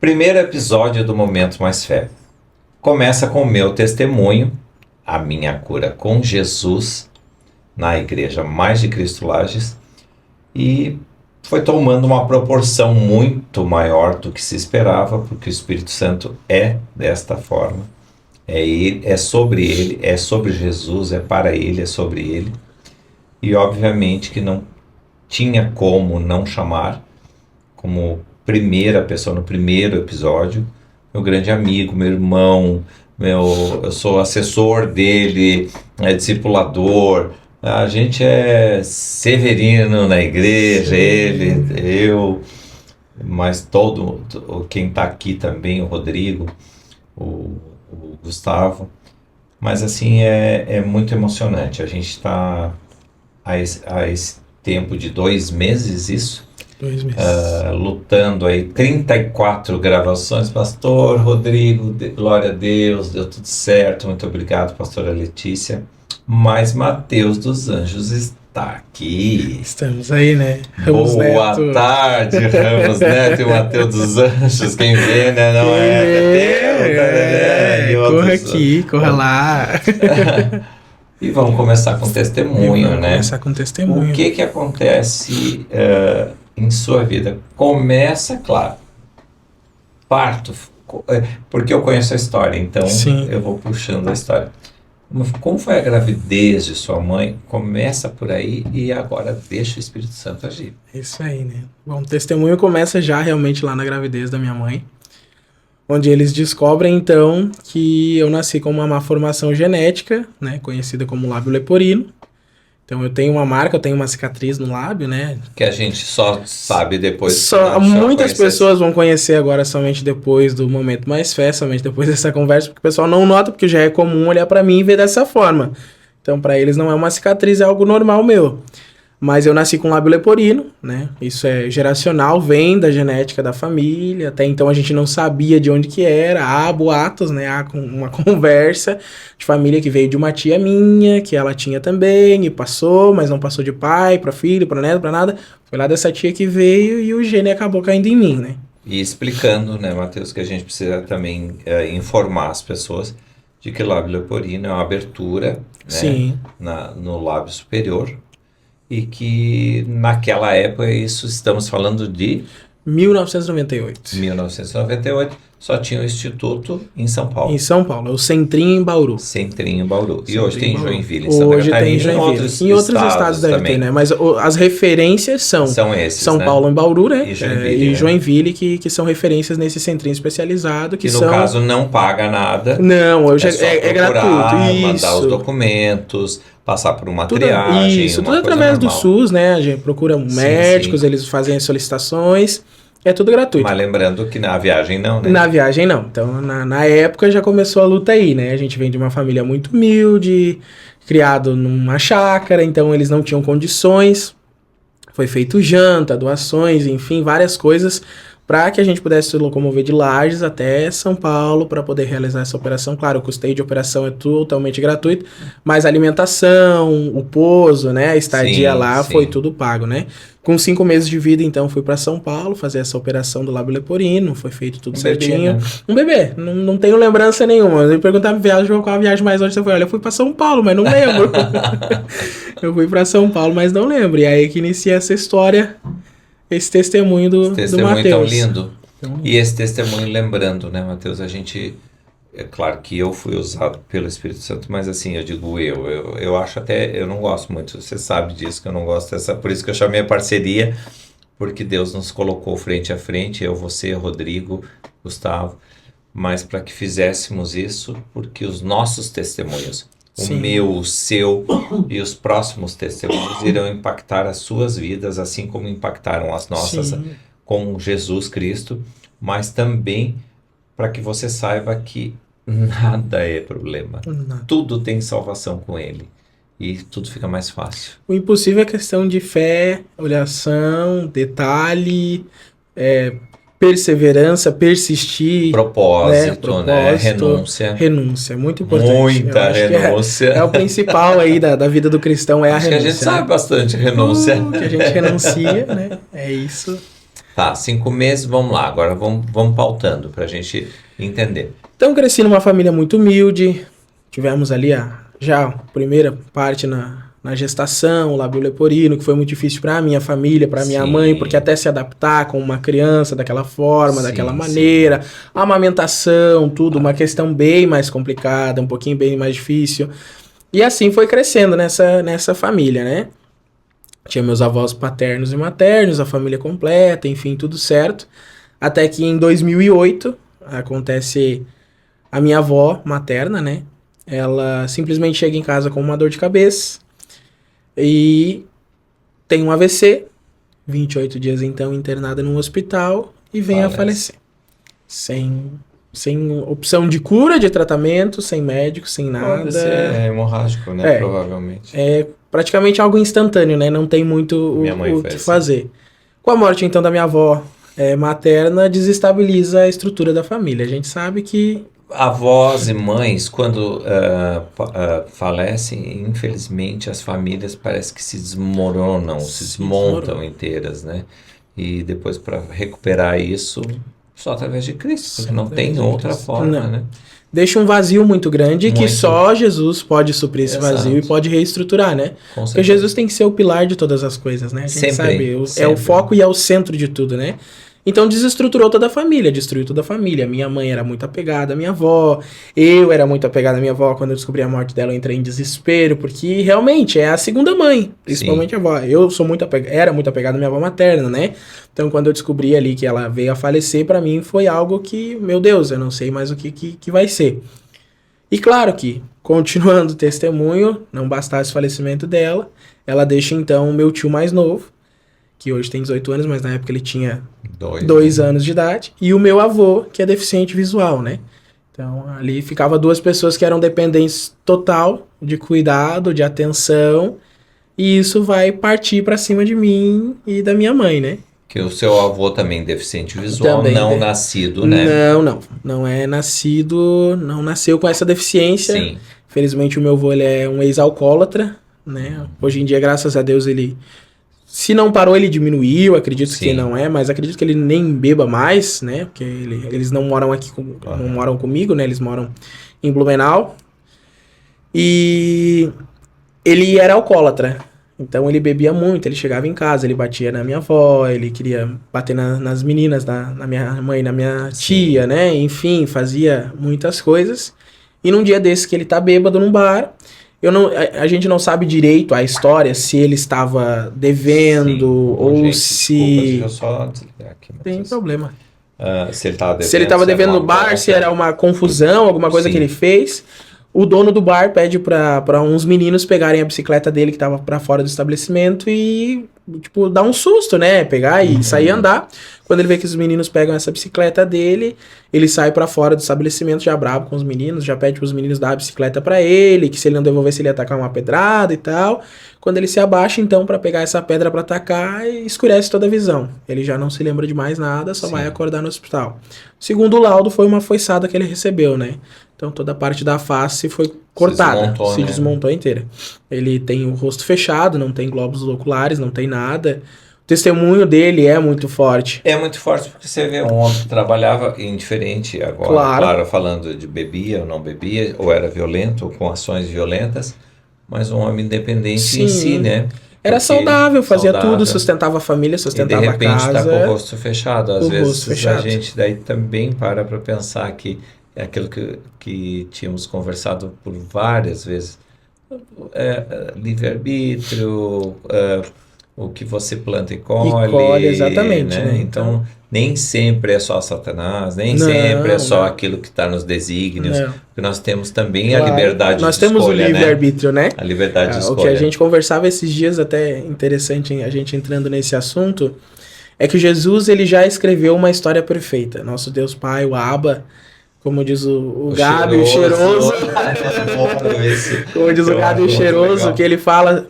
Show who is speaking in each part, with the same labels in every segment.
Speaker 1: Primeiro episódio do Momento Mais Fé. Começa com o meu testemunho, a minha cura com Jesus, na Igreja Mais de Cristo Lages, e foi tomando uma proporção muito maior do que se esperava, porque o Espírito Santo é desta forma. É ele, é sobre ele, é sobre Jesus, é para ele, é sobre ele. E obviamente que não tinha como não chamar como primeira pessoa no primeiro episódio, meu grande amigo, meu irmão, eu sou assessor dele, discipulador, a gente é severino na igreja, ele, eu, mas quem está aqui também, o Rodrigo, o Gustavo, mas assim é muito emocionante. A gente está a esse tempo de 2 meses, isso?
Speaker 2: 2 meses.
Speaker 1: Lutando aí, 34 gravações, pastor Rodrigo, glória a Deus, deu tudo certo, muito obrigado, pastora Letícia, mas Mateus dos Anjos está aqui.
Speaker 2: Estamos aí, né? Ramos
Speaker 1: Boa
Speaker 2: Neto.
Speaker 1: tarde, Ramos Neto e Mateus dos Anjos, quem vê, né, não
Speaker 2: Corra aqui, corra lá.
Speaker 1: E vamos começar com testemunho, né?
Speaker 2: Começar com testemunho.
Speaker 1: O que acontece em sua vida? Começa, claro, parto, porque eu conheço a história, então eu vou puxando a história. Como foi a gravidez de sua mãe? Começa por aí e agora deixa o Espírito Santo agir.
Speaker 2: Isso aí, né? Bom, o testemunho começa já realmente lá na gravidez da minha mãe, onde eles descobrem, então, que eu nasci com uma má formação genética, né, conhecida como lábio leporino. Então, eu tenho uma marca, eu tenho uma cicatriz no lábio, né?
Speaker 1: Que a gente só sabe depois.
Speaker 2: Muitas pessoas vão conhecer agora somente depois do Momento Mais Fé, somente depois dessa conversa, porque o pessoal não nota, porque já é comum olhar pra mim e ver dessa forma. Então, pra eles não é uma cicatriz, é algo normal meu. Mas eu nasci com lábio leporino, né? Isso é geracional, vem da genética da família. Até então a gente não sabia de onde que era. Há boatos, né? Há uma conversa de família que veio de uma tia minha, que ela tinha também, e passou, mas não passou de pai para filho, para neto, para nada. Foi lá dessa tia que veio e o gene acabou caindo em mim, né?
Speaker 1: E explicando, né, Mateus, que a gente precisa também informar as pessoas de que o lábio leporino é uma abertura, né, no lábio superior. E que naquela época, estamos falando de
Speaker 2: 1998.
Speaker 1: 1998, só tinha o Instituto em São Paulo.
Speaker 2: Em São Paulo, o Centrinho em Bauru.
Speaker 1: Centrinho em Bauru. E hoje tem em Joinville, em
Speaker 2: Santa Catarina. Hoje tem em Joinville. Em outros estados deve ter, né? Mas as referências são esses, São Paulo em Bauru, né? E Joinville, que são referências nesse centrinho especializado. Que
Speaker 1: no caso não paga nada.
Speaker 2: Não, hoje é gratuito.
Speaker 1: Mandar os documentos, passar por uma triagem.
Speaker 2: Isso, tudo através do SUS, né? A gente procura médicos, eles fazem as solicitações. É tudo gratuito.
Speaker 1: Mas lembrando que na viagem não, né?
Speaker 2: Na viagem não. Então, na época já começou a luta aí, né? A gente vem de uma família muito humilde, criado numa chácara, então eles não tinham condições. Foi feito janta, doações, enfim, várias coisas para que a gente pudesse se locomover de Lages até São Paulo para poder realizar essa operação. Claro, o custeio de operação é totalmente gratuito, mas a alimentação, o pouso, né, a estadia foi tudo pago, né? Com 5 meses de vida, então, fui para São Paulo fazer essa operação do lábio leporino, foi feito tudo certinho.
Speaker 1: Bebê, né?
Speaker 2: Um bebê, não tenho lembrança nenhuma. Eu perguntava qual a viagem mais longe você foi. Olha, eu fui para São Paulo, mas não lembro. Eu fui para São Paulo, mas não lembro. E aí que inicia essa história, esse testemunho do Mateus.
Speaker 1: Tão lindo. E esse testemunho, lembrando, né, Mateus, a gente... É claro que eu fui usado pelo Espírito Santo, mas assim, eu digo eu acho até, eu não gosto muito, você sabe disso, que eu não gosto dessa, por isso que eu chamei a parceria, porque Deus nos colocou frente a frente, eu, você, Rodrigo, Gustavo, mas para que fizéssemos isso, porque os nossos testemunhos, o meu, o seu e os próximos testemunhos irão impactar as suas vidas, assim como impactaram as nossas com Jesus Cristo, mas também para que você saiba que nada é problema. Nada. Tudo tem salvação com ele. E tudo fica mais fácil.
Speaker 2: O impossível é questão de fé, oração, detalhe, perseverança, persistir.
Speaker 1: Propósito, né? Renúncia.
Speaker 2: Renúncia, muito importante.
Speaker 1: Muita renúncia.
Speaker 2: É o principal aí da vida do cristão, é a renúncia.
Speaker 1: Que a gente sabe bastante renúncia.
Speaker 2: Que a gente renuncia, né? É isso.
Speaker 1: Tá, 5 meses, vamos lá. Agora vamos pautando pra gente entender.
Speaker 2: Então cresci numa família muito humilde, tivemos ali já a primeira parte na gestação, o lábio leporino, que foi muito difícil para minha família, para minha
Speaker 1: Sim.
Speaker 2: mãe, porque até se adaptar com uma criança daquela forma,
Speaker 1: Sim,
Speaker 2: daquela maneira, a amamentação, tudo, uma questão bem mais complicada, um pouquinho bem mais difícil. E assim foi crescendo nessa família, né? Tinha meus avós paternos e maternos, a família completa, enfim, tudo certo. Até que em 2008 acontece a minha avó materna, né? Ela simplesmente chega em casa com uma dor de cabeça e tem um AVC, 28 dias então internada num hospital e vem a falecer. Sem opção de cura, de tratamento, sem médico, sem nada.
Speaker 1: Pode ser hemorrágico, né? Provavelmente.
Speaker 2: É praticamente algo instantâneo, né? Não tem muito o que fazer. Com a morte então da minha avó materna, desestabiliza a estrutura da família. A gente sabe que
Speaker 1: avós e mães, quando falecem, infelizmente as famílias parece que se desmoronam, se desmontam inteiras, né? E depois para recuperar isso, só através de Cristo, porque não tem outra forma, né?
Speaker 2: Deixa um vazio muito grande que só Jesus pode suprir esse vazio e pode reestruturar, né? Porque Jesus tem que ser o pilar de todas as coisas, né? A gente sabe, é o foco e é o centro de tudo, né? Então desestruturou toda a família, destruiu toda a família. Minha mãe era muito apegada à minha avó, eu era muito apegado à minha avó. Quando eu descobri a morte dela, eu entrei em desespero, porque realmente é a segunda mãe, principalmente a avó. Eu sou era muito apegado à minha avó materna, né? Então quando eu descobri ali que ela veio a falecer, pra mim foi algo que, meu Deus, eu não sei mais o que vai ser. E claro que, continuando o testemunho, não bastasse o falecimento dela, ela deixa então o meu tio mais novo, que hoje tem 18 anos, mas na época ele tinha 2 anos de idade, e o meu avô, que é deficiente visual, né? Então, ali ficava 2 pessoas que eram dependentes total de cuidado, de atenção, e isso vai partir para cima de mim e da minha mãe, né?
Speaker 1: Que o seu avô também deficiente visual, também, não nascido, né?
Speaker 2: Não é nascido, não nasceu com essa deficiência.
Speaker 1: Sim.
Speaker 2: Felizmente o meu avô, ele é um ex-alcoólatra, né? Hoje em dia, graças a Deus, ele... Se não parou, ele diminuiu, acredito que não mas acredito que ele nem beba mais, né? Porque eles não moram aqui, não moram comigo, né? Eles moram em Blumenau. E ele era alcoólatra. Então ele bebia muito, ele chegava em casa, ele batia na minha avó, ele queria bater nas meninas, na minha mãe, na minha tia, né? Enfim, fazia muitas coisas. E num dia desse que ele tá bêbado num bar... A gente não sabe direito a história, se ele estava devendo ou gente, se...
Speaker 1: Desculpa, deixa eu só desligar aqui.
Speaker 2: Tem problema.
Speaker 1: Se ele estava devendo,
Speaker 2: se ele estava devendo no bar, se era uma confusão, alguma coisa que ele fez. O dono do bar pede para uns meninos pegarem a bicicleta dele que estava para fora do estabelecimento e, tipo, dar um susto, né? Pegar e sair andar. Quando ele vê que os meninos pegam essa bicicleta dele, ele sai para fora do estabelecimento já bravo com os meninos, já pede pros meninos dar a bicicleta para ele, que se ele não devolvesse ele ia atacar uma pedrada e tal. Quando ele se abaixa, então, para pegar essa pedra para atacar, escurece toda a visão. Ele já não se lembra de mais nada, só vai acordar no hospital. Segundo o laudo, foi uma foiçada que ele recebeu, né? Então toda a parte da face foi cortada, se desmontou inteira. Ele tem o rosto fechado, não tem glóbulos oculares, não tem nada. O testemunho dele é muito forte.
Speaker 1: É muito forte porque você vê um homem que trabalhava indiferente agora, claro, falando de bebia ou não bebia, ou era violento, ou com ações violentas, mas um homem independente em si, né?
Speaker 2: Era saudável, fazia tudo, sustentava a família, sustentava a casa.
Speaker 1: E de repente tá com o rosto fechado. Às vezes a gente daí também para pensar que é aquilo que tínhamos conversado por várias vezes. Livre-arbítrio, o que você planta e colhe.
Speaker 2: Exatamente.
Speaker 1: Né? Então, nem sempre é só Satanás, nem sempre é só aquilo que está nos desígnios. Porque nós temos também a liberdade de escolha.
Speaker 2: Nós temos o livre-arbítrio, né?
Speaker 1: A liberdade de escolha.
Speaker 2: O que a gente conversava esses dias, até interessante a gente entrando nesse assunto, é que Jesus ele já escreveu uma história perfeita. Nosso Deus Pai, o Abba... Como diz o Gabi, o cheiroso. Como diz o Gabi, o cheiroso, que ele fala...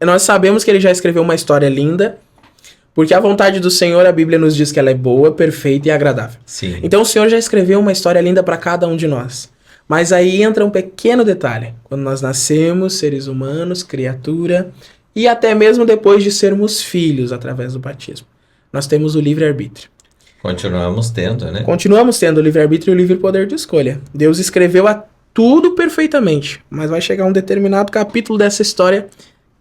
Speaker 2: Nós sabemos que ele já escreveu uma história linda, porque a vontade do Senhor, a Bíblia nos diz que ela é boa, perfeita e agradável.
Speaker 1: Sim.
Speaker 2: Então o Senhor já escreveu uma história linda para cada um de nós. Mas aí entra um pequeno detalhe. Quando nós nascemos, seres humanos, criatura, e até mesmo depois de sermos filhos, através do batismo. nós temos o livre-arbítrio.
Speaker 1: Continuamos tendo, né?
Speaker 2: Continuamos tendo o livre-arbítrio e o livre poder de escolha. Deus escreveu tudo perfeitamente, mas vai chegar um determinado capítulo dessa história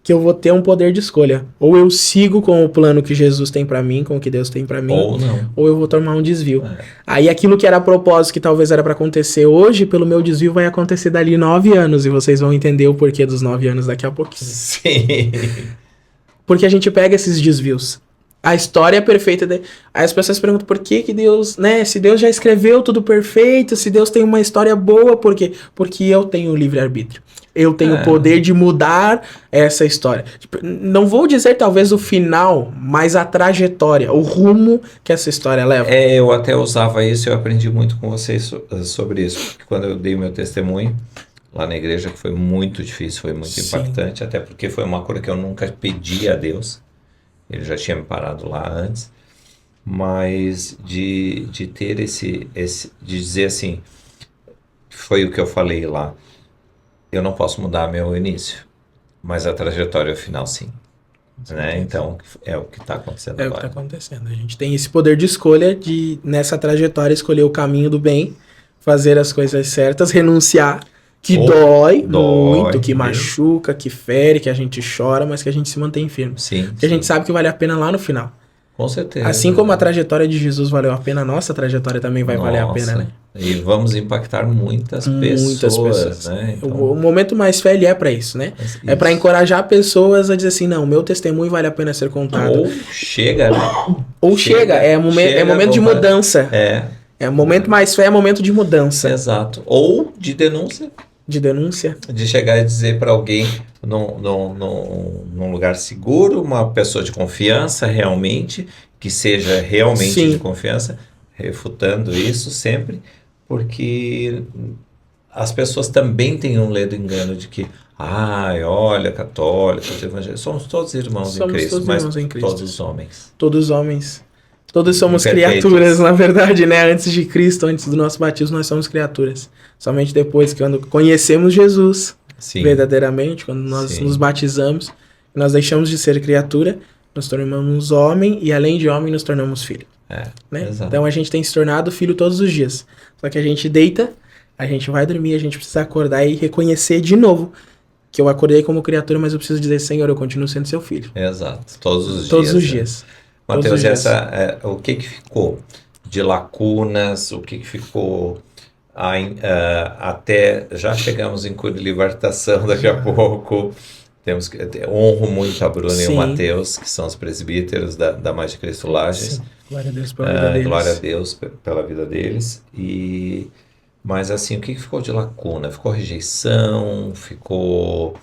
Speaker 2: que eu vou ter um poder de escolha. Ou eu sigo com o plano que Jesus tem pra mim, com o que Deus tem pra mim,
Speaker 1: ou não.
Speaker 2: Ou eu vou tomar um desvio. Aí aquilo que era propósito, que talvez era pra acontecer hoje, pelo meu desvio vai acontecer dali 9 anos, e vocês vão entender o porquê dos 9 anos daqui a pouquinho.
Speaker 1: Sim.
Speaker 2: Porque a gente pega esses desvios. A história é perfeita. Aí as pessoas perguntam por que Deus, né? Se Deus já escreveu tudo perfeito, se Deus tem uma história boa, por quê? Porque eu tenho o livre-arbítrio. Eu tenho o poder de mudar essa história. Tipo, não vou dizer talvez o final, mas a trajetória, o rumo que essa história leva.
Speaker 1: Eu até usava isso, eu aprendi muito com vocês sobre isso. Porque quando eu dei o meu testemunho lá na igreja, que foi muito difícil, foi muito impactante, até porque foi uma coisa que eu nunca pedi a Deus. Ele já tinha me parado lá antes, mas de ter de dizer assim, foi o que eu falei lá, eu não posso mudar meu início, mas a trajetória final sim, né? Então é o que está acontecendo agora.
Speaker 2: É o que está acontecendo, a gente tem esse poder de escolha de nessa trajetória escolher o caminho do bem, fazer as coisas certas, renunciar, que dói muito, que machuca, que fere, que a gente chora, mas que a gente se mantém firme.
Speaker 1: Sim,
Speaker 2: porque a gente sabe que vale a pena lá no final.
Speaker 1: Com certeza.
Speaker 2: Assim como a trajetória de Jesus valeu a pena, a nossa trajetória também vai valer a pena, né?
Speaker 1: E vamos impactar muitas pessoas, né? Então,
Speaker 2: o momento mais fé, ele é para isso, né? É para encorajar pessoas a dizer assim, não, meu testemunho vale a pena ser contado.
Speaker 1: Ou chega, né?
Speaker 2: Ou chega, é momento de mudança. É momento mais fé, é momento de mudança.
Speaker 1: Exato. Ou de denúncia.
Speaker 2: De denúncia.
Speaker 1: De chegar e dizer para alguém num lugar seguro, uma pessoa de confiança realmente, que seja realmente de confiança, refutando isso sempre, porque as pessoas também têm um ledo engano de que, olha, católicos, evangélicos, somos todos irmãos em Cristo, mas todos homens.
Speaker 2: Todos homens. Todos somos criaturas, na verdade, né? Antes de Cristo, antes do nosso batismo, nós somos criaturas. Somente depois, quando conhecemos Jesus verdadeiramente, quando nós nos batizamos, nós deixamos de ser criatura, nos tornamos homem e, além de homem, nos tornamos filho. Né? Então, a gente tem se tornado filho todos os dias. Só que a gente deita, a gente vai dormir, a gente precisa acordar e reconhecer de novo que eu acordei como criatura, mas eu preciso dizer, Senhor, eu continuo sendo seu filho.
Speaker 1: Exato. Todos os dias.
Speaker 2: Todos os dias.
Speaker 1: Mateus, o que ficou de lacunas, o que ficou até, já chegamos em cura e libertação daqui a pouco, honro muito a Bruna e o Mateus, que são os presbíteros da Mais de Cristo Lages.
Speaker 2: Glória a Deus pela vida deles.
Speaker 1: Glória a Deus pela vida deles. Mas assim, o que ficou de lacuna? Ficou rejeição, ficou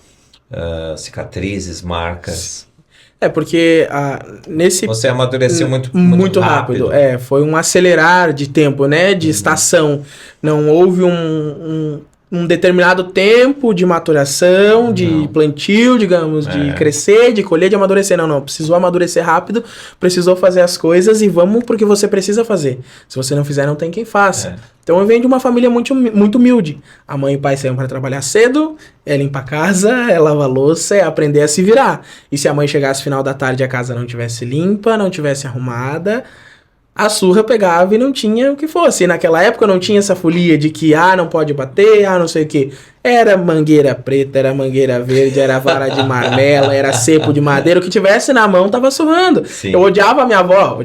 Speaker 1: cicatrizes, marcas...
Speaker 2: porque
Speaker 1: você amadureceu muito rápido.
Speaker 2: Foi um acelerar de tempo, né? De estação. Não houve um determinado tempo de maturação, de plantio, digamos, de crescer, de colher, de amadurecer. Não. Precisou amadurecer rápido, precisou fazer as coisas e vamos porque você precisa fazer. Se você não fizer, não tem quem faça. Então eu venho de uma família muito, muito humilde. A mãe e o pai saíam para trabalhar cedo, é limpar a casa, é lavar a louça, é aprender a se virar. E se a mãe chegasse no final da tarde e a casa não tivesse limpa, não tivesse arrumada, a surra pegava e não tinha o que fosse. E naquela época não tinha essa folia de que, não pode bater, não sei o que. Era mangueira preta, era mangueira verde, era vara de marmela, era cepo de madeira. O que tivesse na mão tava surrando. Eu odiava a minha avó,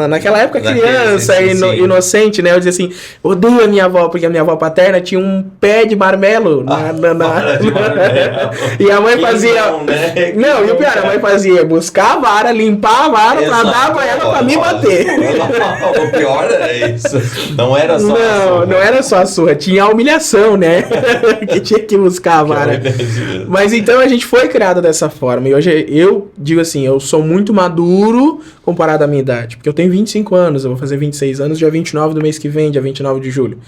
Speaker 2: naquela época criança, inocente, né? Eu dizia assim, odeio a minha avó, porque a minha avó paterna tinha um pé de marmelo. E a mãe fazia... Não, e o pior, a mãe fazia buscar a vara, limpar a vara, pra dar pra ela pra me bater.
Speaker 1: O pior era isso. Não era só a surra.
Speaker 2: Não era só a surra, tinha a humilhação, né? Que tinha que buscar a vara. Mas então a gente foi criado dessa forma. E hoje eu digo assim, eu sou muito maduro comparado à minha idade. Porque eu tenho 25 anos, eu vou fazer 26 anos dia 29 do mês que vem, dia 29 de julho.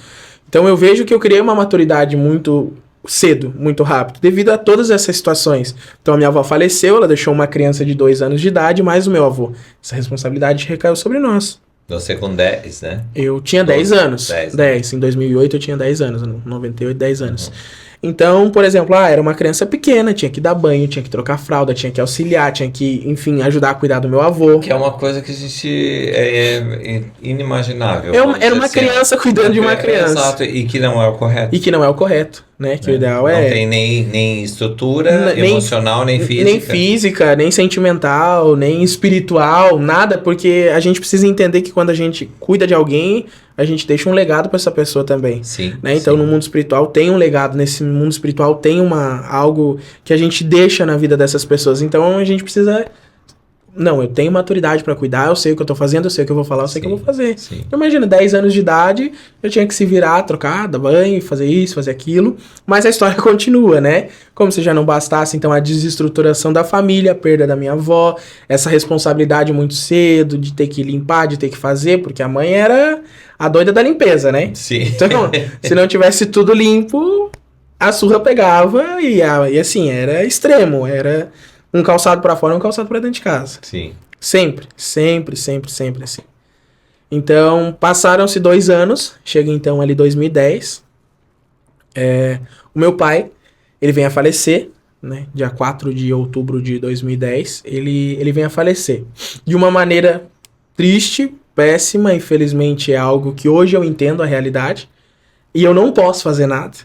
Speaker 2: Então eu vejo que eu criei uma maturidade muito cedo, muito rápido, devido a todas essas situações. Então a minha avó faleceu, ela deixou uma criança de 2 anos de idade, mais o meu avô. Essa responsabilidade recaiu sobre nós.
Speaker 1: Você com 10, né?
Speaker 2: Eu tinha 10 anos. 10. Em 2008 eu tinha 10 anos, em 98, 10 anos. Então, por exemplo, era uma criança pequena, tinha que dar banho, tinha que trocar fralda, tinha que auxiliar, tinha que, enfim, ajudar a cuidar do meu avô.
Speaker 1: Que é uma coisa que a gente é inimaginável.
Speaker 2: Era uma criança cuidando de uma criança.
Speaker 1: Exato, e que não é o correto.
Speaker 2: E que não é o correto, né? Que o ideal
Speaker 1: Não tem nem estrutura emocional, nem física.
Speaker 2: Nem física, nem sentimental, nem espiritual, nada, porque a gente precisa entender que quando a gente cuida de alguém, a gente deixa um legado para essa pessoa também.
Speaker 1: Sim,
Speaker 2: né? Então, no mundo espiritual tem um legado, nesse mundo espiritual tem algo que a gente deixa na vida dessas pessoas. Então, a gente precisa... Não, eu tenho maturidade pra cuidar, eu sei o que eu tô fazendo, eu sei o que eu vou falar, eu sei o que eu vou fazer.
Speaker 1: Sim.
Speaker 2: Imagina, 10 anos de idade, eu tinha que se virar, trocar, dar banho, fazer isso, fazer aquilo. Mas a história continua, né? Como se já não bastasse, então, a desestruturação da família, a perda da minha avó, essa responsabilidade muito cedo, de ter que limpar, de ter que fazer, porque a mãe era a doida da limpeza, né?
Speaker 1: Sim.
Speaker 2: Então, se não tivesse tudo limpo, a surra pegava e assim, era extremo, era... Um calçado pra fora e um calçado pra dentro de casa.
Speaker 1: Sim.
Speaker 2: Sempre assim. Então, passaram-se 2 anos. Chega então ali 2010. O meu pai, ele vem a falecer, né? Dia 4 de outubro de 2010. Ele vem a falecer. De uma maneira triste, péssima. Infelizmente é algo que hoje eu entendo a realidade. E eu não posso fazer nada.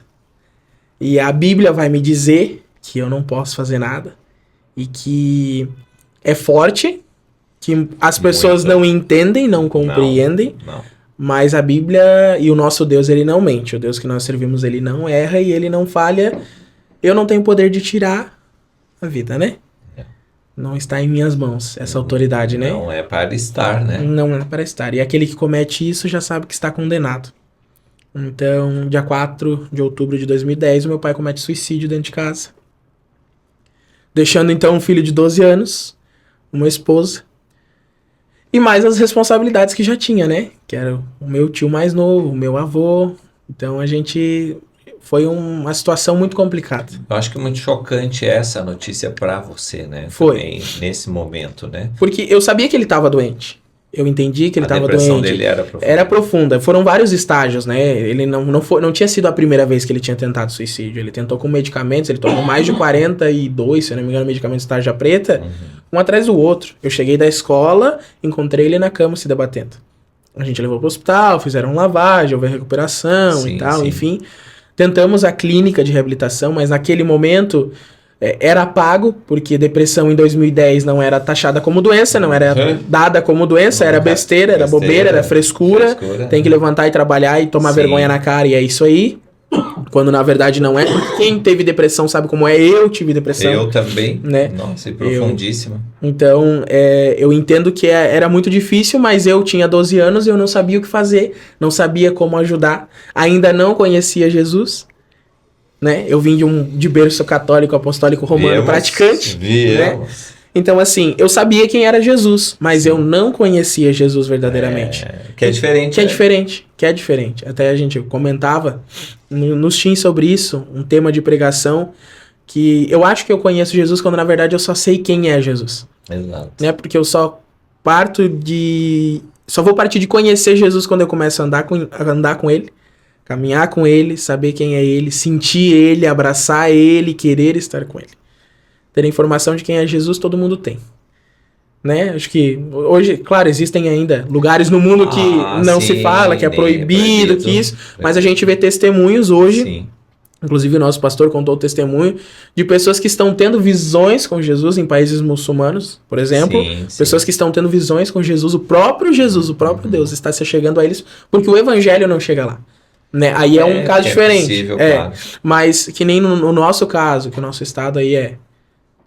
Speaker 2: E a Bíblia vai me dizer que eu não posso fazer nada. E que é forte, que as pessoas não entendem, não compreendem,
Speaker 1: Não.
Speaker 2: mas a Bíblia e o nosso Deus, ele não mente. O Deus que nós servimos, ele não erra e ele não falha. Eu não tenho poder de tirar a vida, né? Não está em minhas mãos essa autoridade, né?
Speaker 1: Não é para estar, né?
Speaker 2: Não é para estar. E aquele que comete isso já sabe que está condenado. Então, dia 4 de outubro de 2010, o meu pai comete suicídio dentro de casa. Deixando então um filho de 12 anos, uma esposa, e mais as responsabilidades que já tinha, né? Que era o meu tio mais novo, o meu avô. Então a gente... Foi uma situação muito complicada.
Speaker 1: Eu acho que é muito chocante essa notícia para você, né?
Speaker 2: Foi.
Speaker 1: Também, nesse momento, né?
Speaker 2: Porque eu sabia que ele estava doente. Eu entendi que ele estava doente.
Speaker 1: A depressão dele era profunda.
Speaker 2: Era profunda. Foram vários estágios, né? Ele não tinha sido a primeira vez que ele tinha tentado suicídio. Ele tentou com medicamentos, ele tomou mais de 42, se eu não me engano, medicamentos de tarja preta, um atrás do outro. Eu cheguei da escola, encontrei ele na cama se debatendo. A gente levou pro hospital, fizeram lavagem, houve recuperação e tal, enfim. Tentamos a clínica de reabilitação, mas naquele momento... era pago, porque depressão em 2010 não era taxada como doença, não era dada como doença, era besteira, era bobeira, era frescura. Tem que levantar e trabalhar e tomar vergonha na cara, e é isso aí. Quando na verdade não é, porque quem teve depressão sabe como é. Eu tive depressão.
Speaker 1: Eu também,
Speaker 2: né?
Speaker 1: Nossa, profundíssima.
Speaker 2: Então, eu entendo que era muito difícil, mas eu tinha 12 anos e eu não sabia o que fazer, não sabia como ajudar, ainda não conhecia Jesus. Né? Eu vim de berço católico, apostólico, romano, praticante. Né? Então, assim, eu sabia quem era Jesus, mas eu não conhecia Jesus verdadeiramente.
Speaker 1: Que é diferente.
Speaker 2: Que é diferente. Até a gente comentava nos teens sobre isso, um tema de pregação, que eu acho que eu conheço Jesus quando, na verdade, eu só sei quem é Jesus.
Speaker 1: Exato.
Speaker 2: Né? Porque eu só vou partir de conhecer Jesus quando eu começo a andar com ele. Caminhar com ele, saber quem é ele, sentir ele, abraçar ele, querer estar com ele. Ter informação de quem é Jesus, todo mundo tem. Né? Acho que hoje, claro, existem ainda lugares no mundo que não se fala, que é proibido, que isso, mas a gente vê testemunhos hoje. Sim. Inclusive o nosso pastor contou o testemunho de pessoas que estão tendo visões com Jesus em países muçulmanos, por exemplo. Pessoas que estão tendo visões com Jesus, o próprio Deus está se chegando a eles, porque o evangelho não chega lá. Né? Aí é um caso diferente. Possível, claro. Mas que nem no nosso caso, que o nosso estado aí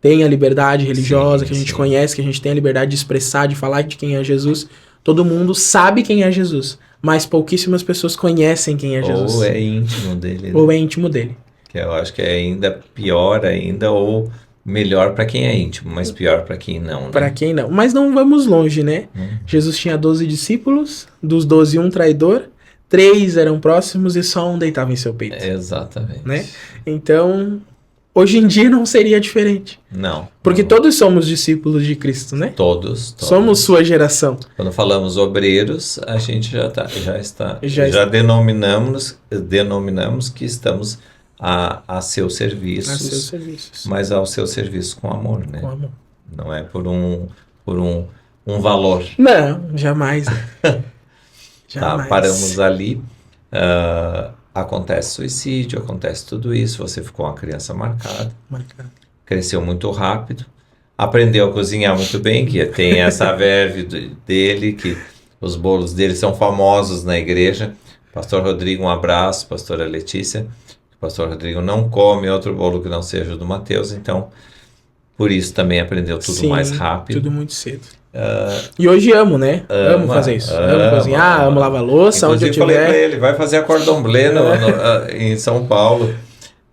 Speaker 2: tem a liberdade religiosa, que a gente conhece, que a gente tem a liberdade de expressar, de falar de quem é Jesus. Todo mundo sabe quem é Jesus, mas pouquíssimas pessoas conhecem quem é Jesus.
Speaker 1: Ou é íntimo dele. Né?
Speaker 2: Ou é íntimo dele.
Speaker 1: Que eu acho que é ainda pior ainda, ou melhor para quem é íntimo, mas pior para quem não. Né?
Speaker 2: Para quem não. Mas não vamos longe, né? Jesus tinha 12 discípulos, dos 12 um traidor, 3 eram próximos e só um deitava em seu peito.
Speaker 1: Exatamente.
Speaker 2: Né? Então, hoje em dia não seria diferente.
Speaker 1: Não.
Speaker 2: Porque todos somos discípulos de Cristo, né?
Speaker 1: Todos.
Speaker 2: Somos sua geração.
Speaker 1: Quando falamos obreiros, a gente já denominamos que estamos a seus serviços.
Speaker 2: A seus serviços.
Speaker 1: Mas ao seu serviço com amor, né?
Speaker 2: Com amor.
Speaker 1: Não é por um valor.
Speaker 2: Não, jamais.
Speaker 1: Tá,
Speaker 2: Jamais.
Speaker 1: paramos ali. Acontece suicídio, acontece tudo isso. Você ficou uma criança marcada. Cresceu muito rápido. Aprendeu a cozinhar muito bem, que tem essa verve dele, que os bolos dele são famosos na igreja. Pastor Rodrigo, um abraço. Pastora Letícia. O pastor Rodrigo não come outro bolo que não seja o do Mateus, então por isso também aprendeu tudo mais rápido.
Speaker 2: Tudo muito cedo. E hoje amo, né? Amo fazer isso. Amo cozinhar, amo lavar louça, onde eu tiver.
Speaker 1: Falei pra ele, vai fazer a cordon bleu em São Paulo.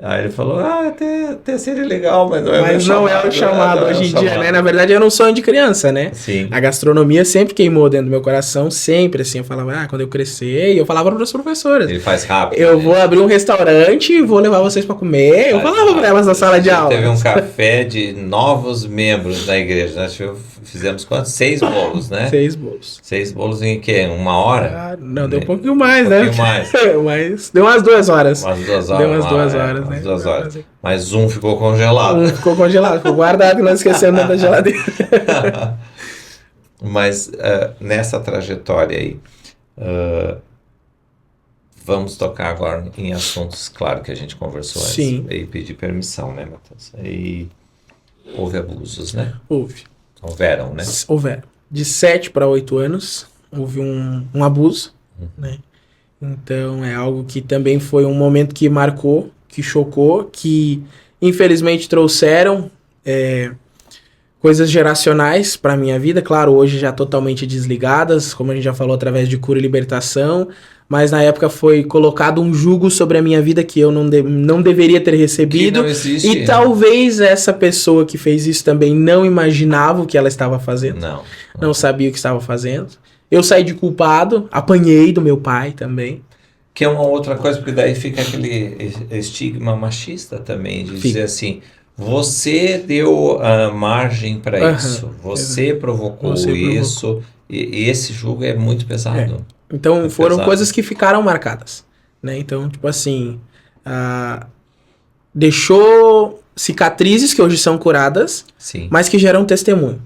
Speaker 1: Aí ele falou, até seria legal, mas não é
Speaker 2: Mas não é o chamado hoje em dia, né? Na verdade era um sonho de criança, né?
Speaker 1: Sim.
Speaker 2: A gastronomia sempre queimou dentro do meu coração, sempre assim. Eu falava, quando eu crescer, eu falava para as professoras.
Speaker 1: Ele faz rápido.
Speaker 2: Eu vou abrir um restaurante e vou levar vocês para comer. Eu falava para elas na sala de aula.
Speaker 1: Teve um café de novos membros da igreja. Nós fizemos quantos? 6 bolos, né?
Speaker 2: 6 bolos.
Speaker 1: 6 bolos em quê? 1 hora?
Speaker 2: Não, deu um pouquinho mais, né?
Speaker 1: Um pouquinho mais.
Speaker 2: Mas deu umas 2 horas.
Speaker 1: Umas 2 horas.
Speaker 2: Deu umas 2 horas, né?
Speaker 1: Umas 2 horas. Mas um ficou congelado.
Speaker 2: Ficou congelado, ficou guardado e nós esquecemos da geladeira.
Speaker 1: Mas nessa trajetória aí, vamos tocar agora em assuntos, claro, que a gente conversou antes.
Speaker 2: Sim.
Speaker 1: E pedir permissão, né, Matheus? Aí houve abusos, né?
Speaker 2: Houveram,
Speaker 1: né?
Speaker 2: Houveram. De 7 para 8 anos, houve um abuso, né? Então é algo que também foi um momento que marcou, que chocou, que infelizmente trouxeram coisas geracionais para minha vida, claro, hoje já totalmente desligadas, como a gente já falou, através de cura e libertação, mas na época foi colocado um jugo sobre a minha vida que eu não deveria ter recebido,
Speaker 1: que não existe,
Speaker 2: e talvez essa pessoa que fez isso também não imaginava o que ela estava fazendo, não sabia o que estava fazendo. Eu saí de culpado, apanhei do meu pai também.
Speaker 1: Que é uma outra coisa, porque daí fica aquele estigma machista também, de dizer assim, você deu margem para isso, você provocou isso, e esse julgo é muito pesado.
Speaker 2: Então foram coisas que ficaram marcadas, né? Então, tipo assim, deixou cicatrizes que hoje são curadas,
Speaker 1: sim,
Speaker 2: mas que geram testemunho.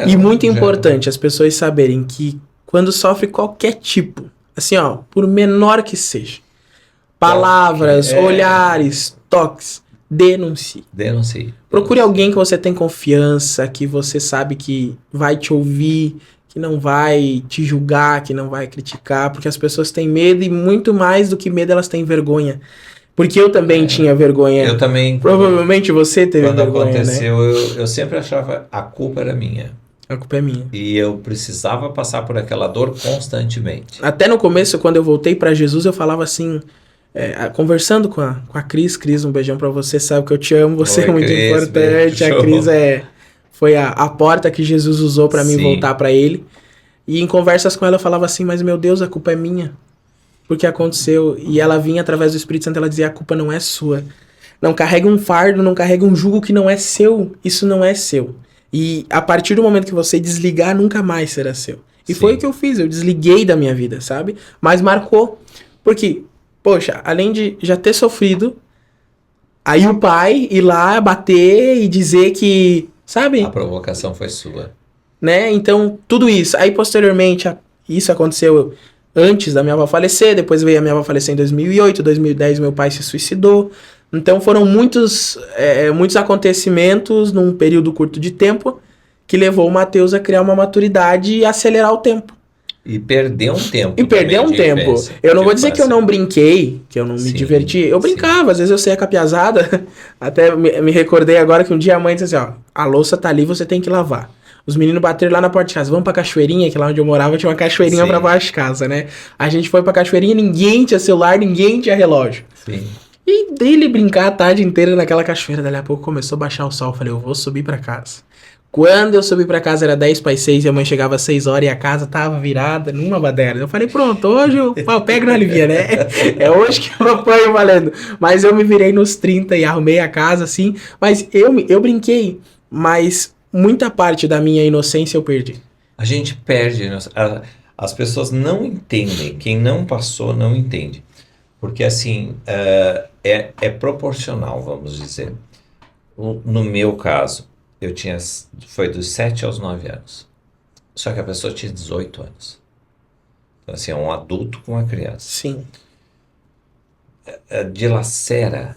Speaker 2: E muito importante as pessoas saberem que quando sofre qualquer tipo, assim, ó, por menor que seja, palavras, olhares, toques, denuncie. Procure alguém que você tem confiança, que você sabe que vai te ouvir, que não vai te julgar, que não vai criticar, porque as pessoas têm medo e muito mais do que medo, elas têm vergonha. Porque eu também tinha vergonha.
Speaker 1: Eu também.
Speaker 2: Provavelmente você teve vergonha,
Speaker 1: Quando aconteceu, né? eu sempre achava a culpa era minha.
Speaker 2: A culpa é minha.
Speaker 1: E eu precisava passar por aquela dor constantemente.
Speaker 2: Até no começo, quando eu voltei para Jesus, eu falava assim, conversando com a Cris. Cris, um beijão para você, sabe que eu te amo, você é muito importante. Beijo. A Cris foi a porta que Jesus usou para mim voltar para ele. E em conversas com ela eu falava assim, mas meu Deus, a culpa é minha. Porque aconteceu. E ela vinha através do Espírito Santo, ela dizia, a culpa não é sua. Não carrega um fardo, não carrega um jugo que não é seu. Isso não é seu. E a partir do momento que você desligar, nunca mais será seu. E foi o que eu fiz, eu desliguei da minha vida, sabe? Mas marcou. Porque, poxa, além de já ter sofrido, aí o pai ir lá bater e dizer que, sabe?
Speaker 1: A provocação foi sua.
Speaker 2: Né? Então, tudo isso. Aí, posteriormente, isso aconteceu antes da minha avó falecer, depois veio a minha avó falecer em 2008, 2010 meu pai se suicidou. Então foram muitos acontecimentos num período curto de tempo que levou o Mateus a criar uma maturidade e acelerar o tempo.
Speaker 1: E perder um tempo.
Speaker 2: Eu não vou dizer que eu não brinquei, que eu não me diverti. Eu brincava, às vezes eu saía com a piazada. Até me recordei agora que um dia a mãe disse assim, ó, a louça tá ali, você tem que lavar. Os meninos bateram lá na porta de casa, vamos pra cachoeirinha, que lá onde eu morava tinha uma cachoeirinha pra baixo de casa, né? A gente foi pra cachoeirinha, ninguém tinha celular, ninguém tinha relógio.
Speaker 1: Sim.
Speaker 2: E dele brincar a tarde inteira naquela cachoeira, dali a pouco começou a baixar o sol, eu falei, eu vou subir pra casa. Quando eu subi pra casa era 10 para 6 e a mãe chegava às 6 horas e a casa tava virada numa baderna. Eu falei, pronto, hoje eu pego na alivia, né? É hoje que eu apanho valendo. Mas eu me virei nos 30 e arrumei a casa assim, mas eu brinquei, mas muita parte da minha inocência eu perdi.
Speaker 1: A gente perde, as pessoas não entendem, quem não passou não entende. Porque assim, é proporcional, vamos dizer. No meu caso, foi dos 7 aos 9 anos. Só que a pessoa tinha 18 anos. Então, assim, é um adulto com uma criança.
Speaker 2: Sim.
Speaker 1: Dilacera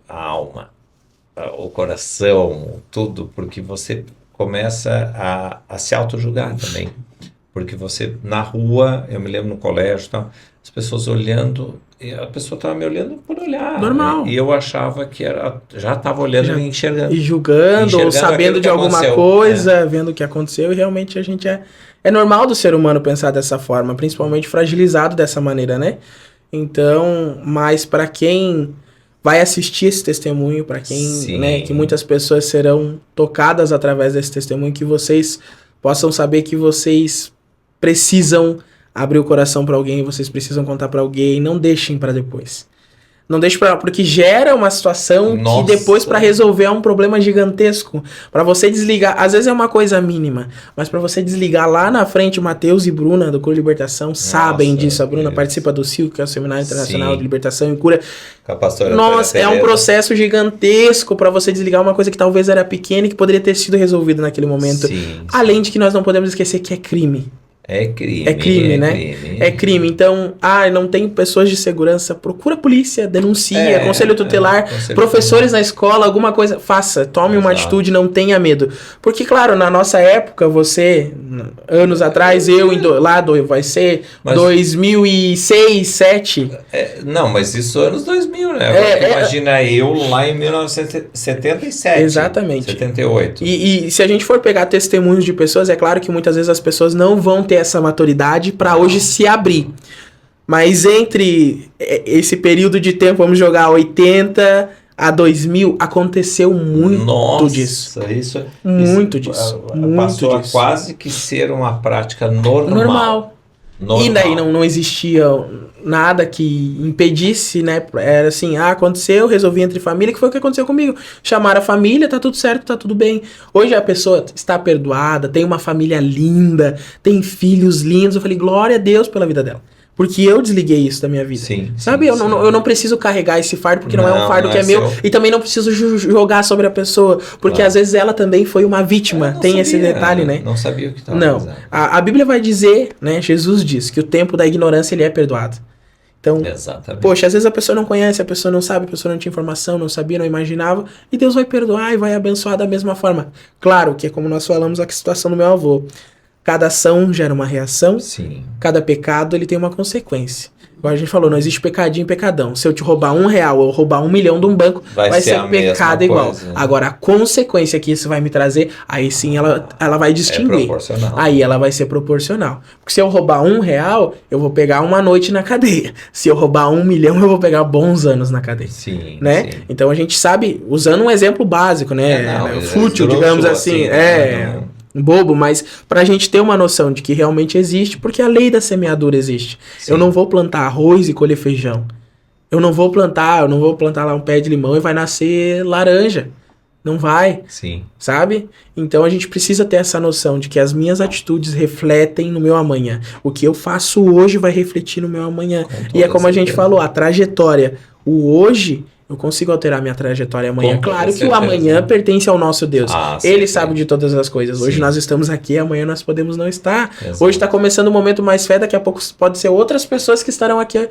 Speaker 1: a alma, o coração, tudo, porque você começa a se auto-julgar também. Porque você, na rua, eu me lembro no colégio, tal, as pessoas olhando, e a pessoa estava me olhando por olhar.
Speaker 2: Normal.
Speaker 1: Né? E eu achava que já estava olhando e enxergando.
Speaker 2: E julgando, ou sabendo de alguma coisa, vendo o que aconteceu, e realmente a gente é normal do ser humano pensar dessa forma, principalmente fragilizado dessa maneira, né? Então, mas para quem vai assistir esse testemunho, para quem, né, que muitas pessoas serão tocadas através desse testemunho, que vocês possam saber que vocês precisam abrir o coração para alguém, vocês precisam contar para alguém, não deixem para depois. Não deixe para porque gera uma situação que depois para resolver é um problema gigantesco. Para você desligar, às vezes é uma coisa mínima, mas para você desligar lá na frente, o Matheus e Bruna do Cura Libertação sabem disso. A Bruna participa do CIL, que é o Seminário Internacional de Libertação e Cura.
Speaker 1: Com a pastora
Speaker 2: Nossa, é um processo gigantesco para você desligar uma coisa que talvez era pequena e que poderia ter sido resolvida naquele momento. Além de que nós não podemos esquecer que é crime.
Speaker 1: É crime.
Speaker 2: É crime, né? É crime. Então, não tem pessoas de segurança, procura a polícia, denuncia, conselho tutelar, professores na escola, alguma coisa, faça, tome uma atitude, não tenha medo. Porque, claro, na nossa época, você, anos atrás, vai ser 2006, 2007.
Speaker 1: Não, mas isso anos 2000, né? Imagina eu lá em 1977.
Speaker 2: Exatamente.
Speaker 1: 78.
Speaker 2: E se a gente for pegar testemunhos de pessoas, é claro que muitas vezes as pessoas não vão ter essa maturidade para hoje se abrir. Mas entre esse período de tempo, vamos jogar 80 a 2000, aconteceu muito disso. Muito disso.
Speaker 1: Passou a quase que ser uma prática normal.
Speaker 2: E daí não existia nada que impedisse, né? Era assim, aconteceu, resolvi entre família, que foi o que aconteceu comigo. Chamaram a família, tá tudo certo, tá tudo bem. Hoje a pessoa está perdoada, tem uma família linda, tem filhos lindos. Eu falei, glória a Deus pela vida dela. Porque eu desliguei isso da minha vida. Sabe? Eu não preciso carregar esse fardo, porque não é um fardo que é meu. E também não preciso jogar sobre a pessoa, porque às vezes ela também foi uma vítima. Tem esse detalhe, né?
Speaker 1: Não sabia o que estava
Speaker 2: fazendo. A Bíblia vai dizer, né? Jesus diz que o tempo da ignorância ele é perdoado. Então, poxa, às vezes a pessoa não conhece, a pessoa não sabe, a pessoa não tinha informação, não sabia, não imaginava, e Deus vai perdoar e vai abençoar da mesma forma. Claro que é como nós falamos a situação do meu avô. Cada ação gera uma reação, cada pecado ele tem uma consequência. Igual a gente falou, não existe pecadinho e pecadão. Se eu te roubar R$1 ou roubar 1 milhão de um banco, vai ser pecado igual. Coisa, né? Agora, a consequência que isso vai me trazer, aí sim ela vai distinguir. Aí ela vai ser proporcional. Porque se eu roubar R$1, eu vou pegar uma noite na cadeia. Se eu roubar 1 milhão, eu vou pegar bons anos na cadeia. Né? Então a gente sabe, usando um exemplo básico, né? Fútil, digamos assim. Bobo, mas pra gente ter uma noção de que realmente existe, porque a lei da semeadura existe. Eu não vou plantar arroz e colher feijão. Eu não vou plantar lá um pé de limão e vai nascer laranja. Não vai. Sabe? Então a gente precisa ter essa noção de que as minhas atitudes refletem no meu amanhã. O que eu faço hoje vai refletir no meu amanhã. E é como a gente falou, a trajetória. O hoje... Eu consigo alterar minha trajetória amanhã. Claro que o amanhã pertence ao nosso Deus. Ele sabe de todas as coisas. Hoje nós estamos aqui, amanhã nós podemos não estar. Hoje está começando o momento mais fé, daqui a pouco pode ser outras pessoas que estarão aqui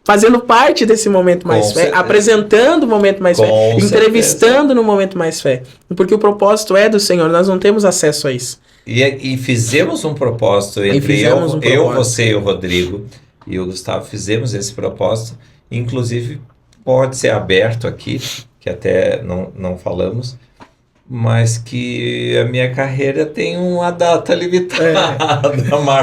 Speaker 2: fazendo parte desse momento mais fé, apresentando o momento mais fé, entrevistando no momento mais fé. Porque o propósito é do Senhor, nós não temos acesso a isso.
Speaker 1: E fizemos um propósito entre eu, você e o Rodrigo e o Gustavo, fizemos esse propósito, inclusive pode ser aberto aqui, que até não falamos, mas que a minha carreira tem uma data limitada.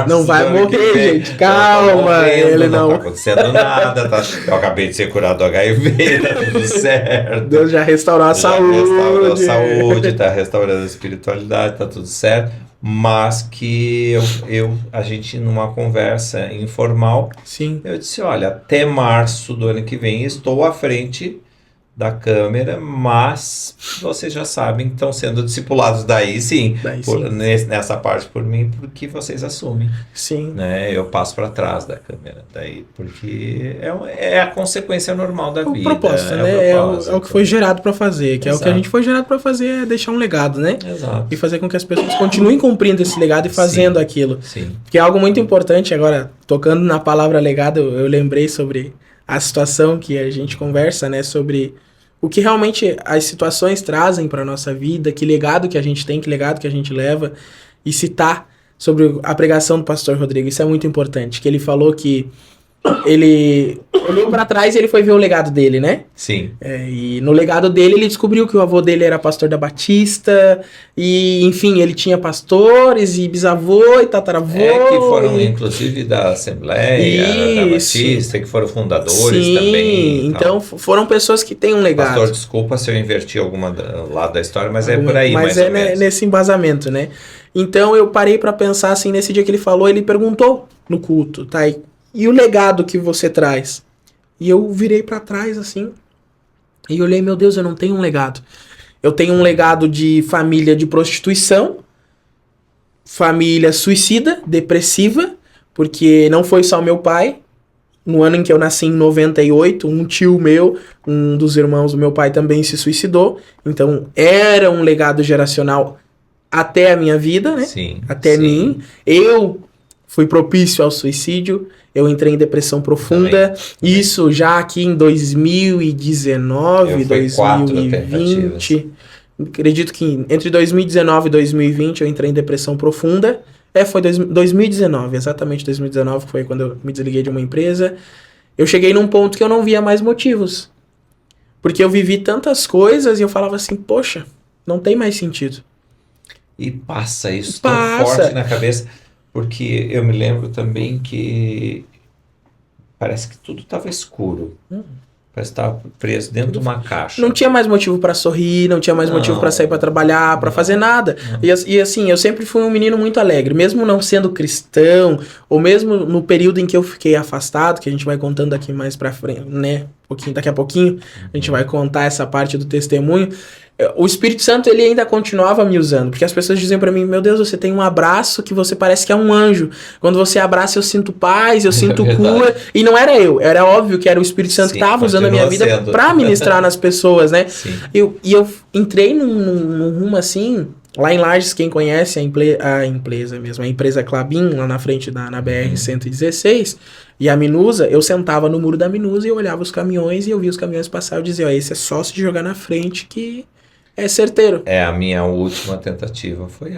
Speaker 2: Não vai morrer, gente, calma.
Speaker 1: Não tá acontecendo nada, eu acabei de ser curado do HIV, tá tudo certo.
Speaker 2: Deus já restaurou a saúde.
Speaker 1: Restaurou a saúde, tá restaurando a espiritualidade, tá tudo certo. Mas que a gente, numa conversa informal, eu disse, olha, até março do ano que vem estou à frente da câmera, mas vocês já sabem que estão sendo discipulados daí sim,
Speaker 2: Daí sim.
Speaker 1: nessa parte por mim, porque vocês assumem,
Speaker 2: Sim.
Speaker 1: né? Eu passo para trás da câmera, daí, porque é a consequência normal da
Speaker 2: É o
Speaker 1: vida.
Speaker 2: propósito,
Speaker 1: é
Speaker 2: né? É o
Speaker 1: propósito.
Speaker 2: que foi gerado pra fazer, que é o que a
Speaker 1: Exato.
Speaker 2: gente foi gerado pra fazer, é deixar um legado, né?
Speaker 1: Exato.
Speaker 2: E fazer com que as pessoas continuem cumprindo esse legado e fazendo
Speaker 1: Sim.
Speaker 2: aquilo.
Speaker 1: Sim.
Speaker 2: Que é algo muito importante, agora, tocando na palavra legado, eu lembrei sobre a situação que a gente conversa, né? Sobre o que realmente as situações trazem para nossa vida, que legado que a gente tem, que legado que a gente leva, e citar sobre a pregação do pastor Rodrigo. Isso é muito importante, que ele falou que ele olhou para trás e ele foi ver o legado dele, né?
Speaker 1: Sim.
Speaker 2: E no legado dele ele descobriu que o avô dele era pastor da Batista, e enfim, ele tinha pastores e bisavô e tataravô.
Speaker 1: Que foram inclusive da Assembleia, da Batista, que foram fundadores
Speaker 2: Sim,
Speaker 1: também.
Speaker 2: então foram pessoas que têm um legado.
Speaker 1: Pastor, desculpa se eu inverti alguma lado da história, mas é por aí, mais ou menos.
Speaker 2: Nesse embasamento, né? Então eu parei para pensar assim, nesse dia que ele falou, ele perguntou no culto, tá? E o legado que você traz? E eu virei para trás assim, e olhei, meu Deus, eu não tenho um legado. Eu tenho um legado de família de prostituição, família suicida, depressiva, porque não foi só meu pai. No ano em que eu nasci, em 98, um tio meu, um dos irmãos do meu pai também se suicidou. Então era um legado geracional até a minha vida, né?
Speaker 1: Sim.
Speaker 2: Até mim. Eu fui propício ao suicídio. Eu entrei em depressão profunda.
Speaker 1: Também.
Speaker 2: Isso já aqui em 2019, 2020. Acredito que entre 2019 e 2020 eu entrei em depressão profunda. Foi 2019, exatamente 2019, que foi quando eu me desliguei de uma empresa. Eu cheguei num ponto que eu não via mais motivos. Porque eu vivi tantas coisas e eu falava assim, poxa, não tem mais sentido.
Speaker 1: E passa isso tão forte na cabeça, porque eu me lembro também que parece que tudo estava escuro. Parece que estava preso dentro de uma caixa.
Speaker 2: Não tinha mais motivo para sorrir, não tinha mais motivo para sair para trabalhar, para fazer nada. E assim, eu sempre fui um menino muito alegre, mesmo não sendo cristão, ou mesmo no período em que eu fiquei afastado, que a gente vai contando aqui mais para frente, né? Daqui a pouquinho, a gente vai contar essa parte do testemunho. O Espírito Santo, ele ainda continuava me usando, porque as pessoas diziam pra mim, meu Deus, você tem um abraço que você parece que é um anjo. Quando você abraça, eu sinto paz, eu sinto cura. E não era eu, era óbvio que era o Espírito Santo que estava usando a minha vida pra ministrar nas pessoas, né? E eu entrei num rumo assim, lá em Lages, quem conhece a empresa Klabin, lá na frente na BR-116, e a Minusa, eu sentava no muro da Minusa e eu olhava os caminhões e eu via os caminhões passar e eu dizia, ó, esse é só se jogar na frente que é certeiro.
Speaker 1: A minha última tentativa foi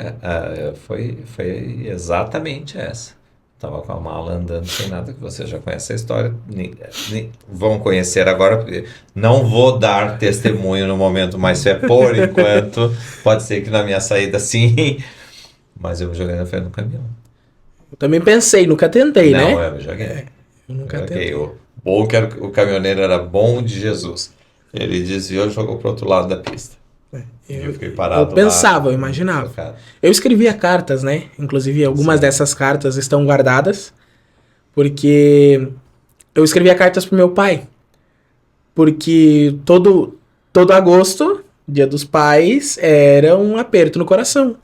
Speaker 1: exatamente essa. Tava com a mala andando sem nada, que você já conhece a história. Vão conhecer agora, porque não vou dar testemunho no momento, mas por enquanto. Pode ser que na minha saída sim, mas eu me joguei na frente do caminhão.
Speaker 2: Eu também pensei, nunca tentei, né?
Speaker 1: Não, eu me joguei.
Speaker 2: Eu nunca tentei.
Speaker 1: O bom que o caminhoneiro era bom de Jesus. Ele desviou e jogou pro outro lado da pista. Eu fiquei parado.
Speaker 2: Eu pensava,
Speaker 1: lá,
Speaker 2: eu imaginava. Eu escrevia cartas, né? Inclusive, algumas dessas cartas estão guardadas. Porque eu escrevia cartas pro meu pai. Porque todo agosto, Dia dos Pais, era um aperto no coração.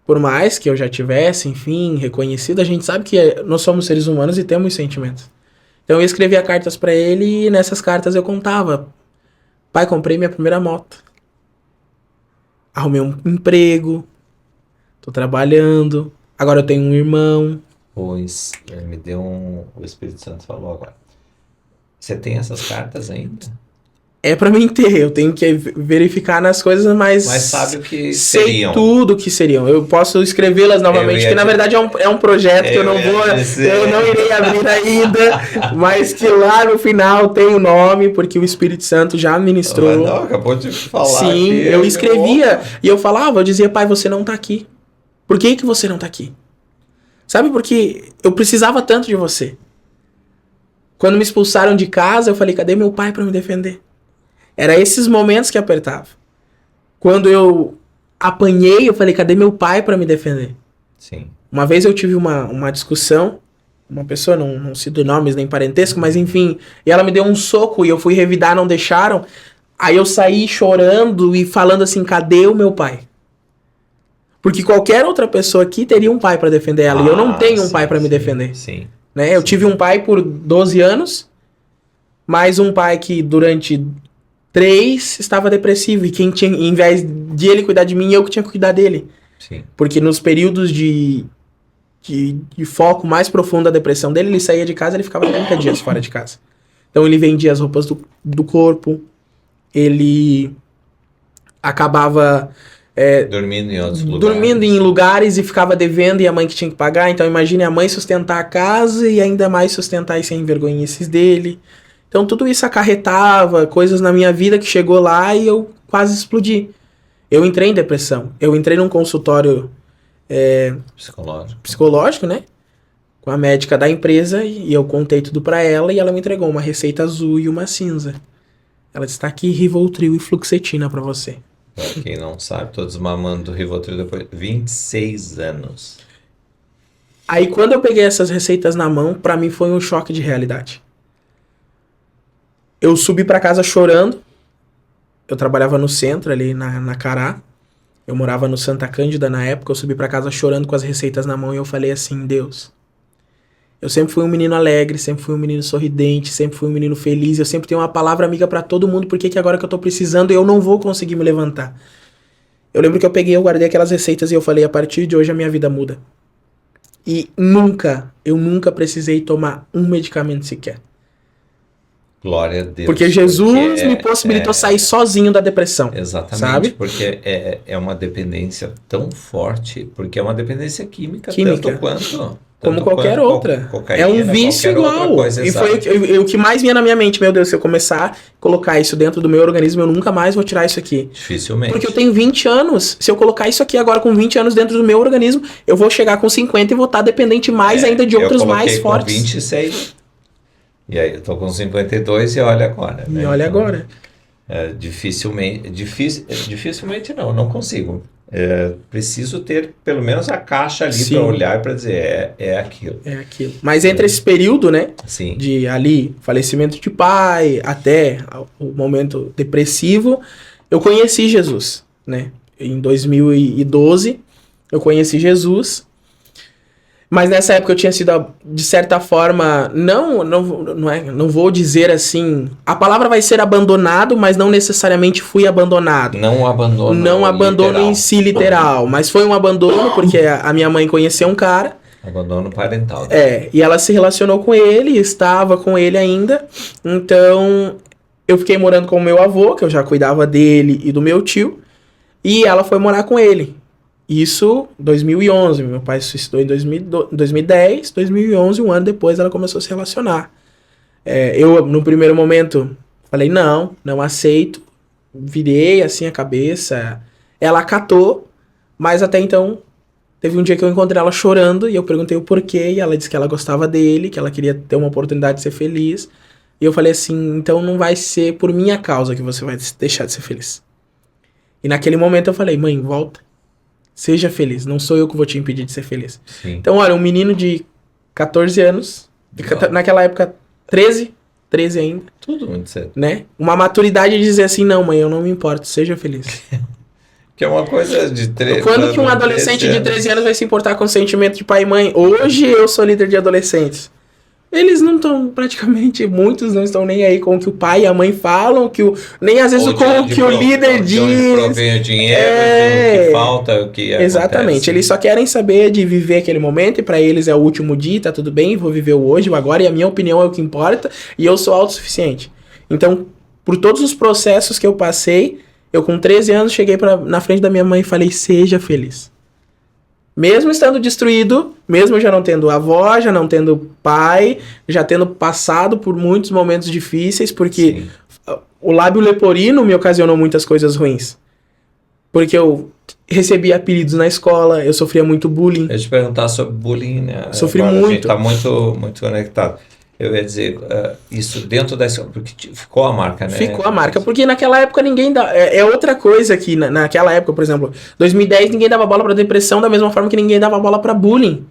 Speaker 2: Por mais que eu já tivesse, enfim, reconhecido, a gente sabe que nós somos seres humanos e temos sentimentos. Então eu escrevia cartas pra ele e nessas cartas eu contava. Pai, comprei minha primeira moto. Arrumei um emprego, tô trabalhando, agora eu tenho um irmão.
Speaker 1: Pois, me deu o Espírito Santo falou agora. Você tem essas cartas ainda?
Speaker 2: É pra mim ter, eu tenho que verificar nas coisas, mas
Speaker 1: sabe o que
Speaker 2: seriam. Sei tudo o que seriam. Eu posso escrevê-las novamente, que na verdade é um projeto que eu não irei abrir ainda, mas que lá no final tem o nome, porque o Espírito Santo já ministrou.
Speaker 1: Não, acabou de falar.
Speaker 2: Sim, eu escrevia e eu falava, eu dizia, pai, você não tá aqui. Por que você não tá aqui? Sabe, porque eu precisava tanto de você. Quando me expulsaram de casa, eu falei, cadê meu pai pra me defender? Era esses momentos que apertava. Quando eu apanhei, eu falei, cadê meu pai pra me defender?
Speaker 1: Sim.
Speaker 2: Uma vez eu tive uma discussão, uma pessoa, não cito nomes nem parentesco, mas enfim, e ela me deu um soco e eu fui revidar, não deixaram. Aí eu saí chorando e falando assim, cadê o meu pai? Porque qualquer outra pessoa aqui teria um pai pra defender ela. E eu não tenho um pai pra me defender.
Speaker 1: Sim.
Speaker 2: Né? Eu tive um pai por 12 anos, mais um pai que durante 3 estava depressivo. E quem tinha, em vez de ele cuidar de mim, eu que tinha que cuidar dele.
Speaker 1: Sim.
Speaker 2: Porque nos períodos de foco mais profundo da depressão dele, ele saía de casa, ele ficava 30 dias fora de casa. Então ele vendia as roupas do corpo, ele acabava
Speaker 1: dormindo em outros lugares.
Speaker 2: Dormindo em lugares e ficava devendo e a mãe que tinha que pagar. Então imagine a mãe sustentar a casa e ainda mais sustentar as sem-vergonhices dele. Então tudo isso acarretava coisas na minha vida que chegou lá e eu quase explodi. Eu entrei em depressão. Eu entrei num consultório psicológico, né? Com a médica da empresa e eu contei tudo pra ela e ela me entregou uma receita azul e uma cinza. Ela disse, tá aqui Rivotril e Fluoxetina pra você.
Speaker 1: Pra quem não sabe, todos mamando do Rivotril depois de 26 anos.
Speaker 2: Aí quando eu peguei essas receitas na mão, pra mim foi um choque de realidade. Eu subi pra casa chorando. Eu trabalhava no centro, ali na Cará. Eu morava no Santa Cândida na época. Eu subi pra casa chorando com as receitas na mão e eu falei assim, Deus, eu sempre fui um menino alegre, sempre fui um menino sorridente, sempre fui um menino feliz, eu sempre tenho uma palavra amiga pra todo mundo, por que que agora que eu tô precisando eu não vou conseguir me levantar? Eu lembro que eu guardei aquelas receitas e eu falei, a partir de hoje a minha vida muda. E eu nunca precisei tomar um medicamento sequer.
Speaker 1: Glória a Deus.
Speaker 2: Porque Jesus me possibilitou sair sozinho da depressão.
Speaker 1: Exatamente,
Speaker 2: sabe?
Speaker 1: Porque é uma dependência tão forte, porque é uma dependência química.
Speaker 2: Química.
Speaker 1: Tanto
Speaker 2: Como qualquer outra.
Speaker 1: Cocaína,
Speaker 2: é um vício igual.
Speaker 1: Coisa,
Speaker 2: e foi o que mais vinha na minha mente. Meu Deus, se eu começar a colocar isso dentro do meu organismo, eu nunca mais vou tirar isso aqui.
Speaker 1: Dificilmente.
Speaker 2: Porque eu tenho 20 anos. Se eu colocar isso aqui agora com 20 anos dentro do meu organismo, eu vou chegar com 50 e vou estar dependente mais ainda de outros mais fortes.
Speaker 1: Eu coloquei com 26. E aí eu tô com 52 e olha agora.
Speaker 2: Né? E olha então, agora.
Speaker 1: Dificilmente não consigo. Preciso ter pelo menos a caixa ali para olhar e para dizer é aquilo.
Speaker 2: É aquilo. Mas entre esse período, né?
Speaker 1: Sim.
Speaker 2: De ali, falecimento de pai, até o momento depressivo, eu conheci Jesus, né? Em 2012, eu conheci Jesus. Mas nessa época eu tinha sido, de certa forma, não vou dizer assim, a palavra vai ser abandonado, mas não necessariamente fui abandonado.
Speaker 1: Não abandono
Speaker 2: literal. Em si literal, mas foi um abandono porque a minha mãe conheceu um cara.
Speaker 1: Abandono parental.
Speaker 2: E ela se relacionou com ele, estava com ele ainda, então eu fiquei morando com o meu avô, que eu já cuidava dele e do meu tio, e ela foi morar com ele. Isso 2011, meu pai se suicidou em 2010, 2011, um ano depois ela começou a se relacionar. Eu, no primeiro momento, falei, não aceito, virei assim a cabeça, ela acatou, mas até então, teve um dia que eu encontrei ela chorando e eu perguntei o porquê, e ela disse que ela gostava dele, que ela queria ter uma oportunidade de ser feliz, e eu falei assim, então não vai ser por minha causa que você vai deixar de ser feliz. E naquele momento eu falei, mãe, volta. Seja feliz, não sou eu que vou te impedir de ser feliz.
Speaker 1: Sim.
Speaker 2: Então, olha, um menino de 14 anos, naquela época 13 ainda.
Speaker 1: Tudo muito certo.
Speaker 2: Né? Uma maturidade de dizer assim, não mãe, eu não me importo, seja feliz.
Speaker 1: Que é uma coisa de 13
Speaker 2: Quando que um adolescente de 13 anos vai se importar com o sentimento de pai e mãe? Hoje eu sou líder de adolescentes. Eles não estão, praticamente, muitos não estão nem aí com o que o pai e a mãe falam, nem às vezes com o que o líder diz.
Speaker 1: De onde provém o dinheiro, o que falta, o que
Speaker 2: Exatamente,
Speaker 1: acontece.
Speaker 2: Eles só querem saber de viver aquele momento, e pra eles é o último dia, tá tudo bem, vou viver o hoje, o agora, e a minha opinião é o que importa, e eu sou autossuficiente. Então, por todos os processos que eu passei, eu com 13 anos cheguei na frente da minha mãe e falei, seja feliz. Mesmo estando destruído, mesmo já não tendo avó, já não tendo pai, já tendo passado por muitos momentos difíceis, porque o lábio leporino me ocasionou muitas coisas ruins. Porque eu recebia apelidos na escola, eu sofria muito bullying.
Speaker 1: Eu ia te perguntar sobre bullying, né?
Speaker 2: Sofri
Speaker 1: agora
Speaker 2: muito.
Speaker 1: A gente está muito conectado. Eu ia dizer, isso dentro da escola, porque ficou a marca, né?
Speaker 2: Ficou a marca, porque naquela época ninguém dá... É outra coisa que, naquela época, por exemplo, 2010, ninguém dava bola pra depressão da mesma forma que ninguém dava bola pra bullying.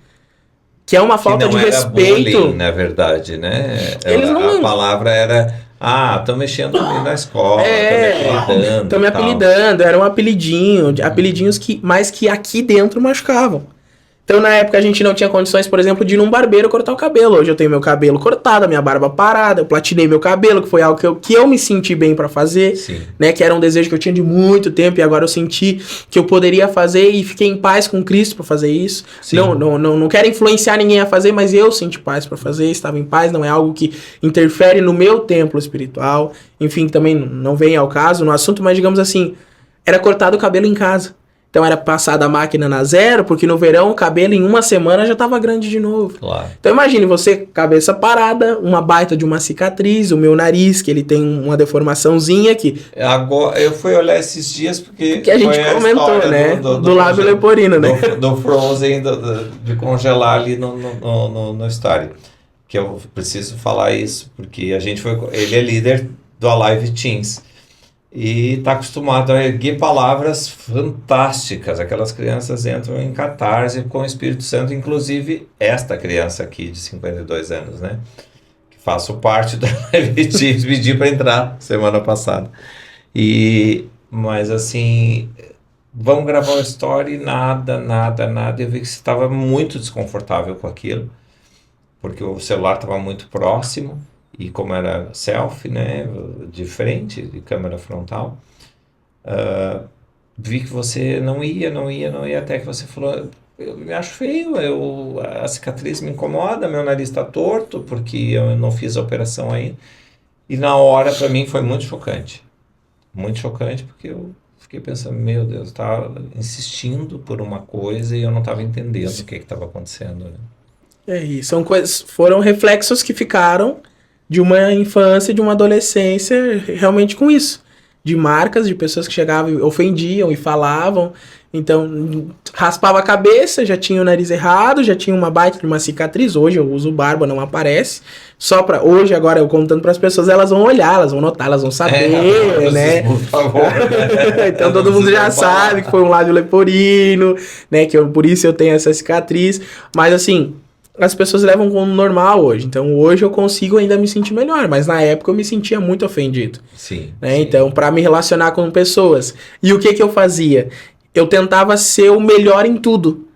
Speaker 2: que é uma falta de respeito.
Speaker 1: Bullying, na verdade, né?
Speaker 2: Eles não...
Speaker 1: A palavra era... estão mexendo comigo na escola,
Speaker 2: estão me apelidando, era um apelidinho, apelidinhos mas que aqui dentro machucavam. Então, na época, a gente não tinha condições, por exemplo, de ir num barbeiro cortar o cabelo. Hoje eu tenho meu cabelo cortado, a minha barba parada, eu platinei meu cabelo, que foi algo que eu me senti bem pra fazer, né? Que era um desejo que eu tinha de muito tempo, e agora eu senti que eu poderia fazer e fiquei em paz com Cristo pra fazer isso. Não quero influenciar ninguém a fazer, mas eu senti paz pra fazer, estava em paz, não é algo que interfere no meu templo espiritual. Enfim, também não vem ao caso no assunto, mas digamos assim, era cortado o cabelo em casa. Então era passada a máquina na zero, porque no verão o cabelo em uma semana já estava grande de novo.
Speaker 1: Claro.
Speaker 2: Então imagine você, cabeça parada, uma baita de uma cicatriz, o meu nariz, que ele tem uma deformaçãozinha aqui.
Speaker 1: Agora, eu fui olhar esses dias porque
Speaker 2: a gente comentou, né? Do lábio leporino, né?
Speaker 1: Do Frozen, de congelar ali no story. Que eu preciso falar isso, porque ele é líder do Alive Teens. E está acostumado a erguer palavras fantásticas. Aquelas crianças entram em catarse com o Espírito Santo, inclusive esta criança aqui de 52 anos, né? Que faço parte da Live Teams, pedi para entrar semana passada. Mas assim, vamos gravar uma story, nada. Eu vi que você estava muito desconfortável com aquilo, porque o celular estava muito próximo. E como era selfie, né, de frente, de câmera frontal, vi que você não ia, até que você falou, eu me acho feio, a cicatriz me incomoda, meu nariz está torto, porque eu não fiz a operação ainda. E na hora, para mim, foi muito chocante, porque eu fiquei pensando, meu Deus, eu estava insistindo por uma coisa e eu não estava entendendo o que estava acontecendo. Né?
Speaker 2: E foram reflexos que ficaram de uma infância, de uma adolescência, realmente com isso. De marcas, de pessoas que chegavam e ofendiam e falavam. Então, raspava a cabeça, já tinha o nariz errado, já tinha uma baita de uma cicatriz. Hoje eu uso barba, não aparece. Hoje, agora, eu contando para as pessoas, elas vão olhar, elas vão notar, elas vão saber, né?
Speaker 1: Por favor.
Speaker 2: Então, todo mundo já sabe que foi um lábio leporino, né? Por isso eu tenho essa cicatriz. Mas, assim... as pessoas levam como normal hoje. Então, hoje eu consigo ainda me sentir melhor. Mas na época eu me sentia muito ofendido.
Speaker 1: Sim.
Speaker 2: Né? Sim. Então, para me relacionar com pessoas. E o que eu fazia? Eu tentava ser o melhor em tudo.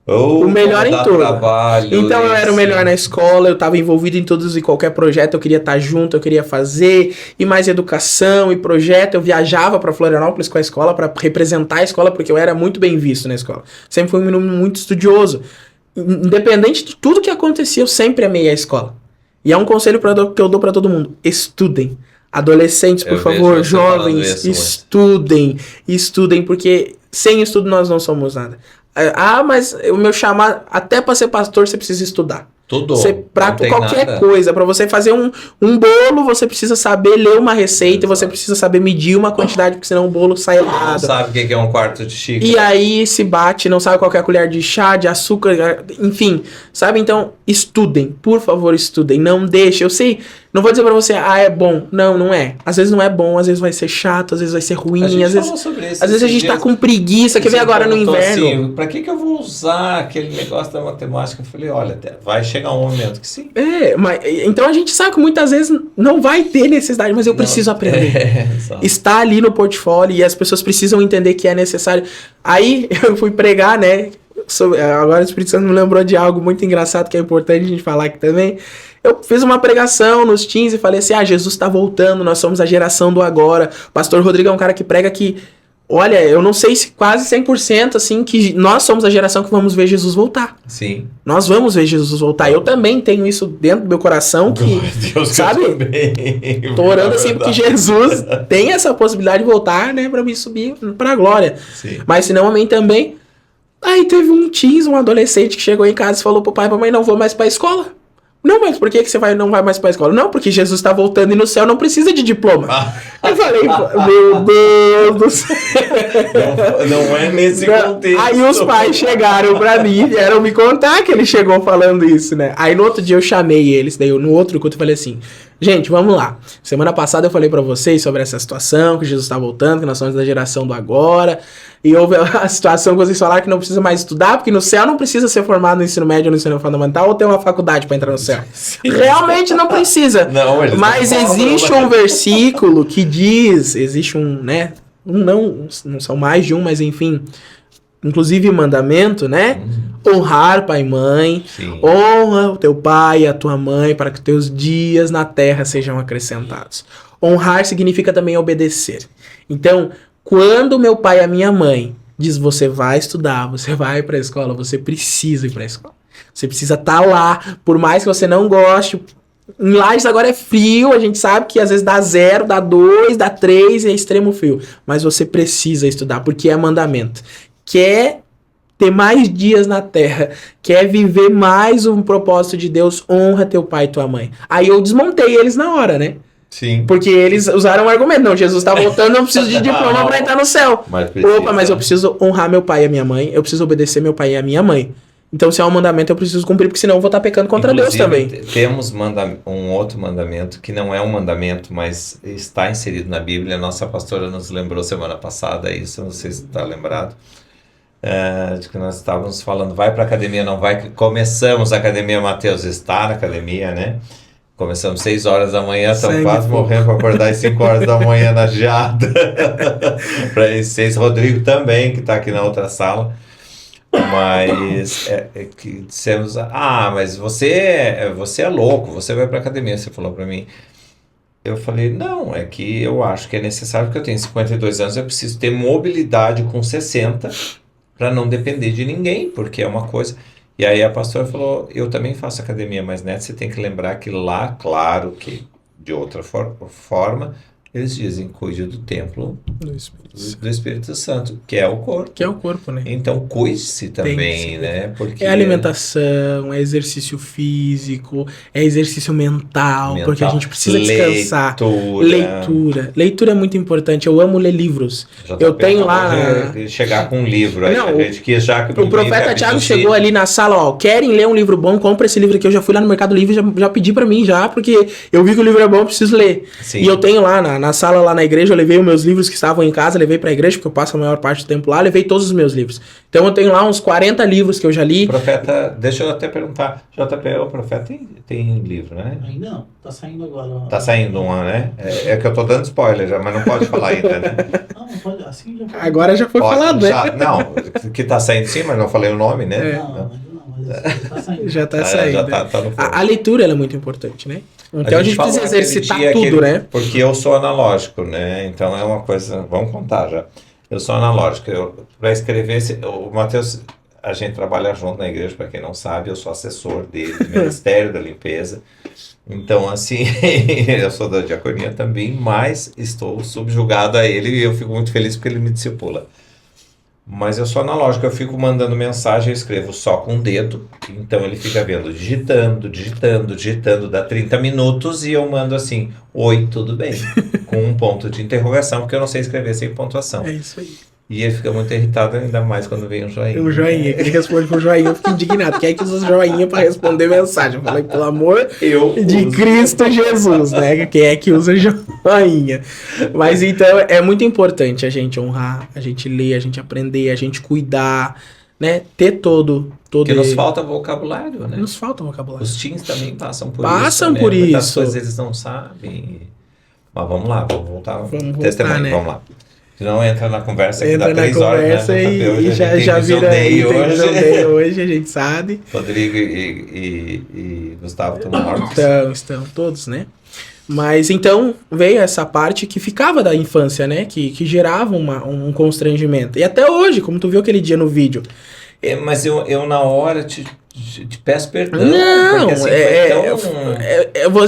Speaker 2: O melhor em tudo.
Speaker 1: Trabalho,
Speaker 2: então, eu era o melhor na escola. Eu estava envolvido em todos e qualquer projeto. Eu queria estar junto, eu queria fazer. E mais educação e projeto. Eu viajava para Florianópolis com a escola para representar a escola, porque eu era muito bem visto na escola. Sempre fui um menino muito estudioso. Independente de tudo que acontecia, eu sempre amei a escola. E é um conselho que eu dou para todo mundo. Estudem. Adolescentes, por favor, jovens, estudem, porque sem estudo nós não somos nada. Mas o meu chamado, até para ser pastor, você precisa estudar.
Speaker 1: Tudo.
Speaker 2: Pra qualquer coisa. Para você fazer um bolo, você precisa saber ler uma receita, você precisa saber medir uma quantidade, porque senão o bolo sai errado.
Speaker 1: Não sabe o que é um quarto de xícara.
Speaker 2: E aí se bate, não sabe qual é a colher de chá, de açúcar, enfim. Sabe? Então, estudem. Por favor, estudem. Não deixem. Eu sei, não vou dizer pra você, é bom. Não é. Às vezes não é bom, às vezes vai ser chato, às vezes vai ser ruim. Às vezes a gente tá com preguiça. Quer ver agora no inverno?
Speaker 1: Assim, pra que eu vou usar aquele negócio da matemática? Eu falei, olha, vai chegar um momento que sim.
Speaker 2: Mas então a gente sabe que muitas vezes não vai ter necessidade, mas eu preciso aprender. Está ali no portfólio e as pessoas precisam entender que é necessário. Aí eu fui pregar, né? Agora o Espírito Santo me lembrou de algo muito engraçado que é importante a gente falar aqui também. Eu fiz uma pregação nos teens e falei assim, Jesus está voltando, nós somos a geração do agora. O pastor Rodrigo é um cara que prega que, olha, eu não sei se quase 100% assim, que nós somos a geração que vamos ver Jesus voltar.
Speaker 1: Sim.
Speaker 2: Nós vamos ver Jesus voltar. Eu também tenho isso dentro do meu coração que,
Speaker 1: Deus, sabe? Eu também.
Speaker 2: Tô orando assim porque Jesus tem essa possibilidade de voltar, né, para me subir pra glória.
Speaker 1: Sim.
Speaker 2: Mas senão amém também. Aí teve um adolescente que chegou em casa e falou pro pai, mamãe, não vou mais pra escola. Não, mas por que você não vai mais pra escola? Não, porque Jesus tá voltando e no céu não precisa de diploma. Eu falei, meu Deus do céu.
Speaker 1: Não é nesse contexto.
Speaker 2: Aí os pais chegaram pra mim e vieram me contar que ele chegou falando isso, né? Aí no outro dia eu chamei eles, daí no outro culto eu falei assim, Gente, vamos lá. Semana passada eu falei pra vocês sobre essa situação, que Jesus tá voltando, que nós somos da geração do agora. E houve a situação que vocês falaram que não precisa mais estudar, porque no céu não precisa ser formado no ensino médio ou no ensino fundamental ou ter uma faculdade pra entrar no céu. Realmente não precisa.
Speaker 1: Não,
Speaker 2: mas existe um versículo que diz, existe um, né? Não são mais de um, mas enfim... Inclusive mandamento, né? Honrar pai e mãe.
Speaker 1: Sim.
Speaker 2: Honra o teu pai e a tua mãe para que teus dias na terra sejam acrescentados. Honrar significa também obedecer. Então, quando meu pai e a minha mãe diz você vai estudar, você vai para a escola, você precisa ir para a escola. Você precisa estar lá, por mais que você não goste. Em Lages agora é frio, a gente sabe que às vezes dá 0, dá 2, dá 3, é extremo frio. Mas você precisa estudar, porque é mandamento. Quer ter mais dias na terra, quer viver mais um propósito de Deus, honra teu pai e tua mãe. Aí eu desmontei eles na hora, né?
Speaker 1: Sim.
Speaker 2: Porque eles usaram o argumento, não, Jesus tá voltando, não preciso de diploma pra entrar no céu. Mas eu preciso honrar meu pai e a minha mãe, eu preciso obedecer meu pai e a minha mãe. Então, se é um mandamento, eu preciso cumprir, porque senão eu vou estar pecando contra
Speaker 1: Inclusive,
Speaker 2: Deus também.
Speaker 1: Temos um outro mandamento, que não é um mandamento, mas está inserido na Bíblia. A nossa pastora nos lembrou semana passada isso, não sei se está lembrado. De que nós estávamos falando, vai para academia, não vai, começamos a academia, Mateus está na academia, né? Começamos 6 horas da manhã, estamos quase morrendo para acordar às 5 horas da manhã na geada. Para esses 6, Rodrigo também, que está aqui na outra sala. Mas que dissemos, mas você é louco, você vai para academia, você falou para mim. Eu falei, não, é que eu acho que é necessário, porque eu tenho 52 anos, eu preciso ter mobilidade com 60 para não depender de ninguém, porque é uma coisa... E aí a pastora falou, eu também faço academia, mas Neto, você tem que lembrar que lá, claro que de outra forma, eles dizem, cuide do templo do Espírito Santo, que é o corpo.
Speaker 2: Que é o corpo, né?
Speaker 1: Então cuide-se também, né? Porque
Speaker 2: é alimentação, é exercício físico, é exercício mental, porque a gente precisa descansar. Leitura é muito importante, eu amo ler livros. Eu tenho lá...
Speaker 1: Chegar com um livro, aí a gente que já...
Speaker 2: O profeta Tiago chegou ali na sala, querem ler um livro bom, compra esse livro aqui, eu já fui lá no Mercado Livre, já pedi pra mim já, porque eu vi que o livro é bom, eu preciso ler. Sim. E eu tenho lá na sala, lá na igreja, eu levei os meus livros que estavam em casa, levei pra igreja, porque eu passo a maior parte do tempo lá, levei todos os meus livros. Então eu tenho lá uns 40 livros que eu já li.
Speaker 1: Profeta, deixa eu até perguntar, JP, o Profeta tem livro, né?
Speaker 3: Ainda não, tá saindo agora.
Speaker 1: Tá saindo uma, né? É que eu tô dando spoiler já, mas não pode falar ainda, né?
Speaker 3: Não pode, assim já pode.
Speaker 2: Agora já foi falado, né?
Speaker 1: Não, que tá saindo sim, mas não falei o nome, né?
Speaker 3: Mas tá saindo.
Speaker 2: Já tá saindo.
Speaker 1: Já tá no
Speaker 2: a leitura ela é muito importante, né? Então a gente precisa exercitar tudo, né?
Speaker 1: Porque eu sou analógico, né? Então é uma coisa... Vamos contar já. Eu sou analógico. Para escrever... O Mateus... A gente trabalha junto na igreja, para quem não sabe. Eu sou assessor dele, do Ministério da Limpeza. Então, assim... eu sou da diaconia também, mas estou subjugado a ele e eu fico muito feliz porque ele me discipula. Mas eu sou analógico, eu fico mandando mensagem, eu escrevo só com o dedo, então ele fica vendo, digitando, dá 30 minutos e eu mando assim, oi, tudo bem? Com um ponto de interrogação, porque eu não sei escrever sem pontuação.
Speaker 2: É isso aí.
Speaker 1: E ele fica muito irritado, ainda mais quando vem um joinha.
Speaker 2: Um joinha, que ele responde com joinha, eu fico indignado. Quem é que usa joinha para responder mensagem? Eu falei, pelo amor de Cristo Jesus, né? Quem é que usa joinha? Mas então é muito importante a gente honrar, a gente ler, a gente aprender, a gente cuidar, né? Ter todo
Speaker 1: porque nos falta vocabulário, né?
Speaker 2: Nos falta vocabulário.
Speaker 1: Os teens também passam por
Speaker 2: isso,
Speaker 1: né? Muitas coisas eles não sabem. Mas vamos lá, vamos voltar. Testemunho, né? Vamos lá. Não entra na conversa que dá 3 horas, né?
Speaker 2: E já vira hoje, a gente sabe.
Speaker 1: Rodrigo e Gustavo estão mortos.
Speaker 2: Estão todos, né? Mas então veio essa parte que ficava da infância, né? Que gerava um constrangimento. E até hoje, como tu viu aquele dia no vídeo.
Speaker 1: Mas eu na hora te peço perdão.
Speaker 2: Não,
Speaker 1: assim,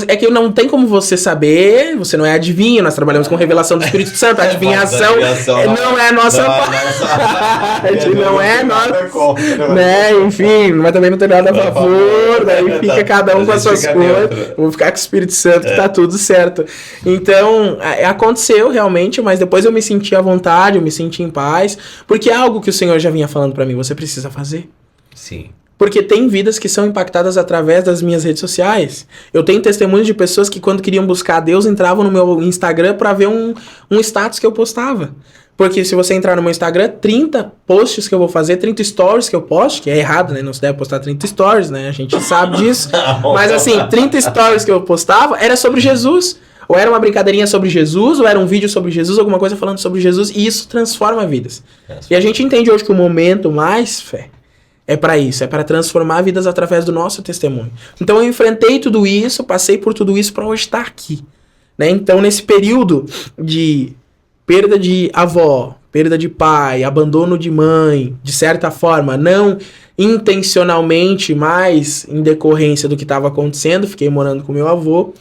Speaker 2: é que não tem como você saber, você não é adivinho, nós trabalhamos com revelação do Espírito Santo, a adivinhação não é a nossa parte, não é nossa, né, enfim, mas também não tem nada a favor, daí fica cada um com as suas coisas, vou ficar com o Espírito Santo que tá tudo certo. Então, aconteceu realmente, mas depois eu me senti à vontade, eu me senti em paz, porque é algo que o Senhor já vinha falando pra mim, você precisa fazer.
Speaker 1: Sim.
Speaker 2: Porque tem vidas que são impactadas através das minhas redes sociais. Eu tenho testemunhos de pessoas que quando queriam buscar a Deus, entravam no meu Instagram pra ver um status que eu postava. Porque se você entrar no meu Instagram, 30 posts que eu vou fazer, 30 stories que eu posto, que é errado, né? Não se deve postar 30 stories, né? A gente sabe disso. Mas assim, 30 stories que eu postava era sobre Jesus. Ou era uma brincadeirinha sobre Jesus, ou era um vídeo sobre Jesus, alguma coisa falando sobre Jesus, e isso transforma vidas. E a gente entende hoje que o momento mais fé é para isso, é para transformar vidas através do nosso testemunho. Então eu enfrentei tudo isso, passei por tudo isso para hoje estar aqui, né? Então nesse período de perda de avó, perda de pai, abandono de mãe, de certa forma, não intencionalmente, mas em decorrência do que estava acontecendo, fiquei morando com meu avô.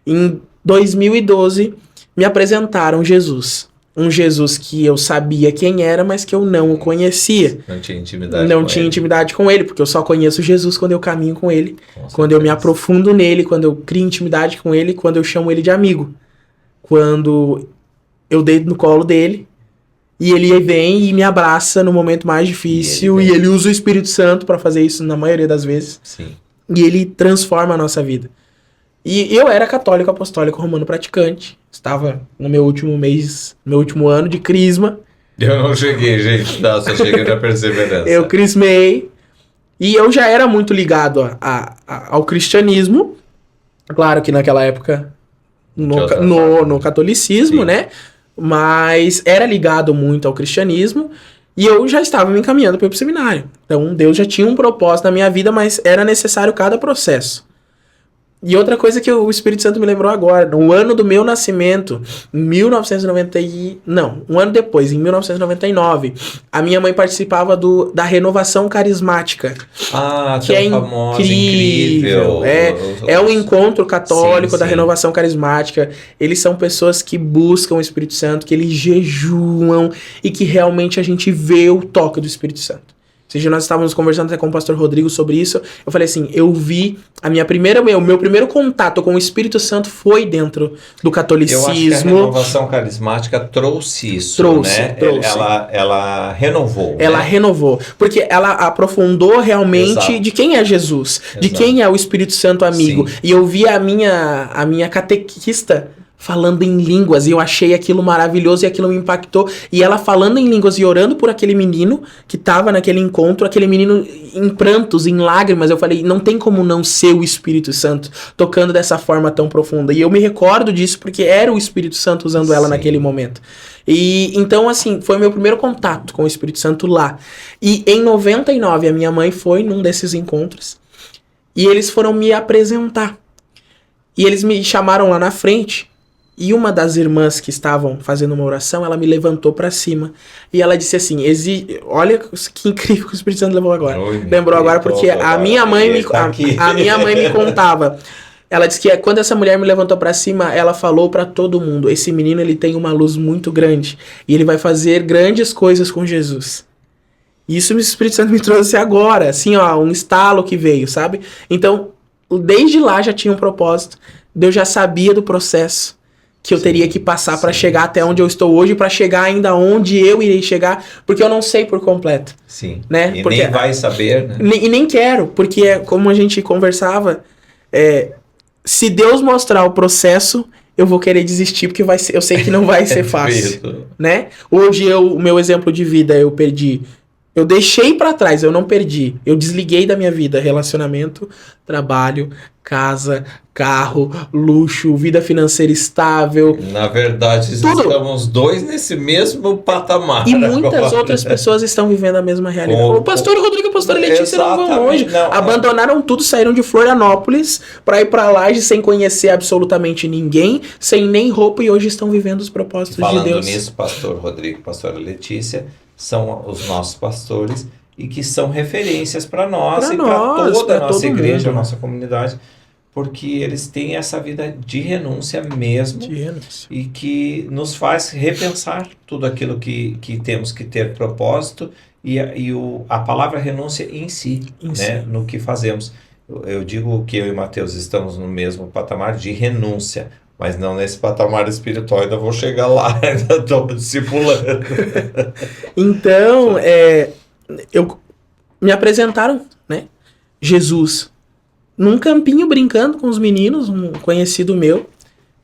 Speaker 2: Em 2012 me apresentaram Jesus. Um Jesus que eu sabia quem era, mas que eu não o conhecia.
Speaker 1: Não tinha intimidade
Speaker 2: Não tinha intimidade com ele, porque eu só conheço Jesus quando eu caminho com ele, quando eu me aprofundo nele, quando eu crio intimidade com ele, quando eu chamo ele de amigo. Quando eu deito no colo dele, e ele vem e me abraça no momento mais difícil, e ele usa o Espírito Santo para fazer isso na maioria das vezes.
Speaker 1: Sim.
Speaker 2: E ele transforma a nossa vida. E eu era católico, apostólico, romano praticante. Estava no meu último ano de crisma.
Speaker 1: Eu não cheguei, gente. Não, só cheguei na perseverança.
Speaker 2: Eu crismei. E eu já era muito ligado ao cristianismo. Claro que naquela época no catolicismo, sim, né? Mas era ligado muito ao cristianismo. E eu já estava me encaminhando para ir pro seminário. Então Deus já tinha um propósito na minha vida, mas era necessário cada processo. E outra coisa que o Espírito Santo me lembrou agora, no ano do meu nascimento, um ano depois, em 1999, a minha mãe participava da Renovação Carismática.
Speaker 1: Ah,
Speaker 2: que é
Speaker 1: famosa,
Speaker 2: incrível. É um encontro católico da Renovação Carismática. Eles são pessoas que buscam o Espírito Santo, que eles jejuam e que realmente a gente vê o toque do Espírito Santo. Esse dia nós estávamos conversando até com o pastor Rodrigo sobre isso. Eu falei assim, eu vi o meu primeiro contato com o Espírito Santo foi dentro do catolicismo.
Speaker 1: Eu acho que a Renovação Carismática trouxe isso, né?
Speaker 2: Trouxe.
Speaker 1: Ela renovou.
Speaker 2: Ela renovou. Porque ela aprofundou realmente, exato, de quem é Jesus, exato, de quem é o Espírito Santo amigo. Sim. E eu vi a minha catequista falando em línguas, e eu achei aquilo maravilhoso e aquilo me impactou, e ela falando em línguas e orando por aquele menino que tava naquele encontro, aquele menino em prantos, em lágrimas. Eu falei, não tem como não ser o Espírito Santo tocando dessa forma tão profunda, e eu me recordo disso porque era o Espírito Santo usando ela, sim, naquele momento. E então assim, foi meu primeiro contato com o Espírito Santo lá. E em 99 a minha mãe foi num desses encontros, e eles foram me apresentar, e eles me chamaram lá na frente. E uma das irmãs que estavam fazendo uma oração, ela me levantou pra cima. E ela disse assim, olha que incrível que o Espírito Santo levou agora. Lembrou agora, porque a minha mãe me contava. Ela disse que quando essa mulher me levantou pra cima, ela falou pra todo mundo, esse menino ele tem uma luz muito grande. E ele vai fazer grandes coisas com Jesus. E isso o Espírito Santo me trouxe agora. Assim, ó, um estalo que veio, sabe? Então, desde lá já tinha um propósito. Deus já sabia do processo que eu teria que passar para chegar até onde eu estou hoje, para chegar ainda onde eu irei chegar, porque eu não sei por completo.
Speaker 1: Sim.
Speaker 2: Né?
Speaker 1: E
Speaker 2: porque,
Speaker 1: nem vai saber, né?
Speaker 2: E nem quero, porque como a gente conversava, se Deus mostrar o processo, eu vou querer desistir, porque eu sei que não vai ser fácil. Né? Hoje, o meu exemplo de vida, eu perdi. Eu deixei pra trás, eu não perdi. Eu desliguei da minha vida relacionamento, trabalho, casa, carro, luxo, vida financeira estável.
Speaker 1: Na verdade, tudo. Estamos dois nesse mesmo patamar.
Speaker 2: E muitas outras pessoas estão vivendo a mesma realidade. O pastor Rodrigo e a pastora Letícia não vão hoje. Abandonaram tudo, saíram de Florianópolis pra ir pra Laje sem conhecer absolutamente ninguém, sem nem roupa, e hoje estão vivendo os propósitos de Deus.
Speaker 1: Falando nisso, pastor Rodrigo e pastora Letícia são os nossos pastores e que são referências para nós e para toda a nossa igreja, a nossa comunidade, porque eles têm essa vida de renúncia mesmo, e que nos faz repensar tudo aquilo que temos que ter propósito e a palavra renúncia em si, né, no que fazemos. Eu digo que eu e Mateus estamos no mesmo patamar de renúncia, mas não nesse patamar espiritual, ainda vou chegar lá, ainda estou discipulando.
Speaker 2: Então, me apresentaram, né? Jesus num campinho brincando com os meninos, um conhecido meu,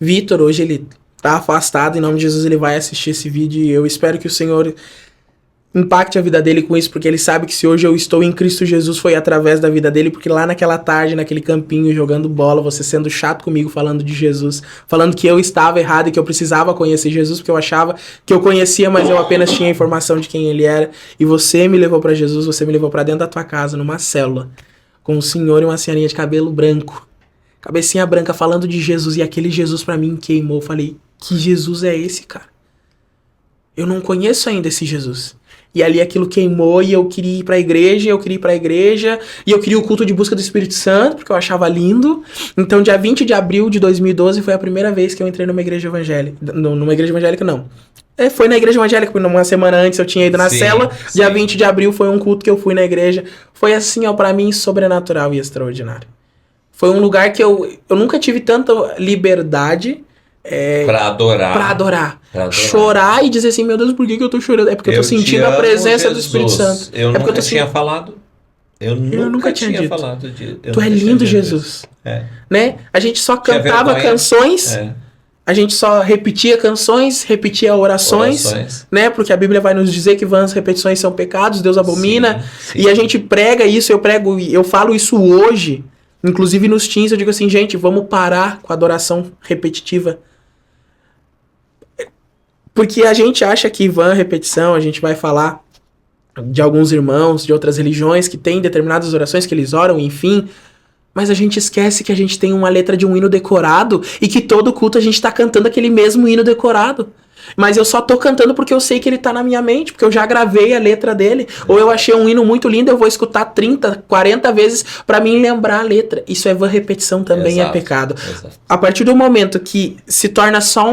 Speaker 2: Vitor, hoje ele tá afastado, em nome de Jesus ele vai assistir esse vídeo e eu espero que o Senhor impacte a vida dele com isso, porque ele sabe que se hoje eu estou em Cristo Jesus foi através da vida dele, porque lá naquela tarde, naquele campinho, jogando bola, você sendo chato comigo, falando de Jesus, falando que eu estava errado e que eu precisava conhecer Jesus, porque eu achava que eu conhecia, mas eu apenas tinha informação de quem ele era, e você me levou pra Jesus, você me levou pra dentro da tua casa, numa célula, com um senhor e uma senhorinha de cabelo branco, cabecinha branca, falando de Jesus, e aquele Jesus pra mim queimou. Eu falei, que Jesus é esse, cara? Eu não conheço ainda esse Jesus. E ali aquilo queimou e eu queria ir pra igreja, e eu queria o culto de busca do Espírito Santo, porque eu achava lindo. Então, dia 20 de abril de 2012 foi a primeira vez que eu entrei numa igreja evangélica. Numa igreja evangélica, não. Foi na igreja evangélica, porque uma semana antes eu tinha ido na célula. Dia 20 de abril foi um culto que eu fui na igreja. Foi assim, ó, pra mim, sobrenatural e extraordinário. Foi um lugar que eu nunca tive tanta liberdade...
Speaker 1: Pra adorar.
Speaker 2: Chorar e dizer assim, meu Deus, por que eu tô chorando? É porque eu tô sentindo a presença do Espírito Santo.
Speaker 1: Eu nunca tinha falado. Eu nunca tinha
Speaker 2: dito.
Speaker 1: falado de...
Speaker 2: Tu é lindo, Jesus. Né? A gente só cantava canções, a gente só repetia canções, repetia orações, né? Porque a Bíblia vai nos dizer que vãs repetições são pecados, Deus abomina. Sim. E a gente prega isso, eu falo isso hoje. Inclusive nos teens eu digo assim, gente, vamos parar com a adoração repetitiva. Porque a gente acha que vã repetição, a gente vai falar de alguns irmãos de outras religiões que têm determinadas orações que eles oram, enfim. Mas a gente esquece que a gente tem uma letra de um hino decorado e que todo culto a gente tá cantando aquele mesmo hino decorado. Mas eu só tô cantando porque eu sei que ele tá na minha mente, porque eu já gravei a letra dele. Ou eu achei um hino muito lindo, eu vou escutar 30, 40 vezes pra mim lembrar a letra. Isso é vã repetição, também é pecado. Exato. A partir do momento que se torna só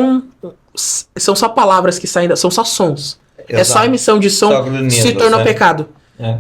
Speaker 2: são só palavras que saem, são só sons. Exato. É só emissão de som, se torna pecado.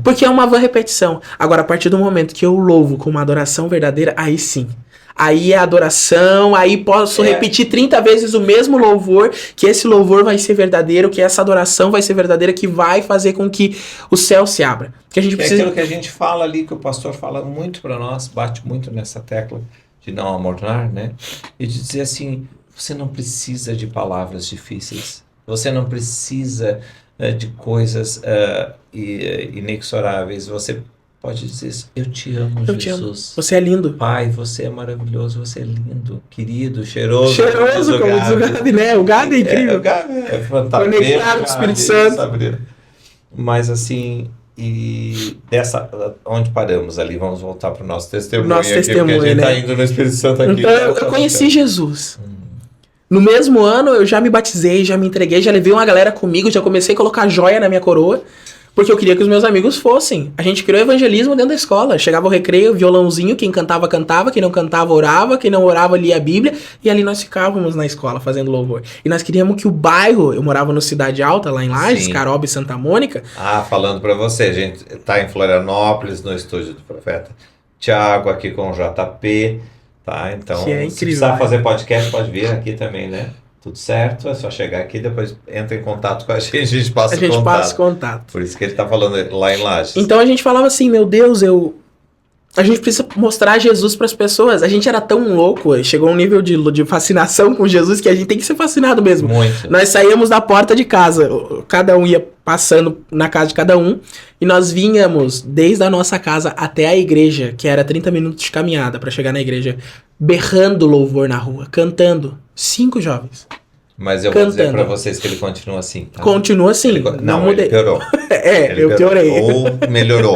Speaker 2: Porque é uma vã repetição. Agora, a partir do momento que eu louvo com uma adoração verdadeira, aí sim. Aí é adoração, aí posso repetir 30 vezes o mesmo louvor, que esse louvor vai ser verdadeiro, que essa adoração vai ser verdadeira, que vai fazer com que o céu se abra. Porque a gente precisa...
Speaker 1: aquilo que a gente fala ali, que o pastor fala muito para nós, bate muito nessa tecla de não amornar, né? E de dizer assim, você não precisa de palavras difíceis, você não precisa de coisas inexoráveis, você pode dizer isso, eu te amo, Jesus.
Speaker 2: Te amo. Você é lindo.
Speaker 1: Pai, você é maravilhoso, você é lindo, querido, cheiroso.
Speaker 2: Cheiroso, como diz o Gabi, né? O Gabi é incrível.
Speaker 1: O Gabi é fantástico.
Speaker 2: Conectado com o Espírito Santo.
Speaker 1: Sabe? Mas assim, e dessa, onde paramos ali, vamos voltar para o nosso testemunho.
Speaker 2: Nosso testemunho,
Speaker 1: porque a gente
Speaker 2: né?
Speaker 1: está indo no Espírito Santo aqui.
Speaker 2: Então, eu conheci Jesus. No mesmo ano, eu já me batizei, já me entreguei, já levei uma galera comigo, já comecei a colocar joia na minha coroa. Porque eu queria que os meus amigos fossem. A gente criou evangelismo dentro da escola. Chegava o recreio, violãozinho, quem cantava, cantava, quem não cantava, orava, quem não orava, lia a Bíblia. E ali nós ficávamos na escola fazendo louvor. E nós queríamos que o bairro, eu morava no Cidade Alta, lá em Lages, Caroba e Santa Mônica.
Speaker 1: Falando pra você, a gente tá em Florianópolis, no estúdio do Profeta Tiago, aqui com o JP, tá? Então,
Speaker 2: que é incrível,
Speaker 1: se precisar fazer podcast, pode vir aqui também, né? Tudo certo, é só chegar aqui, depois entra em contato com a gente passa o contato. A gente passa contato. Por isso que ele tá falando lá em Lages.
Speaker 2: Então a gente falava assim, meu Deus, a gente precisa mostrar Jesus para as pessoas. A gente era tão louco, chegou a um nível de fascinação com Jesus que a gente tem que ser fascinado mesmo.
Speaker 1: Muito.
Speaker 2: Nós saíamos da porta de casa, cada um ia passando na casa de cada um, e nós vinhamos desde a nossa casa até a igreja, que era 30 minutos de caminhada para chegar na igreja, berrando louvor na rua, cantando. 5 jovens.
Speaker 1: Mas eu vou dizer pra vocês que ele continua assim. Tá?
Speaker 2: Continua assim.
Speaker 1: Ele piorou.
Speaker 2: Eu piorei.
Speaker 1: Ou melhorou.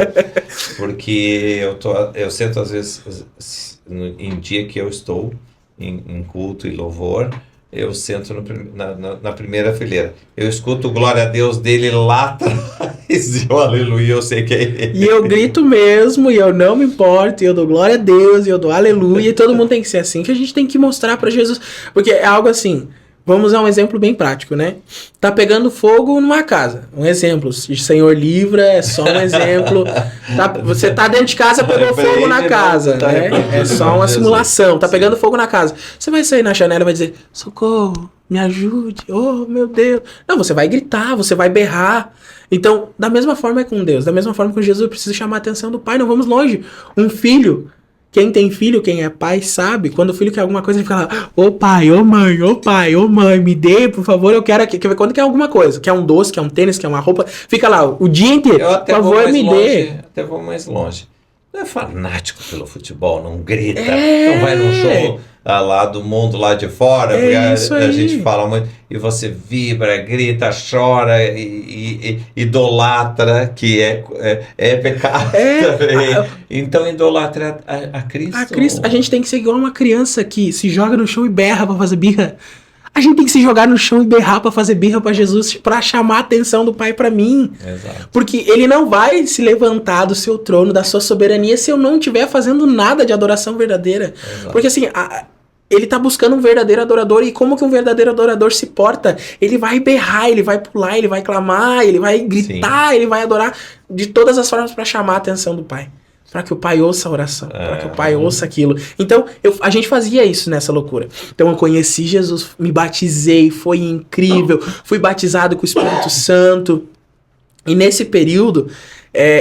Speaker 1: Porque eu sinto às vezes, em dia que eu estou em culto e louvor, eu sento na primeira fileira. Eu escuto o glória a Deus dele lá atrás. E o aleluia, eu sei que é ele.
Speaker 2: E eu grito mesmo, e eu não me importo, e eu dou glória a Deus, e eu dou aleluia, e todo mundo tem que ser assim, que a gente tem que mostrar pra Jesus. Porque é algo assim, vamos usar um exemplo bem prático, né? Tá pegando fogo numa casa. Um exemplo, Senhor livra, é só um exemplo. Você tá dentro de casa, pegou fogo na casa, né? É só uma simulação. Tá pegando fogo na casa. Você vai sair na janela e vai dizer, socorro, me ajude, oh meu Deus. Não, você vai gritar, você vai berrar. Então, da mesma forma é com Deus, da mesma forma com Jesus, precisa chamar a atenção do pai, não vamos longe. Um filho, quem tem filho, quem é pai, sabe, quando o filho quer alguma coisa, ele fica lá, ô pai, ô mãe, me dê, por favor, eu quero, quando quer alguma coisa, quer um doce, quer um tênis, quer uma roupa, fica lá o dia inteiro, por favor, me dê.
Speaker 1: Até vou mais longe. Não é fanático pelo futebol, não grita, não vai num show lá do mundo lá de fora, porque a gente fala muito, e você vibra, grita, chora, e idolatra, que é pecado também. Então idolatra a Cristo.
Speaker 2: A Cristo. A gente tem que ser igual uma criança que se joga no chão e berra pra fazer birra. A gente tem que se jogar no chão e berrar pra fazer birra pra Jesus, pra chamar a atenção do Pai pra mim.
Speaker 1: Exato.
Speaker 2: Porque ele não vai se levantar do seu trono, da sua soberania, se eu não estiver fazendo nada de adoração verdadeira.
Speaker 1: Exato.
Speaker 2: Porque assim, ele tá buscando um verdadeiro adorador, e como que um verdadeiro adorador se porta? Ele vai berrar, ele vai pular, ele vai clamar, ele vai gritar, Sim. Ele vai adorar de todas as formas pra chamar a atenção do Pai. Para que o pai ouça a oração, para que o pai ouça aquilo. Então, a gente fazia isso nessa loucura. Então, eu conheci Jesus, me batizei, foi incrível, fui batizado com o Espírito Santo. E nesse período,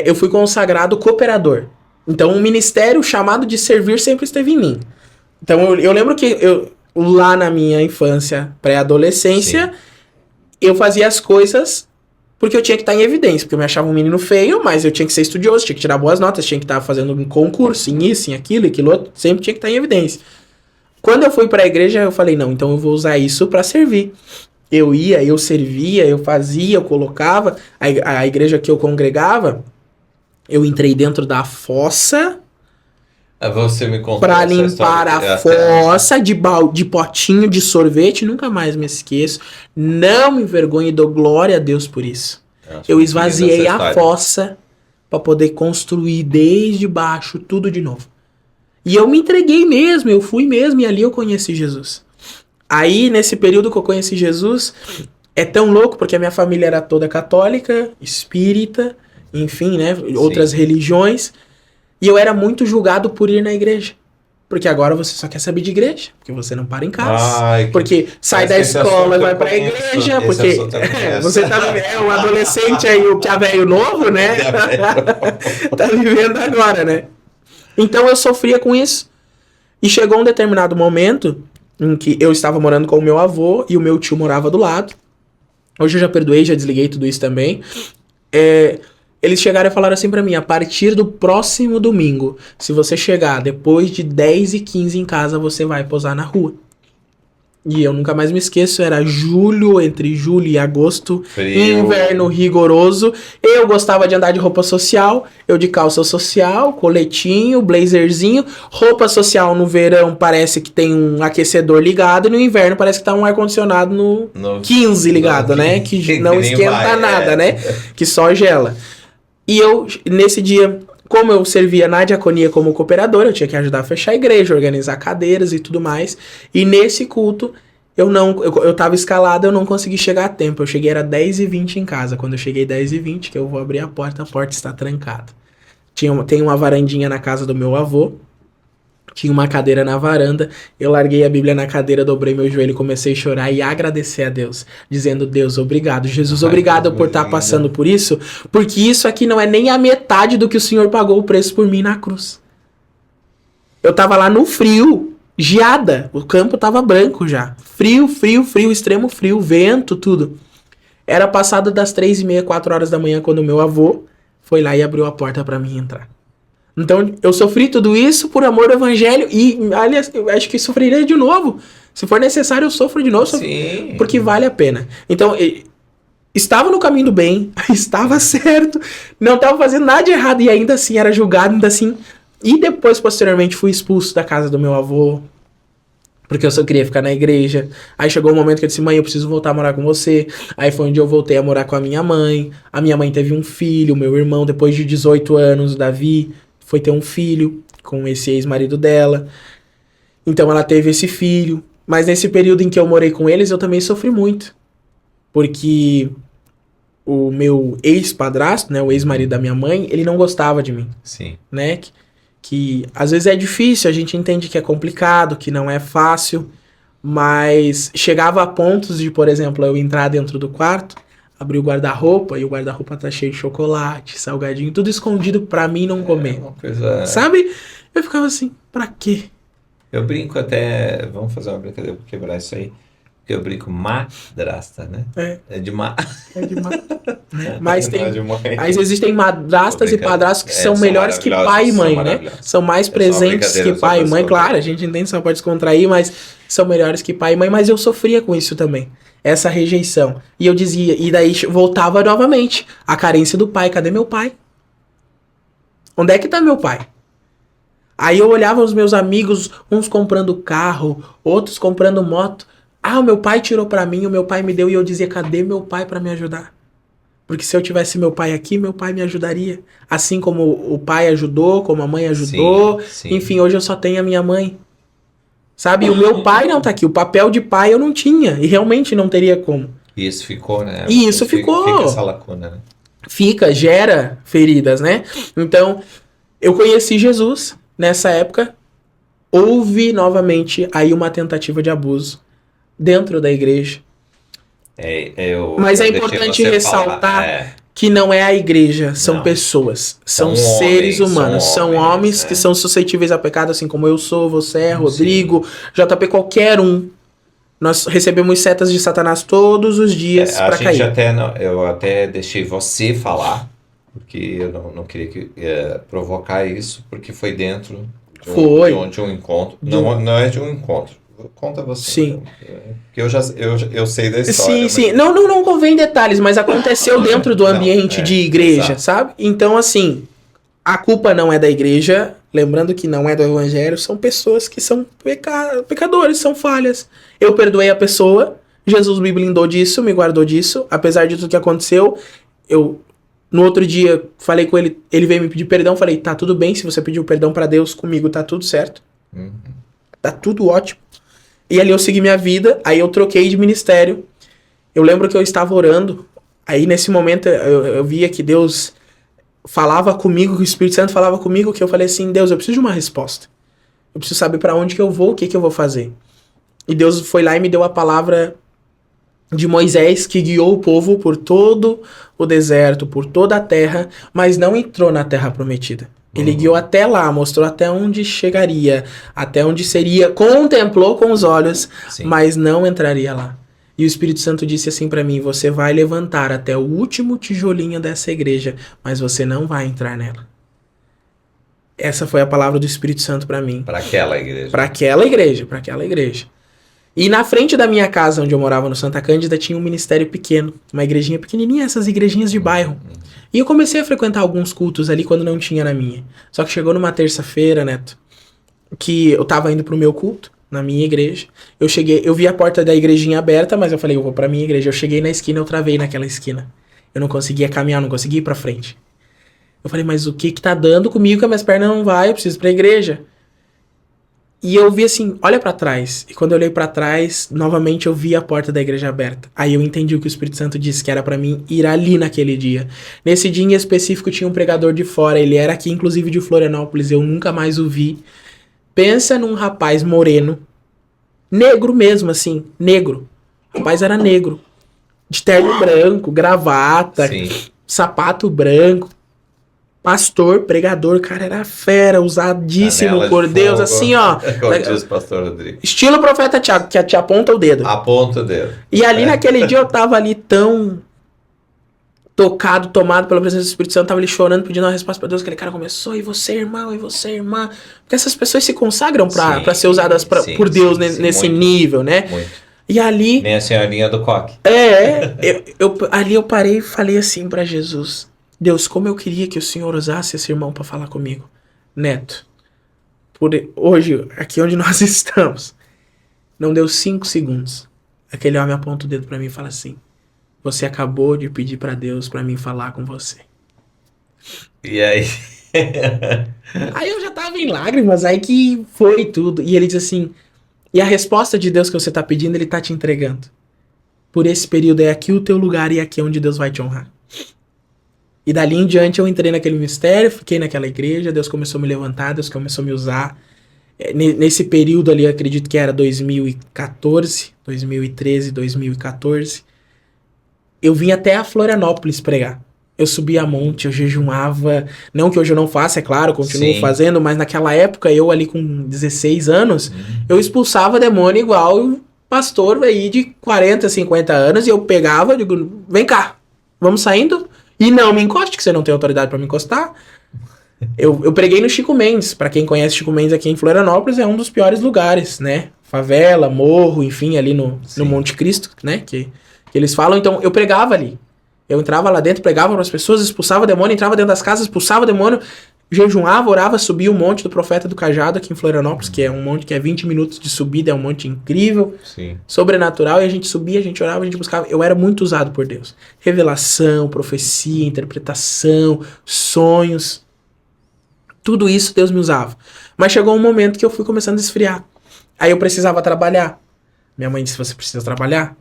Speaker 2: eu fui consagrado cooperador. Então, um ministério chamado de servir sempre esteve em mim. Então, eu lembro que lá na minha infância, pré-adolescência, Sim. eu fazia as coisas porque eu tinha que estar em evidência, porque eu me achava um menino feio, mas eu tinha que ser estudioso, tinha que tirar boas notas, tinha que estar fazendo um concurso, em isso, em aquilo outro, sempre tinha que estar em evidência. Quando eu fui para a igreja, eu falei, não, então eu vou usar isso para servir. Eu ia, eu servia, eu fazia, eu colocava, a igreja que eu congregava, eu entrei dentro da fossa,
Speaker 1: você me contou
Speaker 2: pra limpar a fossa de potinho de sorvete, nunca mais me esqueço. Não me envergonho e dou glória a Deus por isso. Eu esvaziei a fossa para poder construir desde baixo tudo de novo. E eu me entreguei mesmo, eu fui mesmo, e ali eu conheci Jesus. Aí, nesse período que eu conheci Jesus, é tão louco, porque a minha família era toda católica, espírita, enfim, né, outras religiões. E eu era muito julgado por ir na igreja. Porque agora você só quer saber de igreja. Porque você não para em casa. Porque sai da escola e vai pra igreja. Porque você é um adolescente aí, o que é velho novo, né? Tá vivendo agora, né? Então eu sofria com isso. E chegou um determinado momento em que eu estava morando com o meu avô e o meu tio morava do lado. Hoje eu já perdoei, já desliguei tudo isso também. Eles chegaram e falaram assim pra mim, a partir do próximo domingo, se você chegar depois de 10h15 em casa, você vai posar na rua. E eu nunca mais me esqueço, era julho, entre julho e agosto, Frio. Inverno rigoroso. Eu gostava de andar de roupa social, eu de calça social, coletinho, blazerzinho. Roupa social no verão parece que tem um aquecedor ligado, e no inverno parece que tá um ar-condicionado no 15 ligado, né? Que não esquenta nada, né? Que só gela. E eu, nesse dia, como eu servia na diaconia como cooperador, eu tinha que ajudar a fechar a igreja, organizar cadeiras e tudo mais. E nesse culto, eu tava escalado, eu não consegui chegar a tempo. Eu cheguei, era 10h20 em casa. Quando eu cheguei 10h20, que eu vou abrir a porta está trancada. Tem uma varandinha na casa do meu avô. Tinha uma cadeira na varanda, eu larguei a Bíblia na cadeira, dobrei meu joelho, comecei a chorar e agradecer a Deus, dizendo, Deus, obrigado, Jesus, obrigado por estar passando por isso, porque isso aqui não é nem a metade do que o Senhor pagou o preço por mim na cruz. Eu tava lá no frio, geada, o campo tava branco já, frio, extremo frio, vento, tudo. Era passado das 3h30, 4 horas da manhã, quando o meu avô foi lá e abriu a porta pra mim entrar. Então, eu sofri tudo isso por amor ao evangelho e, aliás, eu acho que sofreria de novo. Se for necessário, eu sofro de novo, porque vale a pena. Então, estava no caminho do bem, estava certo, não estava fazendo nada de errado e ainda assim era julgado, ainda assim. E depois, posteriormente, fui expulso da casa do meu avô, porque eu só queria ficar na igreja. Aí chegou um momento que eu disse, mãe, eu preciso voltar a morar com você. Aí foi onde eu voltei a morar com a minha mãe. A minha mãe teve um filho, meu irmão, depois de 18 anos, o Davi, foi ter um filho com esse ex-marido dela. Então ela teve esse filho. Mas nesse período em que eu morei com eles, eu também sofri muito. Porque o meu ex-padrasto, né, o ex-marido da minha mãe, ele não gostava de mim.
Speaker 1: Sim.
Speaker 2: Né? Que às vezes é difícil, a gente entende que é complicado, que não é fácil. Mas chegava a pontos de, por exemplo, eu entrar dentro do quarto, abrir o guarda-roupa e o guarda-roupa tá cheio de chocolate, salgadinho, tudo escondido pra mim não comer.
Speaker 1: Uma coisa...
Speaker 2: Sabe? Eu ficava assim, pra quê?
Speaker 1: Eu brinco até... Vamos fazer uma brincadeira pra quebrar isso aí. Porque eu brinco madrasta, né?
Speaker 2: É
Speaker 1: de
Speaker 2: É demais. Mas
Speaker 1: Não é
Speaker 2: tem.
Speaker 1: de mãe.
Speaker 2: Mas existem madrastas
Speaker 1: Tô
Speaker 2: e
Speaker 1: brincando.
Speaker 2: padrastos que são
Speaker 1: são
Speaker 2: melhores que
Speaker 1: maravilhosos,
Speaker 2: pai e
Speaker 1: são
Speaker 2: mãe, né?
Speaker 1: maravilhosos.
Speaker 2: São mais
Speaker 1: É só uma
Speaker 2: presentes
Speaker 1: brincadeira,
Speaker 2: que
Speaker 1: só
Speaker 2: pai e
Speaker 1: pra
Speaker 2: mãe.
Speaker 1: descontrair.
Speaker 2: Claro, a gente entende, só pode descontrair, mas são melhores que pai e mãe. Mas eu sofria com isso também. Essa rejeição. E eu dizia, e daí voltava novamente. A carência do pai. Cadê meu pai? Onde é que tá meu pai? Aí eu olhava os meus amigos, uns comprando carro, outros comprando moto. Ah, o meu pai tirou pra mim, o meu pai me deu, e eu dizia, cadê meu pai pra me ajudar? Porque se eu tivesse meu pai aqui, meu pai me ajudaria. Assim como o pai ajudou, como a mãe ajudou.
Speaker 1: Sim.
Speaker 2: Enfim, hoje eu só tenho a minha mãe. Sabe? E o meu pai não tá aqui. O papel de pai eu não tinha. E realmente não teria como.
Speaker 1: E isso ficou, né?
Speaker 2: E isso ficou.
Speaker 1: Fica essa lacuna, né?
Speaker 2: Fica, gera feridas, né? Então, eu conheci Jesus nessa época. Houve novamente aí uma tentativa de abuso dentro da igreja. Mas é
Speaker 1: eu deixei
Speaker 2: importante
Speaker 1: você
Speaker 2: ressaltar
Speaker 1: falar.
Speaker 2: que não é a igreja, são
Speaker 1: Não.
Speaker 2: pessoas, são
Speaker 1: São
Speaker 2: seres
Speaker 1: homens,
Speaker 2: humanos,
Speaker 1: são
Speaker 2: são
Speaker 1: homens,
Speaker 2: homens
Speaker 1: né?
Speaker 2: que são suscetíveis a pecado, assim como eu sou, você é, Rodrigo, JP, qualquer um. Nós recebemos setas de Satanás todos os dias
Speaker 1: A
Speaker 2: pra
Speaker 1: gente
Speaker 2: cair.
Speaker 1: eu até deixei você falar, porque eu não queria provocar isso, porque foi dentro de um encontro. Não é de um encontro. Conta você.
Speaker 2: Sim.
Speaker 1: Então, porque eu sei da história.
Speaker 2: Sim.
Speaker 1: mas-
Speaker 2: Não convém detalhes, mas aconteceu dentro do
Speaker 1: Não,
Speaker 2: ambiente de igreja,
Speaker 1: exato.
Speaker 2: sabe? Então, assim, a culpa não é da igreja, lembrando que não é do evangelho, são pessoas que são pecadores, são falhas. Eu perdoei a pessoa, Jesus me blindou disso, me guardou disso, apesar de tudo que aconteceu, no outro dia falei com ele, ele veio me pedir perdão, falei, tá tudo bem, se você pediu perdão pra Deus, comigo tá tudo certo.
Speaker 1: Uhum.
Speaker 2: Tá tudo ótimo. E ali eu segui minha vida, aí eu troquei de ministério. Eu lembro que eu estava orando, aí nesse momento eu via que Deus falava comigo, que o Espírito Santo falava comigo, que eu falei assim, Deus, eu preciso de uma resposta. Eu preciso saber pra onde que eu vou, o que que eu vou fazer. E Deus foi lá e me deu a palavra de Moisés, que guiou o povo por todo o deserto, por toda a terra, mas não entrou na terra prometida. Ele guiou até lá, mostrou até onde chegaria, até onde seria, contemplou com os olhos,
Speaker 1: Sim.
Speaker 2: mas não entraria lá. E o Espírito Santo disse assim pra mim, você vai levantar até o último tijolinho dessa igreja, mas você não vai entrar nela. Essa foi a palavra do Espírito Santo pra mim.
Speaker 1: Para aquela igreja.
Speaker 2: Pra aquela igreja. E na frente da minha casa, onde eu morava no Santa Cândida, tinha um ministério pequeno, uma igrejinha pequenininha, essas igrejinhas de bairro. E eu comecei a frequentar alguns cultos ali quando não tinha na minha. Só que chegou numa terça-feira, Neto, que eu tava indo pro meu culto, na minha igreja. Eu vi a porta da igrejinha aberta, mas eu falei, eu vou pra minha igreja. Eu cheguei na esquina, eu travei naquela esquina. Eu não conseguia caminhar, não conseguia ir pra frente. Eu falei, mas o que tá dando comigo que as minhas pernas não vai? Eu preciso ir pra igreja. E eu vi assim, olha pra trás. E quando eu olhei pra trás, novamente eu vi a porta da igreja aberta. Aí eu entendi o que o Espírito Santo disse, que era pra mim ir ali naquele dia. Nesse dia em específico tinha um pregador de fora, ele era aqui inclusive de Florianópolis, eu nunca mais o vi. Pensa num rapaz moreno, negro mesmo assim, negro. O rapaz era negro, de terno branco, gravata,
Speaker 1: Sim.
Speaker 2: sapato branco. Pastor, pregador, cara, era fera, usadíssimo
Speaker 1: Canela de
Speaker 2: por Deus,
Speaker 1: fogo.
Speaker 2: assim, ó.
Speaker 1: Como diz o pastor Rodrigo.
Speaker 2: Estilo profeta Tiago, que te aponta o dedo.
Speaker 1: Aponta o dedo.
Speaker 2: E ali naquele dia eu tava ali tão tocado, tomado pela presença do Espírito Santo, tava ali chorando, pedindo uma resposta pra Deus. Aquele cara começou, e você, irmão, e você, irmã. Porque essas pessoas se consagram pra ser usadas por Deus nesse
Speaker 1: muito,
Speaker 2: nível, né?
Speaker 1: Muito.
Speaker 2: E ali,
Speaker 1: Nem a senhorinha do coque.
Speaker 2: ali eu parei e falei assim pra Jesus: Deus, como eu queria que o Senhor usasse esse irmão pra falar comigo. Neto, hoje, aqui onde nós estamos, não deu 5 segundos. Aquele homem aponta o dedo pra mim e fala assim: você acabou de pedir pra Deus pra mim falar com você.
Speaker 1: E aí?
Speaker 2: Aí eu já tava em lágrimas, aí que foi tudo. E ele diz assim, e a resposta de Deus que você tá pedindo, ele tá te entregando. Por esse período é aqui o teu lugar e aqui é onde Deus vai te honrar. E dali em diante eu entrei naquele mistério, fiquei naquela igreja, Deus começou a me levantar, Deus começou a me usar. Nesse período ali, eu acredito que era 2014, 2013, 2014, eu vim até a Florianópolis pregar. Eu subia a monte, eu jejuava. Não que hoje eu não faça, é claro, continuo
Speaker 1: Sim.
Speaker 2: fazendo, mas naquela época, eu ali com 16 anos, eu expulsava demônio igual um pastor aí de 40, 50 anos, e eu pegava, digo, vem cá, vamos saindo, e não me encoste, que você não tem autoridade pra me encostar. Eu preguei no Chico Mendes. Pra quem conhece Chico Mendes aqui em Florianópolis, é um dos piores lugares, né? Favela, morro, enfim, ali no Monte Cristo, né? Que eles falam. Então, eu pregava ali. Eu entrava lá dentro, pregava para as pessoas, expulsava o demônio, entrava dentro das casas, expulsava o demônio, jejuava, orava, subia o monte do Profeta do Cajado aqui em Florianópolis, que é um monte que é 20 minutos de subida, é um monte incrível,
Speaker 1: Sim.
Speaker 2: sobrenatural, e a gente subia, a gente orava, a gente buscava. Eu era muito usado por Deus. Revelação, profecia, interpretação, sonhos. Tudo isso Deus me usava. Mas chegou um momento que eu fui começando a esfriar. Aí eu precisava trabalhar. Minha mãe disse, você precisa trabalhar?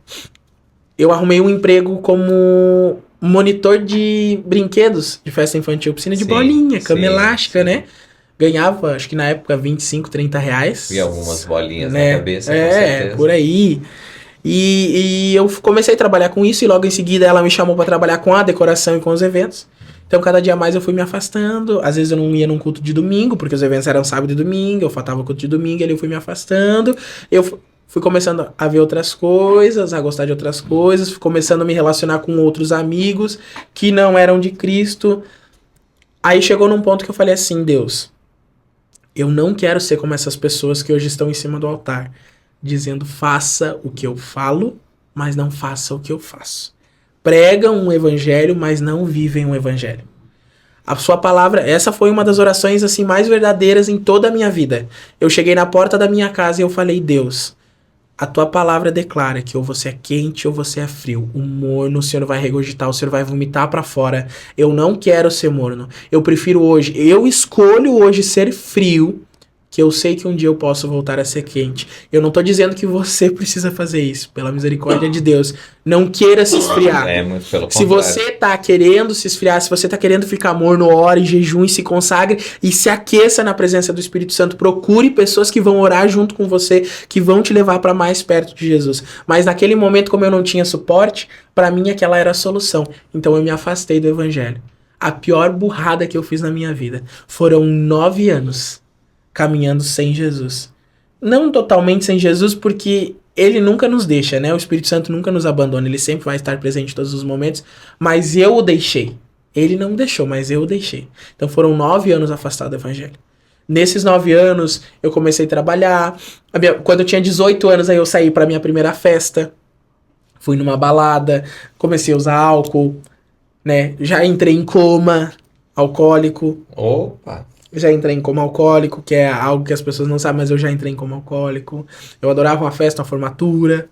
Speaker 2: Eu arrumei um emprego como monitor de brinquedos de festa infantil. Piscina de bolinha, cama elástica, né? Ganhava, acho que na época, 25, 30 reais.
Speaker 1: E algumas bolinhas
Speaker 2: né?
Speaker 1: na cabeça, com certeza.
Speaker 2: Por aí. E eu comecei a trabalhar com isso e logo em seguida ela me chamou para trabalhar com a decoração e com os eventos. Então, cada dia mais eu fui me afastando. Às vezes eu não ia num culto de domingo, porque os eventos eram sábado e domingo. Eu faltava o culto de domingo, e ali eu fui me afastando. Eu fui começando a ver outras coisas, a gostar de outras coisas. Fui começando a me relacionar com outros amigos que não eram de Cristo. Aí chegou num ponto que eu falei assim, Deus, eu não quero ser como essas pessoas que hoje estão em cima do altar, dizendo, faça o que eu falo, mas não faça o que eu faço. Pregam um evangelho, mas não vivem um evangelho. A sua palavra, essa foi uma das orações assim mais verdadeiras em toda a minha vida. Eu cheguei na porta da minha casa e eu falei, Deus, a tua palavra declara que ou você é quente ou você é frio. O morno o Senhor vai regurgitar, o Senhor vai vomitar pra fora. Eu não quero ser morno. Eu prefiro hoje, eu escolho hoje ser frio, que eu sei que um dia eu posso voltar a ser quente. Eu não tô dizendo que você precisa fazer isso, pela misericórdia de Deus. Não queira se esfriar.
Speaker 1: Muito pelo
Speaker 2: Se você tá querendo se esfriar, se você tá querendo ficar morno, ore, jejum e se consagre e se aqueça na presença do Espírito Santo. Procure pessoas que vão orar junto com você, que vão te levar para mais perto de Jesus. Mas naquele momento, como eu não tinha suporte, para mim aquela era a solução. Então eu me afastei do evangelho. A pior burrada que eu fiz na minha vida. Foram 9 anos caminhando sem Jesus. Não totalmente sem Jesus, porque ele nunca nos deixa, né? O Espírito Santo nunca nos abandona, ele sempre vai estar presente em todos os momentos, mas eu o deixei. Ele não me deixou, mas eu o deixei. Então foram 9 anos afastado do evangelho. Nesses 9 anos, eu comecei a trabalhar. Quando eu tinha 18 anos, aí eu saí para minha primeira festa. Fui numa balada, comecei a usar álcool, né? Já entrei em coma alcoólico.
Speaker 1: Opa!
Speaker 2: Já entrei em coma alcoólico, que é algo que as pessoas não sabem, mas eu já entrei em coma alcoólico. Eu adorava uma festa, uma formatura.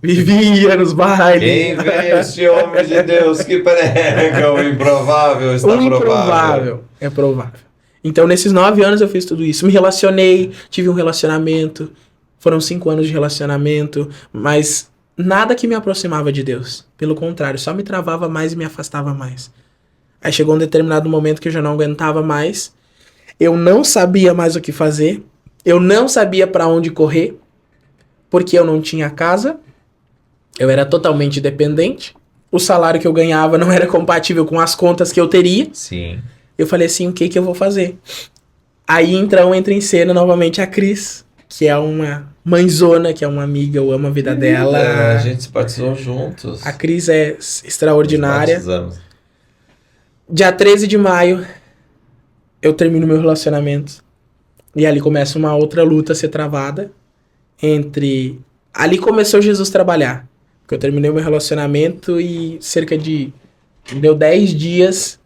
Speaker 2: Vivia nos bailes.
Speaker 1: Quem vê este homem de Deus que prega o improvável está provável.
Speaker 2: Improvável é provável. Então, nesses 9 anos eu fiz tudo isso. Me relacionei, tive um relacionamento. Foram 5 anos de relacionamento, mas nada que me aproximava de Deus. Pelo contrário, só me travava mais e me afastava mais. Aí chegou um determinado momento que eu já não aguentava mais. Eu não sabia mais o que fazer. Eu não sabia para onde correr. Porque eu não tinha casa. Eu era totalmente dependente. O salário que eu ganhava não era compatível com as contas que eu teria.
Speaker 1: Sim.
Speaker 2: Eu falei assim, o que eu vou fazer? Aí então entra em cena novamente a Cris, que é uma mãezona, que é uma amiga, eu amo a vida dela.
Speaker 1: A gente se batizou juntos.
Speaker 2: A Cris é extraordinária.
Speaker 1: Nos batizamos.
Speaker 2: Dia 13 de maio, eu termino meu relacionamento. E ali começa uma outra luta a ser travada. Ali começou Jesus trabalhar. Porque eu terminei meu relacionamento e cerca de... Deu 10 dias,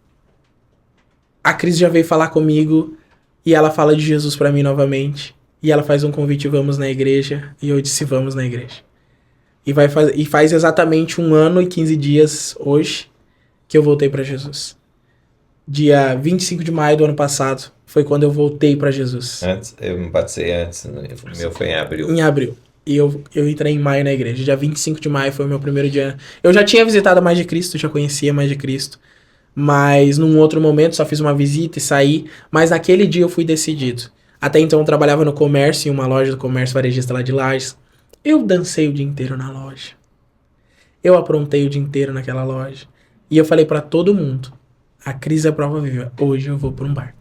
Speaker 2: a Cris já veio falar comigo e ela fala de Jesus pra mim novamente. E ela faz um convite, vamos na igreja. E eu disse, vamos na igreja. E faz exatamente 1 ano e 15 dias hoje que eu voltei pra Jesus. Dia 25 de maio do ano passado foi quando eu voltei pra Jesus.
Speaker 1: Antes, eu me batizei antes, né? O meu foi em abril.
Speaker 2: Em abril. E eu entrei em maio na igreja. Dia 25 de maio foi o meu primeiro dia. Eu já tinha visitado a Mais de Cristo, já conhecia a Mais de Cristo. Mas num outro momento só fiz uma visita e saí. Mas naquele dia eu fui decidido. Até então eu trabalhava no comércio, em uma loja do comércio varejista lá de Lages. Eu dancei o dia inteiro na loja. Eu aprontei o dia inteiro naquela loja. E eu falei pra todo mundo, a crise é prova viva. Hoje eu vou pra um bar.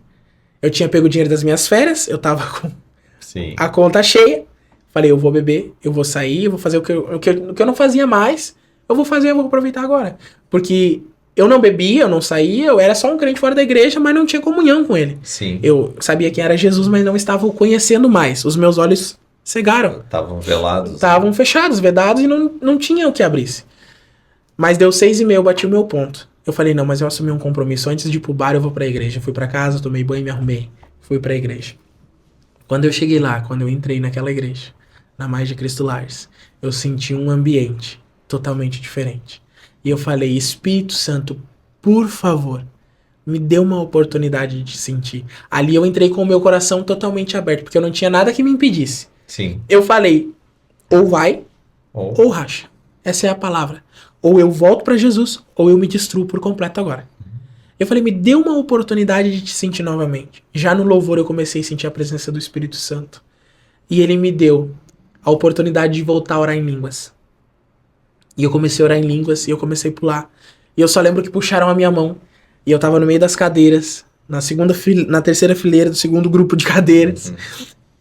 Speaker 2: Eu tinha pego o dinheiro das minhas férias, eu tava com
Speaker 1: Sim.
Speaker 2: a conta cheia. Falei, eu vou beber, eu vou sair, eu vou fazer o que eu não fazia mais. Eu vou fazer, eu vou aproveitar agora. Porque eu não bebia, eu não saía, eu era só um crente fora da igreja, mas não tinha comunhão com ele.
Speaker 1: Sim.
Speaker 2: Eu sabia quem era Jesus, mas não estava o conhecendo mais. Os meus olhos cegaram.
Speaker 1: Estavam velados.
Speaker 2: Estavam fechados, vedados e não tinha o que abrisse. Mas deu 6:30, eu bati o meu ponto. Eu falei, não, mas eu assumi um compromisso. Antes de ir pro bar, eu vou pra igreja. Fui pra casa, tomei banho, me arrumei. Fui pra igreja. Quando eu cheguei lá, quando eu entrei naquela igreja, na Mais de Cristo Lages, eu senti um ambiente totalmente diferente. E eu falei, Espírito Santo, por favor, me dê uma oportunidade de sentir. Ali eu entrei com o meu coração totalmente aberto, porque eu não tinha nada que me impedisse.
Speaker 1: Sim.
Speaker 2: Eu falei, ou vai,
Speaker 1: Ou-
Speaker 2: ou racha. Essa é a palavra. Ou eu volto pra Jesus, ou eu me destruo por completo agora. Eu falei, me dê uma oportunidade de te sentir novamente. Já no louvor eu comecei a sentir a presença do Espírito Santo. E ele me deu a oportunidade de voltar a orar em línguas. E eu comecei a orar em línguas, e eu comecei a pular. E eu só lembro que puxaram a minha mão, e eu tava no meio das cadeiras, na terceira fileira do segundo grupo de cadeiras,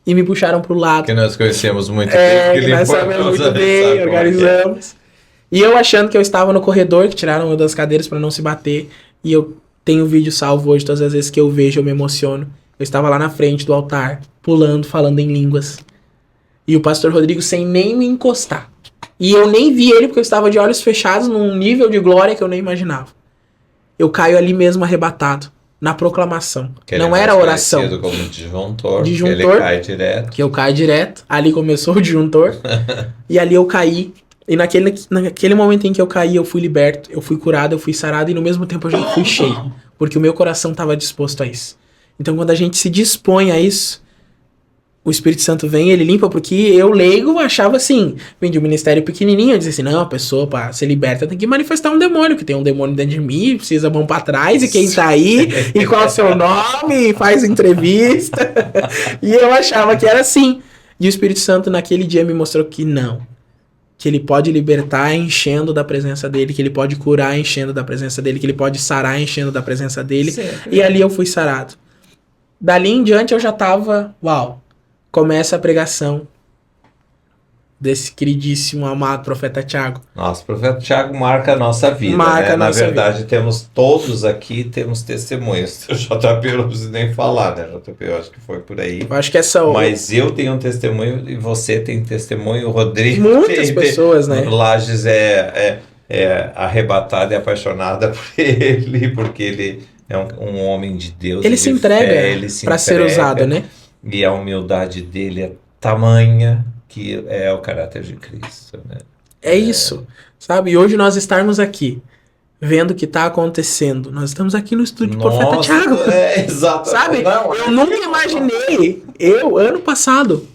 Speaker 2: e me puxaram pro lado.
Speaker 1: Que nós conhecemos muito
Speaker 2: Que nós sabemos muito bem, organizamos. E eu achando que eu estava no corredor, que tiraram eu das cadeiras pra não se bater, e eu tenho um vídeo salvo hoje, todas as vezes que eu vejo eu me emociono. Eu estava lá na frente do altar, pulando, falando em línguas. E o pastor Rodrigo sem nem me encostar. E eu nem vi ele porque eu estava de olhos fechados num nível de glória que eu nem imaginava. Eu caio ali mesmo arrebatado, na proclamação.
Speaker 1: Que
Speaker 2: não
Speaker 1: ele é
Speaker 2: era
Speaker 1: mais
Speaker 2: oração.
Speaker 1: conhecido como disjuntor,
Speaker 2: Disjuntor.
Speaker 1: que ele cai direto.
Speaker 2: Que eu caio direto. Ali começou o disjuntor. E ali eu caí. E naquele momento em que eu caí, eu fui liberto, eu fui curado, eu fui sarado e no mesmo tempo eu já fui cheio. Porque o meu coração estava disposto a isso. Então quando a gente se dispõe a isso, o Espírito Santo vem, ele limpa, porque eu leigo achava assim, vem de um ministério pequenininho, eu dizia assim, não, a pessoa pra ser liberta tem que manifestar um demônio, que tem um demônio dentro de mim, precisa mão pra trás, e quem tá aí, e qual é o seu nome, e faz entrevista. E eu achava que era assim. E o Espírito Santo naquele dia me mostrou que não. Que ele pode libertar enchendo da presença dele, que ele pode curar enchendo da presença dele, que ele pode sarar enchendo da presença dele.
Speaker 1: Sempre.
Speaker 2: E ali eu fui sarado. Dali em diante eu já tava, uau, começa a pregação desse queridíssimo, amado profeta Tiago.
Speaker 1: Nossa, o profeta Tiago marca a nossa vida,
Speaker 2: Marca
Speaker 1: né?
Speaker 2: a
Speaker 1: Na
Speaker 2: nossa
Speaker 1: verdade, temos todos aqui, temos testemunhos. O JP eu não preciso nem falar, né? JP, eu acho que foi por aí.
Speaker 2: Eu acho que essa...
Speaker 1: Mas eu tenho um testemunho e você tem testemunho, o Rodrigo
Speaker 2: Muitas
Speaker 1: tem,
Speaker 2: pessoas, né?
Speaker 1: Lages é arrebatada e apaixonada por ele, porque ele é um homem de Deus.
Speaker 2: Ele
Speaker 1: de
Speaker 2: se entrega
Speaker 1: fé, ele se
Speaker 2: pra ser
Speaker 1: entrega,
Speaker 2: usado, né?
Speaker 1: E a humildade dele é tamanha que é o caráter de Cristo, né?
Speaker 2: É isso, sabe? E hoje nós estarmos aqui, vendo o que tá acontecendo. Nós estamos aqui no estúdio do profeta Tiago.
Speaker 1: Exato.
Speaker 2: Sabe?
Speaker 1: Não,
Speaker 2: Eu nunca imaginei. Ano passado,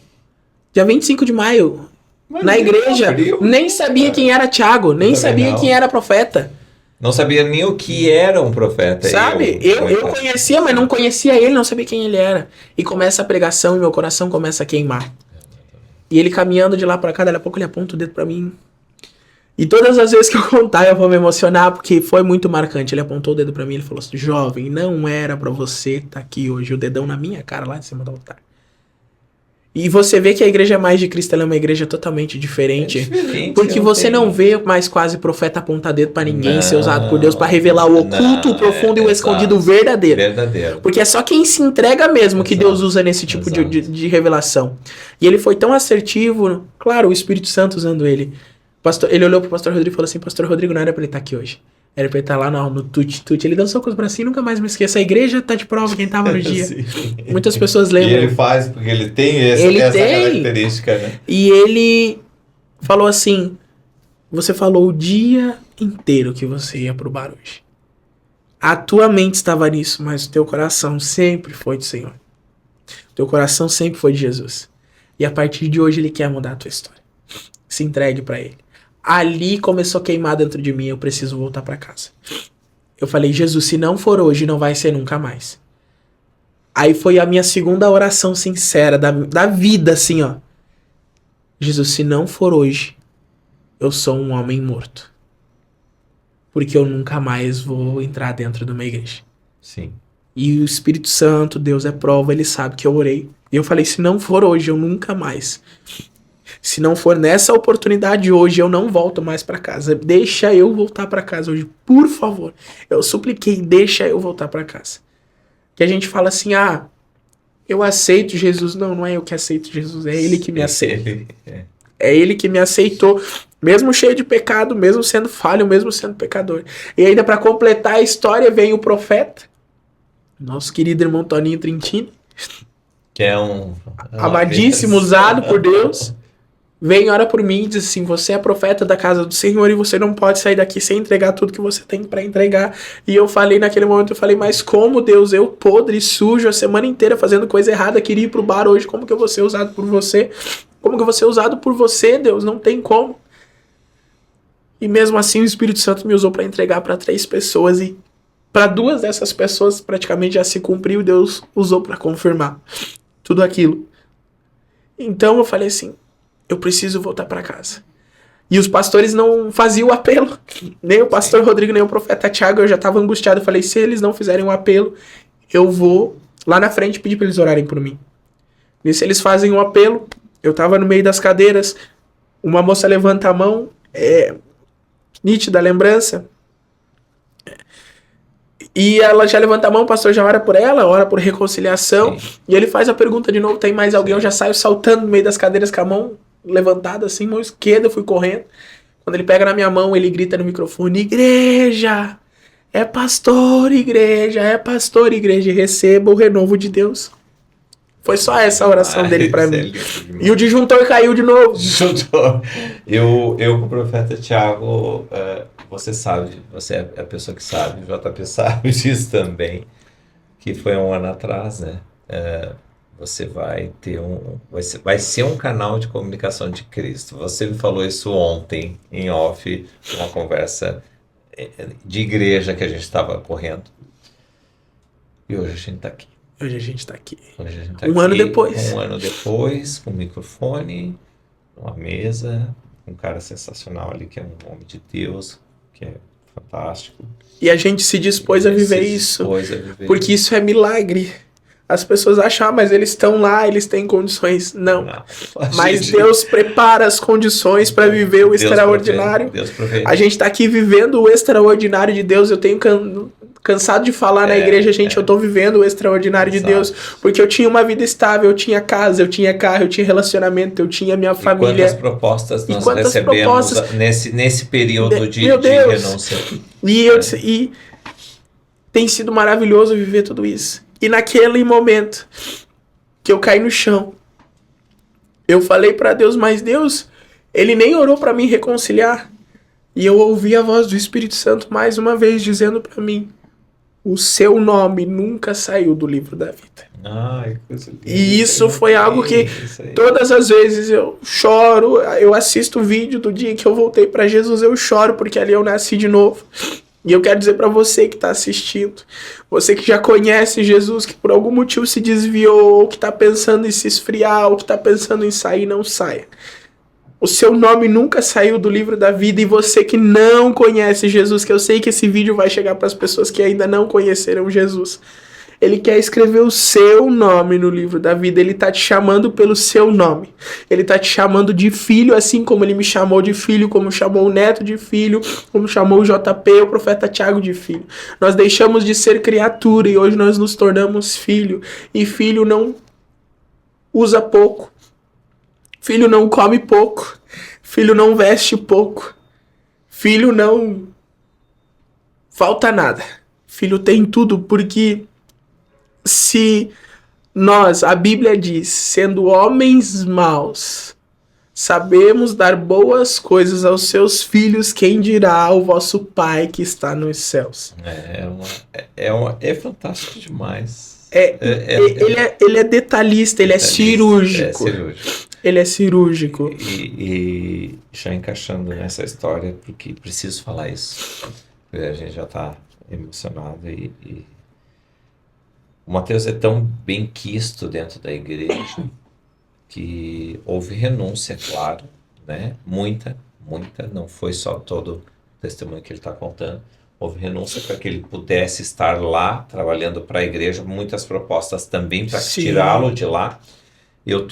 Speaker 2: dia 25 de maio,
Speaker 1: mas
Speaker 2: na igreja,
Speaker 1: abriu.
Speaker 2: nem sabia quem era Tiago, nem
Speaker 1: Também
Speaker 2: sabia
Speaker 1: não.
Speaker 2: quem era profeta.
Speaker 1: Não sabia nem o que era um profeta.
Speaker 2: Sabe? Eu conhecia, mas não conhecia ele, não sabia quem ele era. E começa a pregação e meu coração começa a queimar. E ele caminhando de lá pra cá, daqui a pouco ele aponta o dedo pra mim. E todas as vezes que eu contar eu vou me emocionar, porque foi muito marcante. Ele apontou o dedo pra mim e ele falou assim, jovem, não era pra você estar aqui hoje. O dedão na minha cara lá de cima do altar. E você vê que a igreja mais de Cristo ela é uma igreja totalmente diferente. Porque você não vê mais quase profeta apontar dedo pra ninguém ser usado por Deus pra revelar o oculto, o profundo e o escondido verdadeiro. Porque é só quem se entrega mesmo que Deus usa nesse tipo de revelação. E ele foi tão assertivo, claro, o Espírito Santo usando ele. Ele olhou pro pastor Rodrigo e falou assim, pastor Rodrigo, não era pra ele estar aqui hoje. Era pra ele estar lá no Tuti. Ele dançou com os bracinhos, nunca mais me esqueço. A igreja tá de prova quem tava no dia. Muitas pessoas lembram.
Speaker 1: E ele faz, porque ele tem essa característica, né?
Speaker 2: E ele falou assim, você falou o dia inteiro que você ia pro bar hoje. A tua mente estava nisso, mas o teu coração sempre foi do Senhor. O teu coração sempre foi de Jesus. E a partir de hoje ele quer mudar a tua história. Se entregue pra ele. Ali começou a queimar dentro de mim, eu preciso voltar pra casa. Eu falei, Jesus, se não for hoje, não vai ser nunca mais. Aí foi a minha segunda oração sincera da vida, assim, ó. Jesus, se não for hoje, eu sou um homem morto. Porque eu nunca mais vou entrar dentro de uma igreja.
Speaker 1: Sim.
Speaker 2: E o Espírito Santo, Deus é prova, ele sabe que eu orei. E eu falei, se não for hoje, eu nunca mais. Se não for nessa oportunidade hoje, eu não volto mais pra casa. Deixa eu voltar pra casa hoje, por favor. Eu supliquei, deixa eu voltar pra casa. Que a gente fala assim, eu aceito Jesus. Não, não é eu que aceito Jesus, é ele que me aceita. É ele que me aceitou, mesmo cheio de pecado, mesmo sendo falho, mesmo sendo pecador. E ainda pra completar a história, vem o profeta, nosso querido irmão Toninho Trintini,
Speaker 1: Que é um...
Speaker 2: amadíssimo, usado por Deus. Vem, ora por mim e diz assim, você é profeta da casa do Senhor e você não pode sair daqui sem entregar tudo que você tem pra entregar. E eu falei naquele momento, mas como, Deus, eu podre, sujo, a semana inteira fazendo coisa errada, queria ir pro bar hoje, como que eu vou ser usado por você? Como que eu vou ser usado por você, Deus? Não tem como. E mesmo assim o Espírito Santo me usou pra entregar pra 3 pessoas e pra 2 dessas pessoas praticamente já se cumpriu, Deus usou pra confirmar tudo aquilo. Então eu falei assim, eu preciso voltar pra casa. E os pastores não faziam o apelo. Nem o pastor Rodrigo, nem o profeta Tiago. Eu já estava angustiado. Eu falei, se eles não fizerem o apelo, eu vou lá na frente pedir para eles orarem por mim. Nisso eles fazem um apelo. Eu estava no meio das cadeiras. Uma moça levanta a mão. Nítida lembrança. E ela já levanta a mão, o pastor já ora por ela, ora por reconciliação. Sim. E ele faz a pergunta de novo, tem mais alguém? Eu já saio saltando no meio das cadeiras com a mão levantada assim, mão esquerda, eu fui correndo. Quando ele pega na minha mão, ele grita no microfone, igreja, é pastor, igreja, e receba o renovo de Deus. Foi só essa a oração dele pra mim. E o disjuntor caiu de novo.
Speaker 1: Disjuntor. Eu com o profeta Tiago, você sabe, você é a pessoa que sabe, o JP sabe disso também, que foi um ano atrás, né? Você vai ter vai ser um canal de comunicação de Cristo. Você me falou isso ontem, em off, uma conversa de igreja que a gente estava correndo. E hoje a gente está aqui.
Speaker 2: Hoje a gente está aqui.
Speaker 1: Um ano depois. Um ano depois, com um microfone, uma mesa, um cara sensacional ali, que é um homem de Deus, que é fantástico.
Speaker 2: E a gente se dispôs a viver isso. Porque isso é milagre. As pessoas acham, mas eles estão lá, eles têm condições. Não. Mas Deus prepara as condições para viver o extraordinário. A gente está aqui vivendo o extraordinário de Deus. Eu tenho cansado de falar na igreja, gente, eu tô vivendo o extraordinário de Deus. Porque eu tinha uma vida estável, eu tinha casa, eu tinha carro, eu tinha relacionamento, eu tinha minha família.
Speaker 1: Quantas propostas nós recebemos nesse período de renúncia.
Speaker 2: E tem sido maravilhoso viver tudo isso. E naquele momento que eu caí no chão, eu falei pra Deus, mas Deus, ele nem orou pra me reconciliar. E eu ouvi a voz do Espírito Santo mais uma vez dizendo pra mim, o seu nome nunca saiu do livro da vida.
Speaker 1: Ai, coisa linda.
Speaker 2: E isso foi algo que todas as vezes eu choro, eu assisto o vídeo do dia que eu voltei pra Jesus, eu choro porque ali eu nasci de novo. E eu quero dizer para você que está assistindo, você que já conhece Jesus, que por algum motivo se desviou, ou que está pensando em se esfriar, ou que está pensando em sair, não saia. O seu nome nunca saiu do livro da vida, e você que não conhece Jesus, que eu sei que esse vídeo vai chegar para as pessoas que ainda não conheceram Jesus. Ele quer escrever o seu nome no livro da vida. Ele tá te chamando pelo seu nome. Ele tá te chamando de filho, assim como ele me chamou de filho, como chamou o Neto de filho, como chamou o JP, o profeta Tiago de filho. Nós deixamos de ser criatura e hoje nós nos tornamos filho. E filho não usa pouco. Filho não come pouco. Filho não veste pouco. Filho não falta nada. Filho tem tudo, porque se nós, a Bíblia diz, sendo homens maus, sabemos dar boas coisas aos seus filhos, quem dirá o vosso Pai que está nos céus?
Speaker 1: É fantástico demais.
Speaker 2: Ele é detalhista, ele é cirúrgico. Ele é cirúrgico.
Speaker 1: E já encaixando nessa história, porque preciso falar isso. A gente já está emocionado e O Mateus é tão bem quisto dentro da igreja que houve renúncia, claro, né? Muita, não foi só todo o testemunho que ele está contando. Houve renúncia para que ele pudesse estar lá, trabalhando para a igreja, muitas propostas também para
Speaker 2: Sim.
Speaker 1: tirá-lo de lá. Eu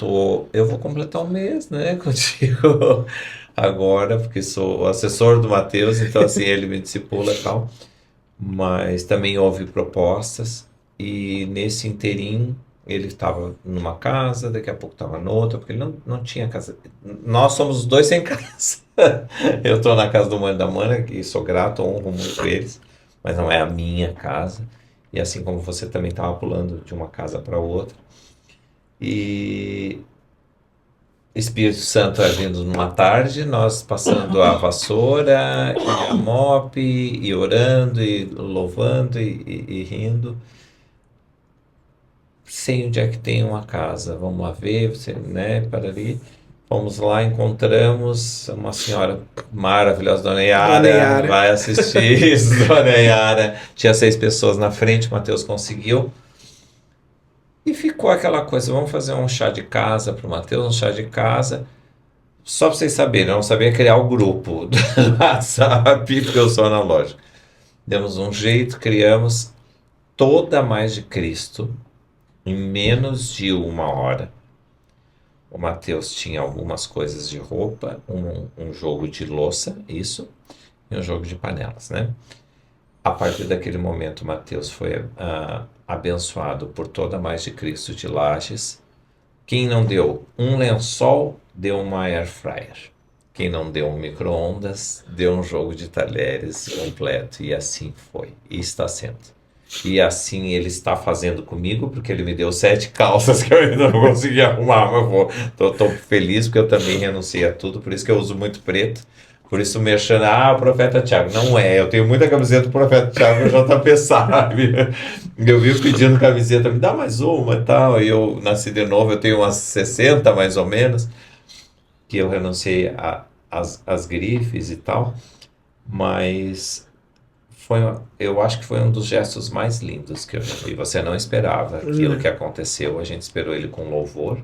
Speaker 1: vou completar um mês, né, contigo agora, porque sou o assessor do Mateus, então assim, ele me discipula e tal. Mas também houve propostas, e nesse interim ele estava numa casa, daqui a pouco estava noutra, porque ele não tinha casa. Nós somos os dois sem casa. Eu estou na casa do mãe da Mana, que sou grato, honro muito eles, mas não é a minha casa. E assim como você também estava pulando de uma casa para outra. E Espírito Santo agindo numa tarde, nós passando a vassoura e a mop, e orando, e louvando, e rindo. Sei onde é que tem uma casa, vamos lá ver, você, né, para ali. Fomos lá, encontramos uma senhora maravilhosa, Dona Yara,
Speaker 2: Dona Yara.
Speaker 1: vai assistir isso, Dona Yara. Tinha 6 pessoas na frente, o Mateus conseguiu. E ficou aquela coisa, vamos fazer um chá de casa para o Mateus, um chá de casa. Só para vocês saberem, eu não sabia criar o grupo do WhatsApp, porque eu sou analógico. Demos um jeito, criamos toda a Mais de Cristo em menos de 1 hora. O Mateus tinha algumas coisas de roupa, um jogo de louça, isso, e um jogo de panelas, né? A partir daquele momento, o Mateus foi abençoado por toda a Mais de Cristo de Lages. Quem não deu um lençol, deu uma air fryer. Quem não deu um micro-ondas, deu um jogo de talheres completo. E assim foi. E está sendo. E assim ele está fazendo comigo, porque ele me deu 7 calças que eu ainda não consegui arrumar. Mas tô feliz, porque eu também renunciei a tudo. Por isso que eu uso muito preto. Por isso o merchan, o Profeta Tiago. Não é, eu tenho muita camiseta do Profeta Tiago, o JP sabe. Eu vivo pedindo camiseta, me dá mais uma e tal. E eu nasci de novo, eu tenho umas 60 mais ou menos, que eu renunciei às grifes e tal. Mas eu acho que foi um dos gestos mais lindos que eu já vi. Você não esperava aquilo que aconteceu, a gente esperou ele com louvor.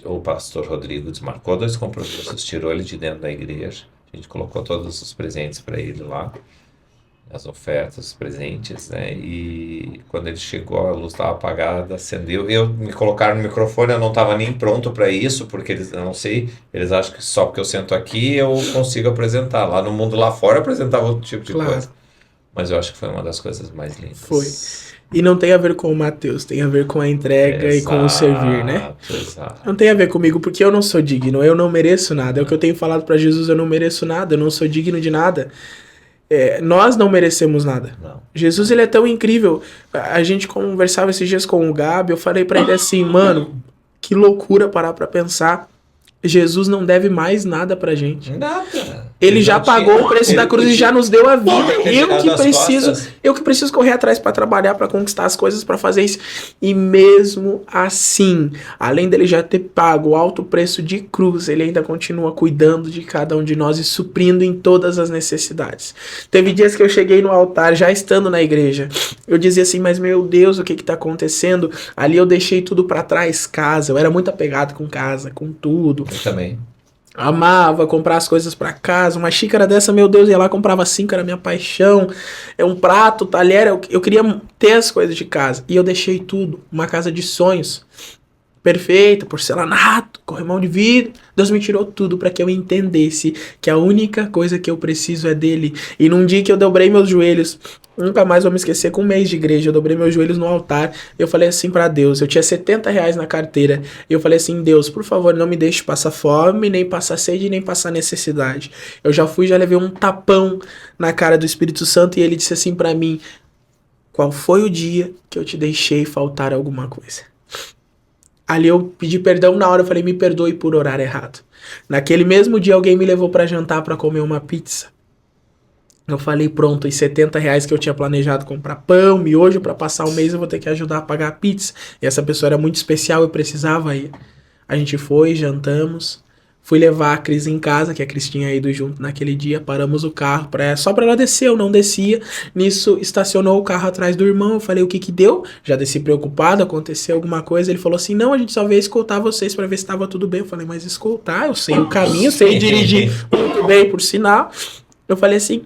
Speaker 1: O pastor Rodrigo desmarcou 2 compromissos, tirou ele de dentro da igreja. A gente colocou todos os presentes para ele lá, as ofertas, os presentes, né? E quando ele chegou, a luz estava apagada, acendeu. Me colocaram no microfone, eu não estava nem pronto para isso, porque eu não sei, eles acham que só porque eu sento aqui eu consigo apresentar. Lá no mundo lá fora eu apresentava outro tipo de coisa. Mas eu acho que foi uma das coisas mais lindas.
Speaker 2: Foi. E não tem a ver com o Mateus, tem a ver com a entrega e com o servir, né?
Speaker 1: Exato.
Speaker 2: Não tem a ver comigo, porque eu não sou digno, eu não mereço nada. É o que eu tenho falado pra Jesus, eu não mereço nada, eu não sou digno de nada. Nós não merecemos nada.
Speaker 1: Não.
Speaker 2: Jesus, ele é tão incrível. A gente conversava esses dias com o Gabi, eu falei pra ele assim, mano, que loucura parar pra pensar. Jesus não deve mais nada pra gente.
Speaker 1: Nada.
Speaker 2: Ele já pagou o preço da cruz e já nos deu a vida. Eu que preciso correr atrás para trabalhar, para conquistar as coisas, para fazer isso. E mesmo assim, além dele já ter pago o alto preço de cruz, ele ainda continua cuidando de cada um de nós e suprindo em todas as necessidades. Teve dias que eu cheguei no altar, já estando na igreja, eu dizia assim, mas meu Deus, o que tá acontecendo? Ali eu deixei tudo para trás, casa. Eu era muito apegado com casa, com tudo.
Speaker 1: Eu também.
Speaker 2: Amava comprar as coisas pra casa, uma xícara dessa, meu Deus, ia lá, comprava 5, era minha paixão, um prato, talher, eu queria ter as coisas de casa, e eu deixei tudo, uma casa de sonhos, perfeita, porcelanato, corrimão de vidro. Deus me tirou tudo para que eu entendesse que a única coisa que eu preciso é dele. E num dia que eu dobrei meus joelhos, nunca mais vou me esquecer, com 1 mês de igreja, eu dobrei meus joelhos no altar, eu falei assim para Deus, eu tinha R$70 na carteira, e eu falei assim, Deus, por favor, não me deixe passar fome, nem passar sede, nem passar necessidade. Eu já levei um tapão na cara do Espírito Santo, e ele disse assim para mim, qual foi o dia que eu te deixei faltar alguma coisa? Ali eu pedi perdão na hora, eu falei, me perdoe por orar errado. Naquele mesmo dia alguém me levou para jantar para comer uma pizza. Eu falei, pronto, os R$70 que eu tinha planejado comprar pão, miojo, para passar um mês eu vou ter que ajudar a pagar a pizza. E essa pessoa era muito especial, eu precisava ir. A gente foi, jantamos, Fui levar a Cris em casa, que a Cris tinha ido junto naquele dia. Paramos o carro só pra ela descer, eu não descia. Nisso, estacionou o carro atrás do irmão. Eu falei, o que que deu? Já desci preocupado, aconteceu alguma coisa. Ele falou assim, não, a gente só veio escoltar vocês pra ver se tava tudo bem. Eu falei, mas escoltar? Eu sei o caminho, sei dirigir muito bem, por sinal. Eu falei assim,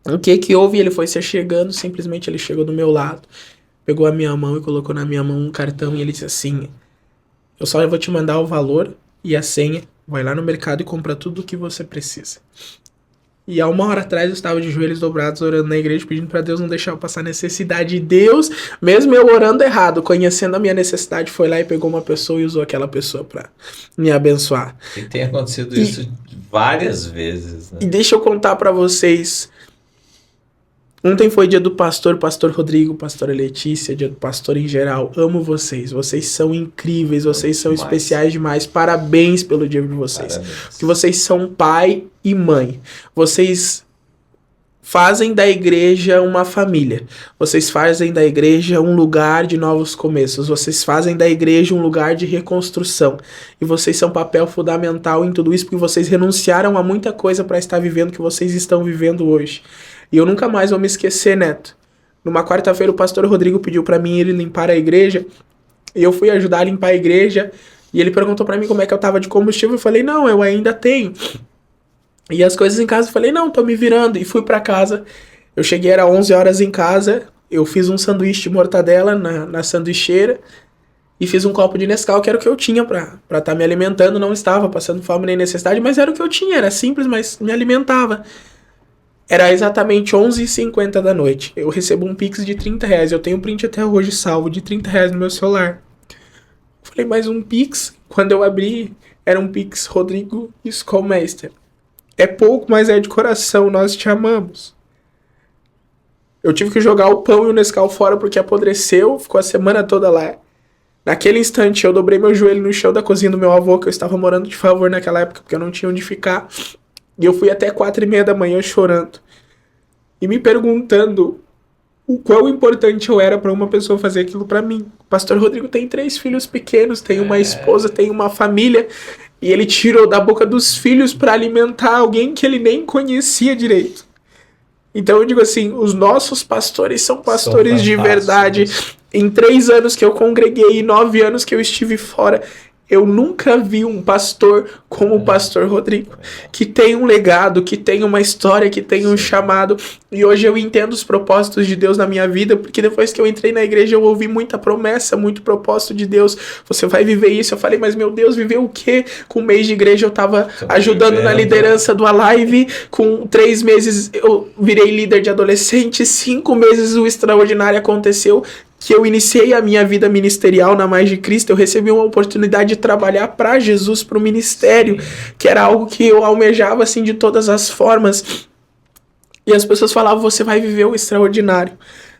Speaker 2: o que que houve? Ele foi se chegando, simplesmente ele chegou do meu lado. Pegou a minha mão e colocou na minha mão um cartão. E ele disse assim, eu só vou te mandar o valor e a senha. Vai lá no mercado e compra tudo o que você precisa. E há 1 hora atrás eu estava de joelhos dobrados orando na igreja, pedindo para Deus não deixar eu passar necessidade. E Deus, mesmo eu orando errado, conhecendo a minha necessidade, foi lá e pegou uma pessoa e usou aquela pessoa para me abençoar.
Speaker 1: E tem acontecido isso várias vezes, né?
Speaker 2: E deixa eu contar para vocês. Ontem foi dia do pastor Rodrigo, pastora Letícia, dia do pastor em geral. Amo vocês, vocês são incríveis, vocês são especiais demais. Parabéns pelo dia de vocês.
Speaker 1: Parabéns.
Speaker 2: Porque vocês são pai e mãe. Vocês fazem da igreja uma família. Vocês fazem da igreja um lugar de novos começos. Vocês fazem da igreja um lugar de reconstrução. E vocês são papel fundamental em tudo isso, porque vocês renunciaram a muita coisa para estar vivendo o que vocês estão vivendo hoje. E eu nunca mais vou me esquecer, Neto. Numa quarta-feira o pastor Rodrigo pediu pra mim ele limpar a igreja. E eu fui ajudar a limpar a igreja. E ele perguntou pra mim como é que eu tava de combustível. Eu falei, não, eu ainda tenho. E as coisas em casa, eu falei, não, tô me virando. E fui pra casa. Eu cheguei, era 11 horas em casa. Eu fiz um sanduíche de mortadela na sanduicheira. E fiz um copo de Nescau, que era o que eu tinha pra tá me alimentando. Não estava passando fome nem necessidade, mas era o que eu tinha. Era simples, mas me alimentava. Era exatamente 11h50 da noite. Eu recebo um Pix de R$30. Eu tenho um print até hoje salvo de R$30 no meu celular. Eu falei, mais um Pix? Quando eu abri, era um Pix Rodrigo Schoolmeister. É pouco, mas é de coração. Nós te amamos. Eu tive que jogar o pão e o Nescau fora porque apodreceu. Ficou a semana toda lá. Naquele instante, eu dobrei meu joelho no chão da cozinha do meu avô, que eu estava morando de favor naquela época, porque eu não tinha onde ficar. E eu fui até 4h30 da manhã chorando. E me perguntando o quão importante eu era para uma pessoa fazer aquilo para mim. O pastor Rodrigo tem 3 filhos pequenos, tem uma esposa, tem uma família. E ele tirou da boca dos filhos para alimentar alguém que ele nem conhecia direito. Então eu digo assim, os nossos pastores são pastores de verdade. Em 3 anos que eu congreguei e 9 anos que eu estive fora, eu nunca vi um pastor como o pastor Rodrigo, que tem um legado, que tem uma história, que tem um chamado. E hoje eu entendo os propósitos de Deus na minha vida, porque depois que eu entrei na igreja eu ouvi muita promessa, muito propósito de Deus. Você vai viver isso. Eu falei, mas meu Deus, viver o quê? Com 1 mês de igreja eu tava ajudando na liderança do Alive. Com 3 meses eu virei líder de adolescente. 5 meses o extraordinário aconteceu, que eu iniciei a minha vida ministerial na Mais de Cristo. Eu recebi uma oportunidade de trabalhar para Jesus, para o ministério, que era algo que eu almejava assim de todas as formas. E as pessoas falavam, você vai viver o extraordinário.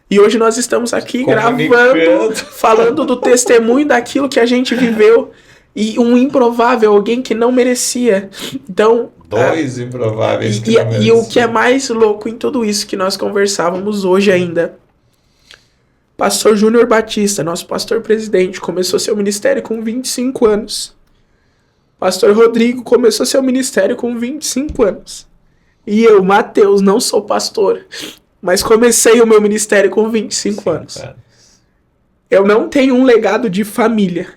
Speaker 2: E hoje nós estamos aqui gravando, falando do testemunho daquilo que a gente viveu. E um improvável, alguém que não merecia. Então,
Speaker 1: 2 improváveis que não
Speaker 2: e o que é mais louco em tudo isso que nós conversávamos hoje ainda, Pastor Júnior Batista, nosso pastor presidente, começou seu ministério com 25 anos. Pastor Rodrigo começou seu ministério com 25 anos. E eu, Mateus, não sou pastor, mas comecei o meu ministério com 25 anos. Eu não tenho um legado de família,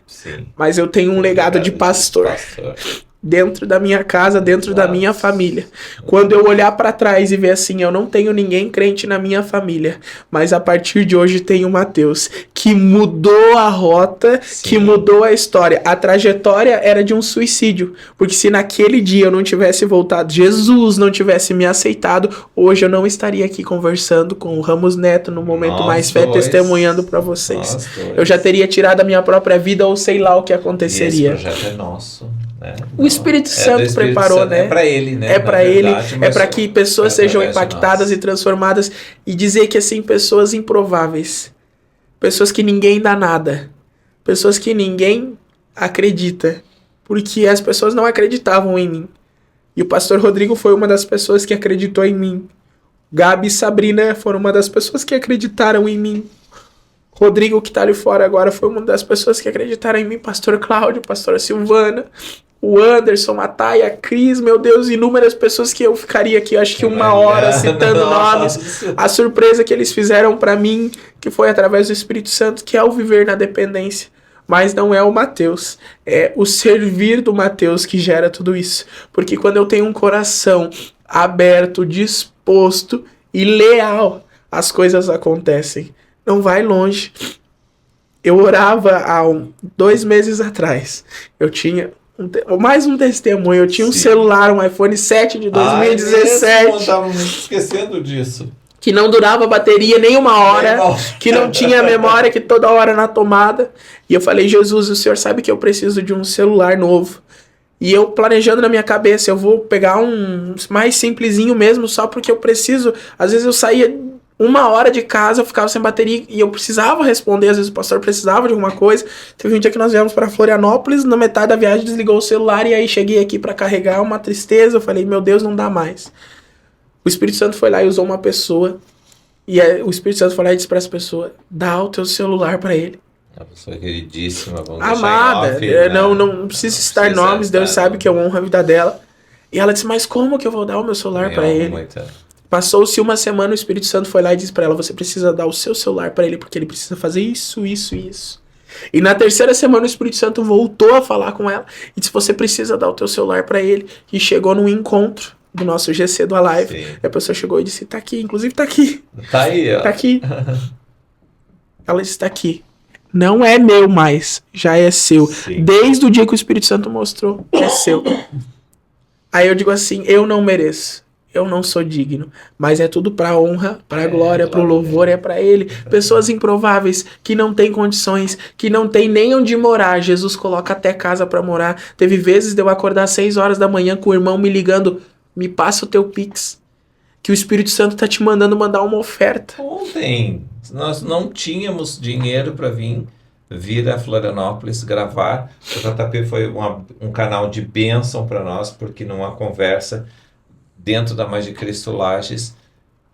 Speaker 2: mas eu tenho um legado de pastor. Dentro da minha casa, dentro da minha família. Quando eu olhar para trás e ver assim, eu não tenho ninguém crente na minha família, mas a partir de hoje tem o Mateus, que mudou a rota, que mudou a história. A trajetória era de um suicídio, porque se naquele dia eu não tivesse voltado, Jesus não tivesse me aceitado, hoje eu não estaria aqui conversando com o Ramos Neto no Momento Mais Fé, testemunhando para vocês. Eu já teria tirado a minha própria vida ou sei lá o que aconteceria.
Speaker 1: E esse projeto é nosso. Né?
Speaker 2: O Espírito Santo preparou, né?
Speaker 1: É para ele, né?
Speaker 2: É para ele, é para que pessoas sejam impactadas e transformadas. E dizer que, assim, pessoas improváveis, pessoas que ninguém dá nada, pessoas que ninguém acredita, porque as pessoas não acreditavam em mim. E o pastor Rodrigo foi uma das pessoas que acreditou em mim. Gabi e Sabrina foram uma das pessoas que acreditaram em mim. Rodrigo, que tá ali fora agora, foi uma das pessoas que acreditaram em mim. Pastor Cláudio, pastora Silvana, o Anderson, a Thay, a Cris, meu Deus, inúmeras pessoas que eu ficaria aqui, acho que 1 hora citando nomes. A surpresa que eles fizeram pra mim, que foi através do Espírito Santo, que é o viver na dependência. Mas não é o Mateus, é o servir do Mateus que gera tudo isso. Porque quando eu tenho um coração aberto, disposto e leal, as coisas acontecem. Não vai longe. Eu orava há 2 meses atrás. Eu tinha mais um testemunho. Eu tinha um celular, um iPhone 7 de 2017.
Speaker 1: Eu estava esquecendo disso.
Speaker 2: Que não durava bateria nem 1 hora, que não tinha memória, que toda hora na tomada. E eu falei, Jesus, o Senhor sabe que eu preciso de um celular novo. E eu planejando na minha cabeça, eu vou pegar um mais simplesinho mesmo, só porque eu preciso. Às vezes eu saía 1 hora de casa, eu ficava sem bateria e eu precisava responder, às vezes o pastor precisava de alguma coisa. Teve um dia que nós viemos para Florianópolis, na metade da viagem desligou o celular e aí cheguei aqui para carregar, uma tristeza. Eu falei, meu Deus, não dá mais. O Espírito Santo foi lá e usou uma pessoa. E o Espírito Santo foi lá e disse para essa pessoa, dá o teu celular para ele.
Speaker 1: A pessoa queridíssima, vamos
Speaker 2: amada,
Speaker 1: deixar em off,
Speaker 2: não precisa citar nomes, Deus sabe que eu honro a vida dela. E ela disse, mas como que eu vou dar o meu celular para ele? Passou-se 1 semana, o Espírito Santo foi lá e disse para ela, você precisa dar o seu celular para ele, porque ele precisa fazer isso, isso e isso. E na 3ª semana o Espírito Santo voltou a falar com ela e disse, você precisa dar o teu celular para ele. E chegou num encontro do nosso GC do Alive. E a pessoa chegou e disse, tá aqui, inclusive tá aqui.
Speaker 1: Tá aí, ó.
Speaker 2: Tá aqui. Ela disse, tá aqui. Não é meu mais, já é seu. Sim. Desde o dia que o Espírito Santo mostrou, é seu. Aí eu digo assim, eu não mereço. Eu não sou digno, mas é tudo pra honra, pra glória, pro louvor, é pra ele. Pessoas improváveis, que não têm condições, que não tem nem onde morar. Jesus coloca até casa pra morar. Teve vezes de eu acordar às 6 horas da manhã com o irmão me ligando, me passa o teu Pix, que o Espírito Santo tá te mandar uma oferta.
Speaker 1: Ontem, nós não tínhamos dinheiro para vir a Florianópolis gravar. O JP foi um canal de bênção para nós, porque numa conversa dentro da Mais de Cristo Lages,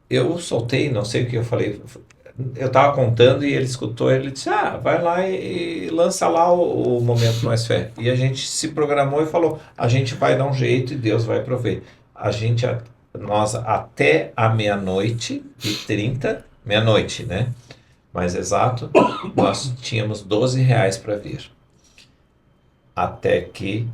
Speaker 1: eu soltei, não sei o que eu falei, eu estava contando e ele escutou, ele disse, vai lá e lança lá o Momento Mais Fé. E a gente se programou e falou, a gente vai dar um jeito e Deus vai prover. Nós até a 00:30, meia-noite, né? Mais exato, nós tínhamos R$12 para vir. Até que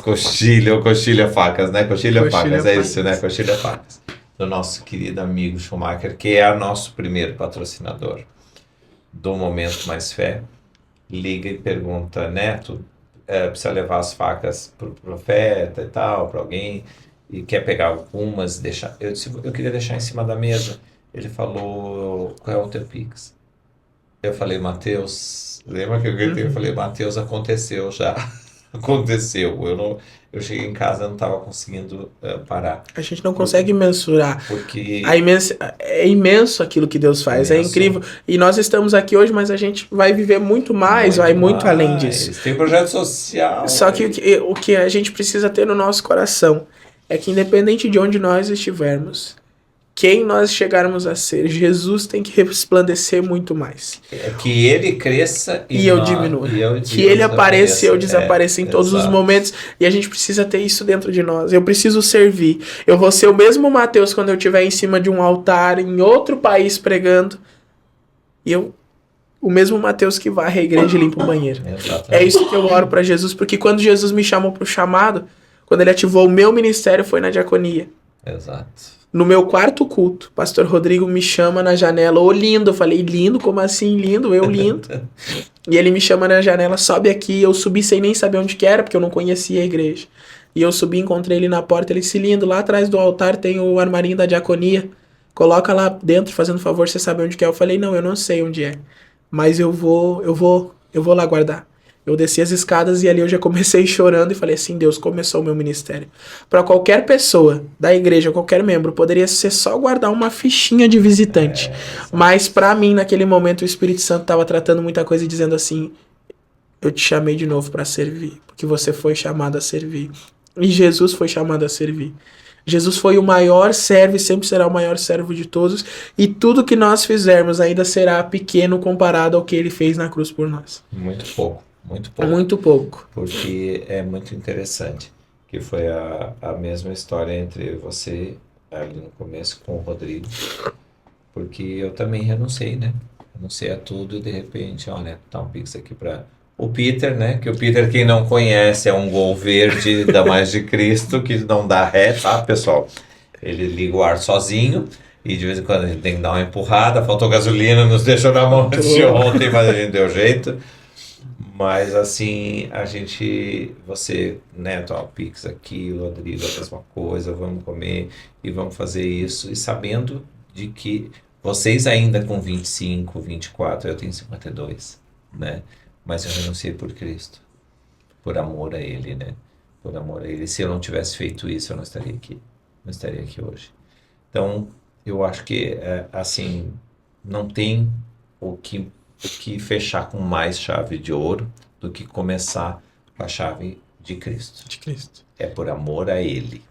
Speaker 1: coxilha facas, né? Coxilha facas, é isso, né? Coxilha facas. Do nosso querido amigo Schumacher, que é o nosso primeiro patrocinador do Momento Mais Fé, liga e pergunta, Neto, precisa levar as facas para o profeta e tal, para alguém, e quer pegar algumas, deixar. Eu disse, eu queria deixar em cima da mesa. Ele falou, qual é o teu Pix? Eu falei, Mateus, lembra que eu gritei? Eu falei, Mateus, aconteceu já. Aconteceu. Eu cheguei em casa e não estava conseguindo parar.
Speaker 2: A gente não consegue mensurar.
Speaker 1: Porque
Speaker 2: é imenso aquilo que Deus faz, é incrível. E nós estamos aqui hoje, mas a gente vai viver muito mais, muito além disso.
Speaker 1: Tem projeto social.
Speaker 2: Só que o que a gente precisa ter no nosso coração é que independente de onde nós estivermos, quem nós chegarmos a ser, Jesus tem que resplandecer muito mais.
Speaker 1: É que ele cresça
Speaker 2: e eu diminua. Que ele apareça e eu desapareça em todos os momentos. E a gente precisa ter isso dentro de nós. Eu preciso servir. Eu vou ser o mesmo Mateus quando eu estiver em cima de um altar em outro país pregando. E o mesmo Mateus que varre a igreja e limpa o banheiro.
Speaker 1: Exatamente.
Speaker 2: É isso que eu oro para Jesus. Porque quando Jesus me chamou para o chamado, quando ele ativou o meu ministério, foi na diaconia.
Speaker 1: Exato.
Speaker 2: No meu 4º culto, pastor Rodrigo me chama na janela, lindo. Eu falei, lindo? Como assim lindo? Eu lindo. E ele me chama na janela, sobe aqui. Eu subi sem nem saber onde que era, porque eu não conhecia a igreja. E eu subi, encontrei ele na porta, ele disse, lindo, lá atrás do altar tem o armarinho da diaconia. Coloca lá dentro, fazendo favor, você sabe onde que é. Eu falei, não, eu não sei onde é. Mas eu vou lá guardar. Eu desci as escadas e ali eu já comecei chorando e falei assim, Deus, começou o meu ministério. Para qualquer pessoa da igreja, qualquer membro, poderia ser só guardar uma fichinha de visitante. Mas para mim, naquele momento, o Espírito Santo estava tratando muita coisa e dizendo assim, eu te chamei de novo para servir, porque você foi chamado a servir. E Jesus foi chamado a servir. Jesus foi o maior servo e sempre será o maior servo de todos. E tudo que nós fizermos ainda será pequeno comparado ao que ele fez na cruz por nós.
Speaker 1: Muito pouco, muito pouco.
Speaker 2: Muito pouco.
Speaker 1: Porque é muito interessante, que foi a mesma história entre você ali no começo com o Rodrigo, porque eu também renunciei, né? Renunciei a tudo e de repente, olha, tá um Pix aqui para o Peter, né? Que o Peter, quem não conhece, é um Gol verde da Mais de Cristo, que não dá ré, tá, pessoal? Ele liga o ar sozinho e de vez em quando a gente tem que dar uma empurrada, faltou gasolina, nos deixou na mão de ontem, mas a gente deu jeito. Mas assim, você, né, tá o Pix aqui, o Rodrigo, a mesma coisa, vamos comer e vamos fazer isso. E sabendo de que vocês ainda com 25, 24, eu tenho 52, né? Mas eu renunciei por Cristo, por amor a Ele, né? Por amor a Ele. Se eu não tivesse feito isso, eu não estaria aqui. Não estaria aqui hoje. Então, eu acho que, assim, não tem o que fechar com mais chave de ouro do que começar com a chave de Cristo.
Speaker 2: De Cristo.
Speaker 1: É por amor a Ele.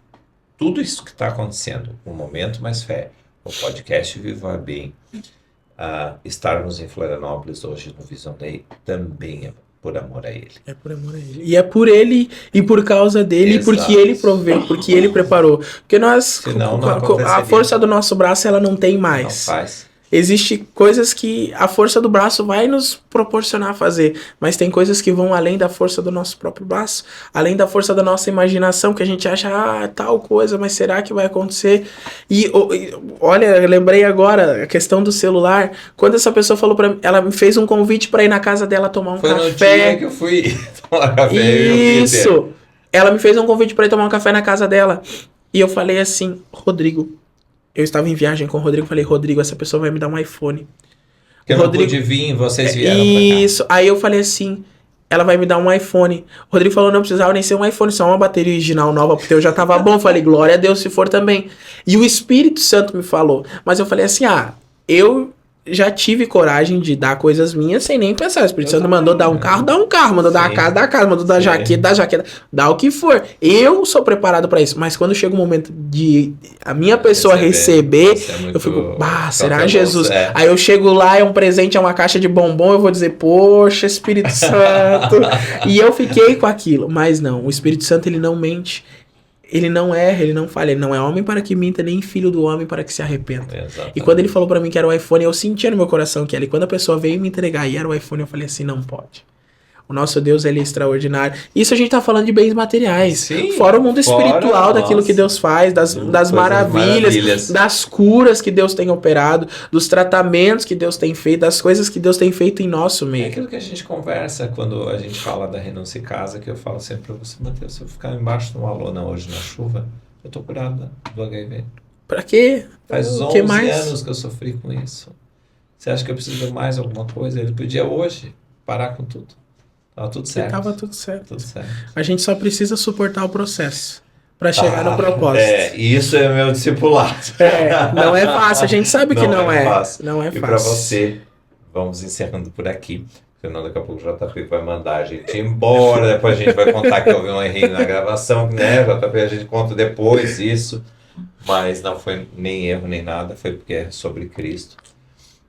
Speaker 1: Tudo isso que está acontecendo, o Momento Mais Fé, o podcast Viva Bem, estarmos em Florianópolis hoje no Vision Day, também é por amor a Ele.
Speaker 2: É por amor a Ele. E é por Ele e por causa dele,
Speaker 1: Exato.
Speaker 2: porque Ele proveu, porque Ele preparou. Porque nós,
Speaker 1: Senão,
Speaker 2: a força do nosso braço, ela não tem mais.
Speaker 1: Não faz.
Speaker 2: Existem coisas que a força do braço vai nos proporcionar a fazer, mas tem coisas que vão além da força do nosso próprio braço, além da força da nossa imaginação, que a gente acha, tal coisa, mas será que vai acontecer? E olha, eu lembrei agora a questão do celular, quando essa pessoa falou pra mim, ela me fez um convite pra ir na casa dela tomar um
Speaker 1: Foi
Speaker 2: café.
Speaker 1: no dia que eu fui tomar café.
Speaker 2: Isso! Ela me fez um convite pra ir tomar um café na casa dela, e eu falei assim, Rodrigo, eu estava em viagem com o Rodrigo, falei, Rodrigo, essa pessoa vai me dar um iPhone.
Speaker 1: Que eu não pude vir, vocês vieram pra cá.
Speaker 2: Isso, aí eu falei assim, ela vai me dar um iPhone. O Rodrigo falou, não precisava nem ser um iPhone, só uma bateria original nova, porque eu já tava bom. Eu falei, glória a Deus se for também. E o Espírito Santo me falou, mas eu falei assim, eu já tive coragem de dar coisas minhas sem nem pensar. O Espírito Santo mandou dar um carro, dá um carro. Mandou dar uma casa, dá a casa. Mandou dar jaqueta, dá jaqueta. Dá o que for. Eu sou preparado pra isso. Mas quando chega o momento de a minha pessoa receber eu fico, será Jesus? Aí eu chego lá, é um presente, é uma caixa de bombom, eu vou dizer, poxa, Espírito Santo. E eu fiquei com aquilo. Mas não, o Espírito Santo, ele não mente. Ele não erra, ele não falha, ele não é homem para que minta, nem filho do homem para que se arrependa. Exatamente. E quando ele falou pra mim que era o iPhone, eu sentia no meu coração que era. E quando a pessoa veio me entregar e era o iPhone, eu falei assim, não pode. O nosso Deus, ele é extraordinário. Isso a gente tá falando de bens materiais.
Speaker 1: Sim,
Speaker 2: fora o mundo espiritual daquilo que Deus faz, das maravilhas, das curas que Deus tem operado, dos tratamentos que Deus tem feito, das coisas que Deus tem feito em nosso meio.
Speaker 1: É aquilo que a gente conversa quando a gente fala da renúncia em casa, que eu falo sempre pra você, Mateus, se eu ficar embaixo de uma lona hoje na chuva, eu tô curado do HIV.
Speaker 2: Pra quê?
Speaker 1: Faz 11 anos que eu sofri com isso. Você acha que eu preciso de mais alguma coisa? Ele podia hoje parar com tudo. Tava tudo certo.
Speaker 2: Tava tudo certo.
Speaker 1: Tudo certo.
Speaker 2: A gente só precisa suportar o processo para chegar no propósito.
Speaker 1: Isso é meu discipulado.
Speaker 2: Não é fácil. A gente sabe que não é.
Speaker 1: Fácil.
Speaker 2: Não é fácil.
Speaker 1: E para você, vamos encerrando por aqui. Senão daqui a pouco o JP vai mandar a gente embora. Depois a gente vai contar que houve um errinho na gravação, né? JP, a gente conta depois isso. Mas não foi nem erro nem nada. Foi porque é sobre Cristo.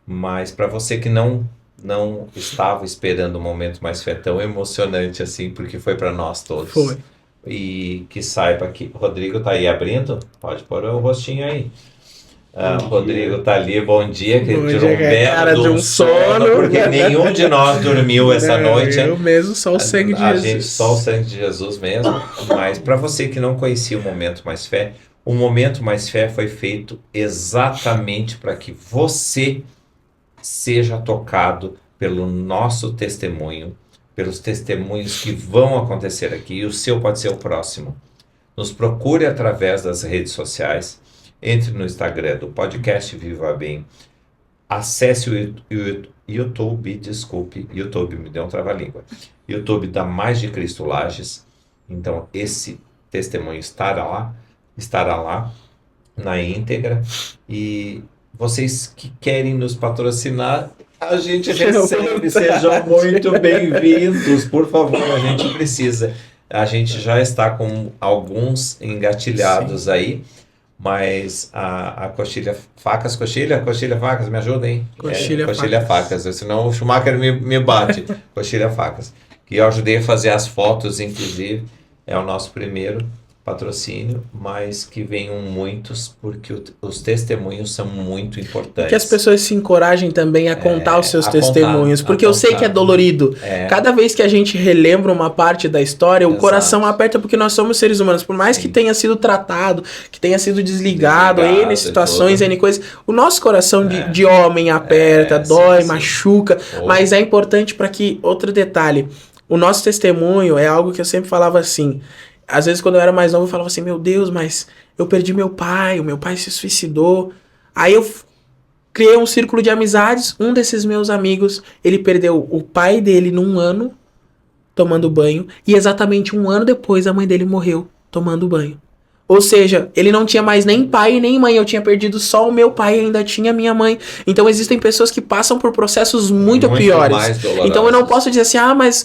Speaker 1: Mas para você que não estava esperando um momento mais fé tão emocionante assim, porque foi para nós todos.
Speaker 2: Foi.
Speaker 1: E que saiba que o Rodrigo tá aí abrindo, pode pôr o rostinho aí. Rodrigo tá ali, bom dia, que tirou um belo de um sono, porque nenhum de nós dormiu essa noite.
Speaker 2: Eu mesmo, só o sangue de Jesus.
Speaker 1: Gente, só o sangue de Jesus mesmo. Mas para você que não conhecia o Momento Mais Fé, o Momento Mais Fé foi feito exatamente para que você seja tocado pelo nosso testemunho, pelos testemunhos que vão acontecer aqui, e o seu pode ser o próximo. Nos procure através das redes sociais, entre no Instagram do podcast Viva Bem, acesse o YouTube, YouTube me deu um trava-língua, YouTube da Mais de Cristo Lages, então esse testemunho estará lá na íntegra, e vocês que querem nos patrocinar, a gente recebe, sejam muito bem-vindos, por favor, a gente precisa. A gente já está com alguns engatilhados aí, mas a coxilha facas, me ajuda, hein? Coxilha facas, senão o Schumacher me bate. Coxilha facas. Que eu ajudei a fazer as fotos, inclusive, é o nosso primeiro patrocínio, mas que venham muitos, porque os testemunhos são muito importantes.
Speaker 2: Que as pessoas se encorajem também a contar os seus testemunhos, porque eu sei que é dolorido. Cada vez que a gente relembra uma parte da história, o coração aperta, porque nós somos seres humanos. Por mais que tenha sido tratado, que tenha sido desligado N situações, N coisas, o nosso coração de homem aperta, dói, machuca, mas é importante para que, outro detalhe, o nosso testemunho é algo que eu sempre falava assim. Às vezes, quando eu era mais novo, eu falava assim, meu Deus, mas eu perdi meu pai, o meu pai se suicidou. Aí eu criei um círculo de amizades, um desses meus amigos, ele perdeu o pai dele num ano, tomando banho, e exatamente um ano depois a mãe dele morreu, tomando banho. Ou seja, ele não tinha mais nem pai nem mãe, eu tinha perdido só o meu pai e ainda tinha minha mãe. Então existem pessoas que passam por processos muito piores. Então eu não posso dizer assim, mas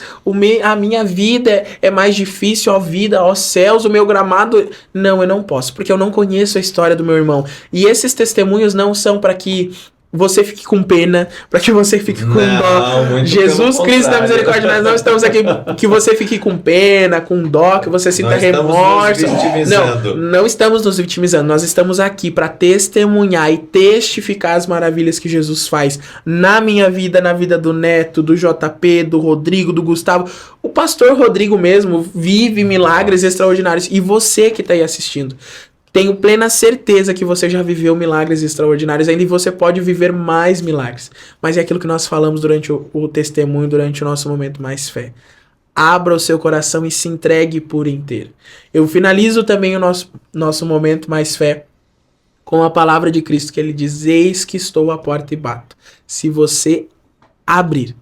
Speaker 2: a minha vida é mais difícil, ó vida, ó céus, o meu gramado... Não, eu não posso, porque eu não conheço a história do meu irmão. E esses testemunhos não são para que você fique com pena, para que você fique com dó. Jesus Cristo da misericórdia, nós não estamos aqui que você fique com pena, com dó, que você sinta remorso. Não estamos nos vitimizando, nós estamos aqui para testemunhar e testificar as maravilhas que Jesus faz na minha vida, na vida do Neto, do JP, do Rodrigo, do Gustavo. O pastor Rodrigo mesmo vive milagres extraordinários, e você que está aí assistindo, tenho plena certeza que você já viveu milagres extraordinários ainda, e você pode viver mais milagres. Mas é aquilo que nós falamos durante o testemunho, durante o nosso momento mais fé. Abra o seu coração e se entregue por inteiro. Eu finalizo também o nosso momento mais fé com a palavra de Cristo, que ele diz, eis que estou à porta e bato. Se você abrir,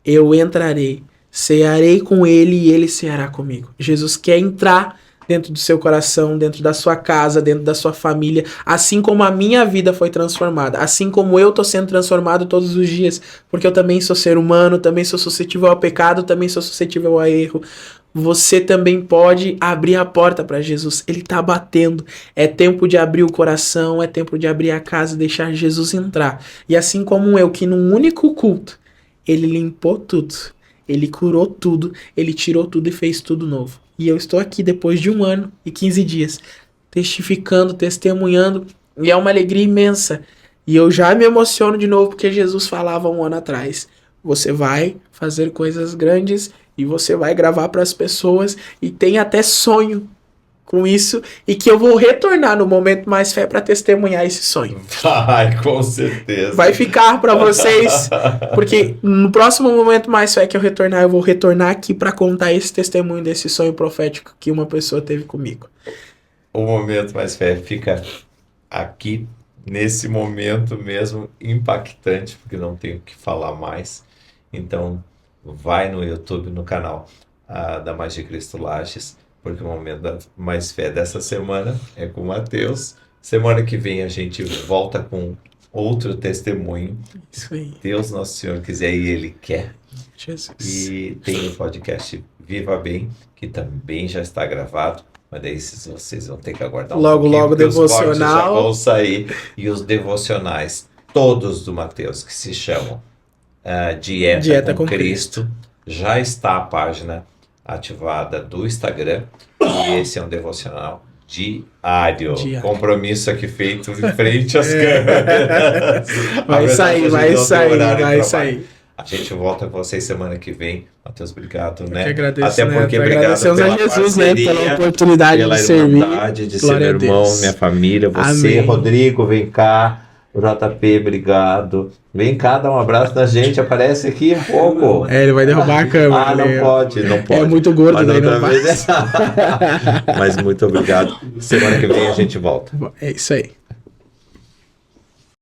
Speaker 2: eu entrarei, cearei com ele e ele ceará comigo. Jesus quer entrar dentro do seu coração, dentro da sua casa, dentro da sua família, assim como a minha vida foi transformada, assim como eu tô sendo transformado todos os dias, porque eu também sou ser humano, também sou suscetível ao pecado, também sou suscetível ao erro. Você também pode abrir a porta para Jesus, ele tá batendo, é tempo de abrir o coração, é tempo de abrir a casa e deixar Jesus entrar. E assim como eu, que num único culto, ele limpou tudo, ele curou tudo, ele tirou tudo e fez tudo novo. E eu estou aqui depois de 1 ano e 15 dias, testificando, testemunhando, e é uma alegria imensa. E eu já me emociono de novo, porque Jesus falava 1 ano atrás, você vai fazer coisas grandes e você vai gravar para as pessoas, e tem até sonho com isso, e que eu vou retornar no momento mais fé para testemunhar esse sonho.
Speaker 1: Vai, com certeza.
Speaker 2: Vai ficar para vocês, porque no próximo momento mais fé que eu retornar, eu vou retornar aqui para contar esse testemunho desse sonho profético que uma pessoa teve comigo.
Speaker 1: O momento mais fé fica aqui, nesse momento mesmo, impactante, porque não tenho o que falar mais. Então, vai no YouTube, no canal da Magia Cristo Lages, porque o momento da mais fé dessa semana é com o Matheus. Semana que vem a gente volta com outro testemunho.
Speaker 2: Isso aí.
Speaker 1: Deus Nosso Senhor quiser e Ele quer.
Speaker 2: Jesus.
Speaker 1: E tem o podcast Viva Bem, que também já está gravado, mas daí vocês vão ter que aguardar um pouquinho.
Speaker 2: Logo devocional.
Speaker 1: Os já vão sair, e os devocionais, todos do Matheus, que se chamam Dieta com Cristo, já está a página ativada do Instagram, e esse é um devocional diário. Compromisso aqui feito em frente às câmeras.
Speaker 2: Vai sair.
Speaker 1: A gente volta com vocês semana que vem. Matheus, obrigado, né?
Speaker 2: Eu que agradeço,
Speaker 1: até porque obrigado
Speaker 2: pela Jesus, né? Pela oportunidade
Speaker 1: pela
Speaker 2: de servir.
Speaker 1: Irmandade, de ser meu irmão, minha família. Você, amém. Rodrigo, vem cá. O JP, obrigado. Vem cá, dá um abraço na gente, aparece aqui um pouco.
Speaker 2: Ele vai derrubar a câmera.
Speaker 1: Não pode.
Speaker 2: É muito gordo, daí não vai.
Speaker 1: Mas muito obrigado. Semana que vem a gente volta.
Speaker 2: É isso aí.